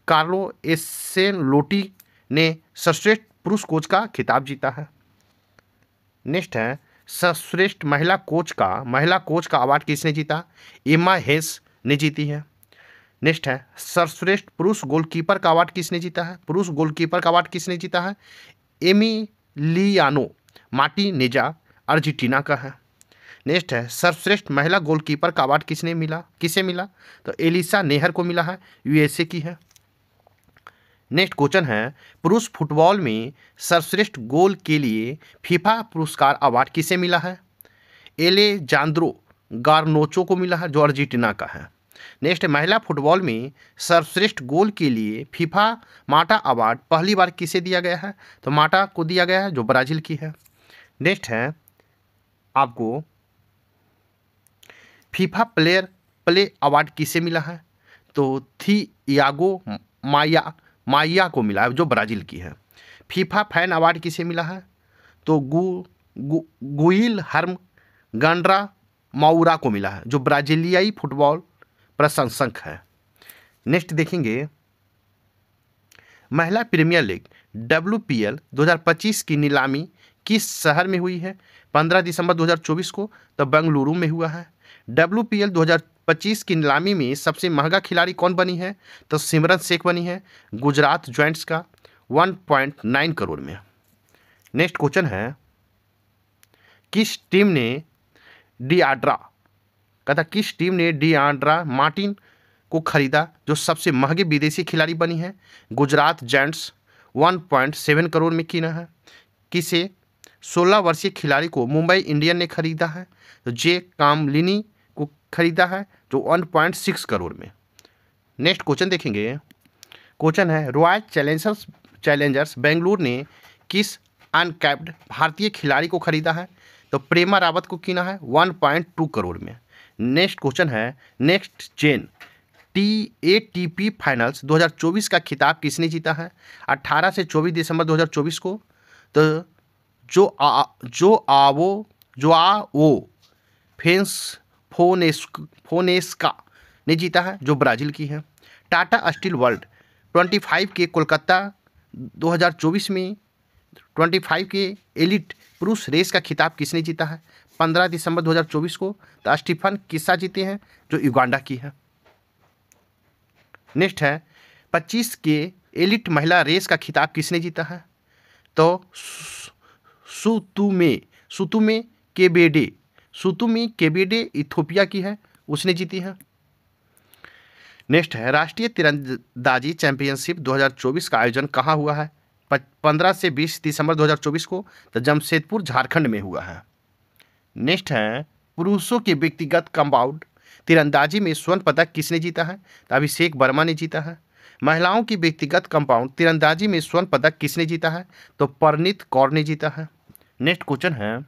कार्लो एसेनलोटी ने सर्वश्रेष्ठ पुरुष कोच का खिताब जीता है। नेक्स्ट है, सर्वश्रेष्ठ महिला कोच का अवार्ड किसने जीता? एमा हेस ने जीती है। नेक्स्ट है, सर्वश्रेष्ठ पुरुष गोलकीपर का अवार्ड किसने जीता है? पुरुष गोलकीपर का अवार्ड किसने जीता है? एमिलियानो मार्टिनेजा अर्जेंटीना का है। नेक्स्ट है, सर्वश्रेष्ठ महिला गोलकीपर का अवार्ड किसे मिला? तो एलिसा नेहर को मिला है, यूएसए की है। नेक्स्ट क्वेश्चन है, पुरुष फुटबॉल में सर्वश्रेष्ठ गोल के लिए फीफा पुरस्कार अवार्ड किसे मिला है? एलेजांद्रो गार्नोचो को मिला है, जो अर्जेंटीना का है। नेक्स्ट, महिला फुटबॉल में सर्वश्रेष्ठ गोल के लिए फीफा माटा अवार्ड पहली बार किसे दिया गया है? तो माटा को दिया गया है, जो ब्राजील की है। नेक्स्ट है, आपको फीफा प्ले अवार्ड किसे मिला है? तो थियागो माया को मिला है, जो ब्राजील की है। फीफा फैन अवार्ड किसे मिला है? तो गुइल हर्म गांड्रा माउरा को मिला है, जो ब्राजीलियाई फुटबॉल प्रशंसक है। नेक्स्ट देखेंगे, महिला प्रीमियर लीग WPL 2025 की नीलामी किस शहर में हुई है? 15 दिसंबर 2024 को, तो बेंगलुरु में हुआ है। WPL 2025 की नीलामी में सबसे महंगा खिलाड़ी कौन बनी है? तो सिमरन शेख बनी है, गुजरात जायंट्स का 1.9 करोड़ में। नेक्स्ट क्वेश्चन है, किस टीम ने डिआंड्रा मार्टिन को खरीदा, जो सबसे महंगे विदेशी खिलाड़ी बनी है? गुजरात जायंट्स 1.7 करोड़ में किना है। किसे 16 वर्षीय खिलाड़ी को मुंबई इंडियन ने खरीदा है? तो जे कामलिनी को खरीदा है, जो 1.6 करोड़ में। नेक्स्ट क्वेश्चन देखेंगे, क्वेश्चन है, रॉयल चैलेंजर्स बेंगलुरु ने किस अनकैप्ड भारतीय खिलाड़ी को खरीदा है? तो प्रेमा रावत को किना है, 1.2 करोड़ में। नेक्स्ट क्वेश्चन है, नेक्स्ट जेन ATP फाइनल्स 2024 का खिताब किसने जीता है? 18 से 24 दिसंबर 2024 को, तो जोआओ फोनेस्का ने जीता है, जो ब्राज़ील की है। टाटा स्टील वर्ल्ड 25 के कोलकाता 2024 में 25 के एलिट पुरुष रेस का खिताब किसने जीता है? 15 दिसंबर 2024 को, तो स्टीफन किस्सा जीते हैं, जो युगांडा की है। नेक्स्ट है, 25 के एलिट महिला रेस का खिताब किसने जीता है? तो सुतुमे केबेडे इथोपिया की है, उसने जीती है। नेक्स्ट है, राष्ट्रीय तीरंदाजी चैंपियनशिप 2024 का आयोजन कहाँ हुआ है? 15 से 20 दिसंबर 2024 को, तो जमशेदपुर झारखंड में हुआ है। नेक्स्ट है, पुरुषों के व्यक्तिगत कंपाउंड तीरंदाजी में स्वर्ण पदक किसने जीता है? तो अभिषेक वर्मा ने जीता है। महिलाओं की व्यक्तिगत कंपाउंड तीरंदाजी में स्वर्ण पदक किसने जीता है? तो परनीत कौर ने जीता है। नेक्स्ट क्वेश्चन है,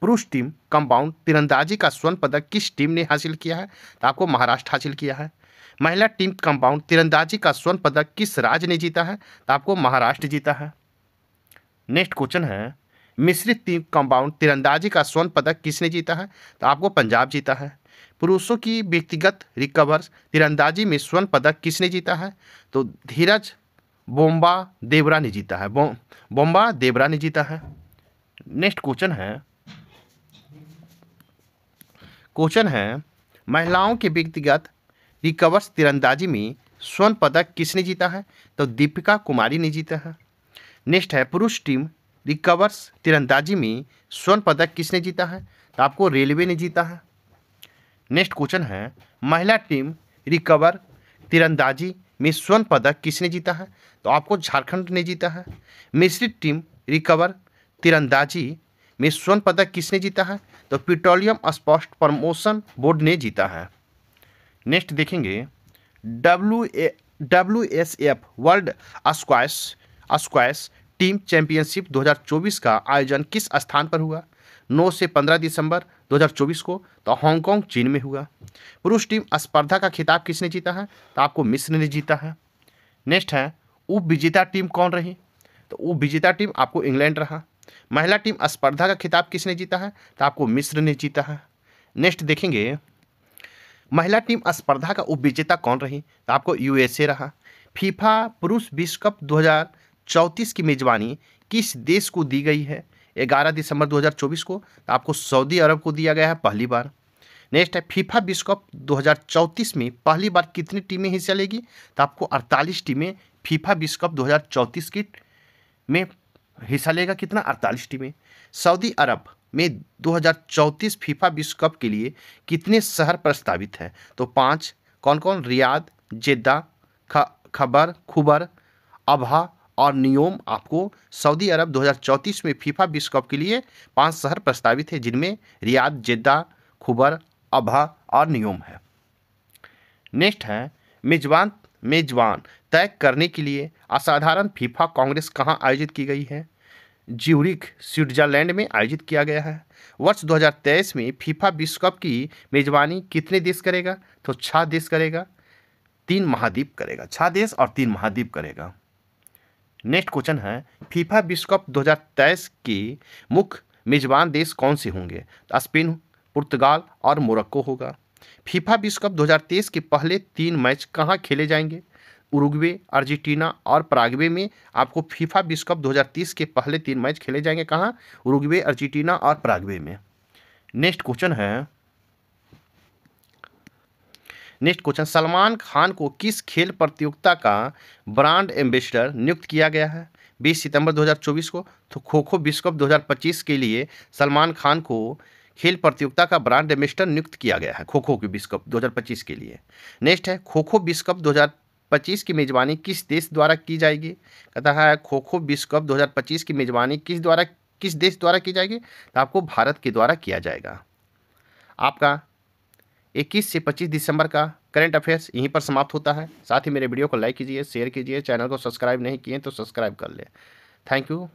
पुरुष टीम कंपाउंड तीरंदाजी का स्वर्ण पदक किस टीम ने हासिल किया है? तो आपको महाराष्ट्र हासिल किया है। महिला टीम कंपाउंड तीरंदाजी का स्वर्ण पदक किस राज्य ने जीता है? तो आपको महाराष्ट्र जीता है। नेक्स्ट क्वेश्चन है, मिश्रित टीम कंपाउंड तीरंदाजी का स्वर्ण पदक किसने जीता है? तो आपको पंजाब जीता है। पुरुषों की व्यक्तिगत रिकवर तीरंदाजी में स्वर्ण पदक किसने जीता है? तो धीरज बोम्बा देवरा ने जीता है, बोम्बा देवरा ने जीता है। नेक्स्ट क्वेश्चन है, महिलाओं के व्यक्तिगत रिकवर्स तीरंदाजी में स्वर्ण पदक किसने जीता है? तो दीपिका कुमारी ने जीता है। नेक्स्ट है पुरुष टीम रिकवर्स तीरंदाजी में स्वर्ण पदक किसने जीता है? तो आपको रेलवे ने जीता है। नेक्स्ट क्वेश्चन है महिला टीम रिकवर तीरंदाजी में स्वर्ण पदक किसने जीता है? तो आपको झारखंड ने जीता है। मिश्रित टीम रिकवर तीरंदाजी में स्वर्ण पदक किसने जीता है? तो पेट्रोलियम स्पॉट प्रमोशन बोर्ड ने जीता है। नेक्स्ट देखेंगे WSF world squash team championship 2024 का आयोजन किस स्थान पर हुआ? 9 से 15 दिसंबर 2024 को तो हांगकांग चीन में हुआ। पुरुष टीम स्पर्धा का खिताब किसने जीता है? तो आपको मिस्र ने जीता है। नेक्स्ट है उप विजेता टीम कौन रही? तो उप विजेता टीम आपको इंग्लैंड रहा। महिला टीम स्पर्धा का खिताब किसने जीता है? तो आपको मिस्र ने जीता है। नेक्स्ट देखेंगे महिला टीम स्पर्धा का उप विजेता कौन रही? तो आपको USA रहा। फीफा पुरुष विश्व कप 2034 की मेजबानी किस देश को दी गई है? 11 दिसंबर 2024 को तो आपको सऊदी अरब को दिया गया है पहली बार। नेक्स्ट है फीफा विश्व कप 2034 में पहली बार कितनी टीमें हिस्सा लेगी? तो आपको 48 टीमें फीफा विश्व कप 2034 की में हिस्सा लेगा। कितना? 48 टीमें। सऊदी अरब में 2034 फीफा विश्व कप के लिए कितने शहर प्रस्तावित हैं? तो 5। कौन कौन? रियाद, जेद्दा, खुबर, अबहा और नियोम। आपको सऊदी अरब 2034 में फीफा विश्व कप के लिए 5 शहर प्रस्तावित है, जिनमें रियाद, जेद्दा, खुबर, अबहा और नियोम है। नेक्स्ट है मेजबान तय करने के लिए असाधारण फीफा कांग्रेस कहाँ आयोजित की गई है? ज्यूरिख स्विट्जरलैंड में आयोजित किया गया है। वर्ष 2023 में फीफा विश्व कप की मेजबानी कितने देश करेगा? तो 6 देश करेगा, 3 महाद्वीप करेगा। 6 देश और 3 महाद्वीप करेगा। नेक्स्ट क्वेश्चन है फीफा विश्व कप 2023 के मुख्य मेजबान देश कौन से होंगे? तो स्पेन, पुर्तगाल और मोरक्को होगा। फीफा विश्व कप 2023 के पहले 3 मैच कहाँ खेले जाएंगे? उरुग्वे, अर्जेंटीना और पराग्वे में आपको फीफा विश्व कप 2023 के पहले 3 मैच खेले जाएंगे। कहाँ? उरुग्वे, अर्जेंटीना और पराग्वे में। नेक्स्ट क्वेश्चन सलमान खान को किस खेल प्रतियोगिता का ब्रांड एम्बेसडर नियुक्त किया गया है? 20 सितंबर 2024 को तो खो खो विश्व कप 2025 के लिए सलमान खान को खेल प्रतियोगिता का ब्रांड एम्बेसडर नियुक्त किया गया है खो खो के विश्व कप 2025 के लिए। नेक्स्ट है खो खो विश्व कप 2025 की मेजबानी किस देश द्वारा की जाएगी? कहता है खो खो विश्व कप 2025 की मेजबानी किस देश द्वारा की जाएगी? तो आपको भारत के द्वारा किया जाएगा। आपका 21 से 25 दिसंबर का करंट अफेयर्स यहीं पर समाप्त होता है। साथ ही मेरे वीडियो को लाइक कीजिए, शेयर कीजिए, चैनल को सब्सक्राइब नहीं किए तो सब्सक्राइब कर ले। Thank you.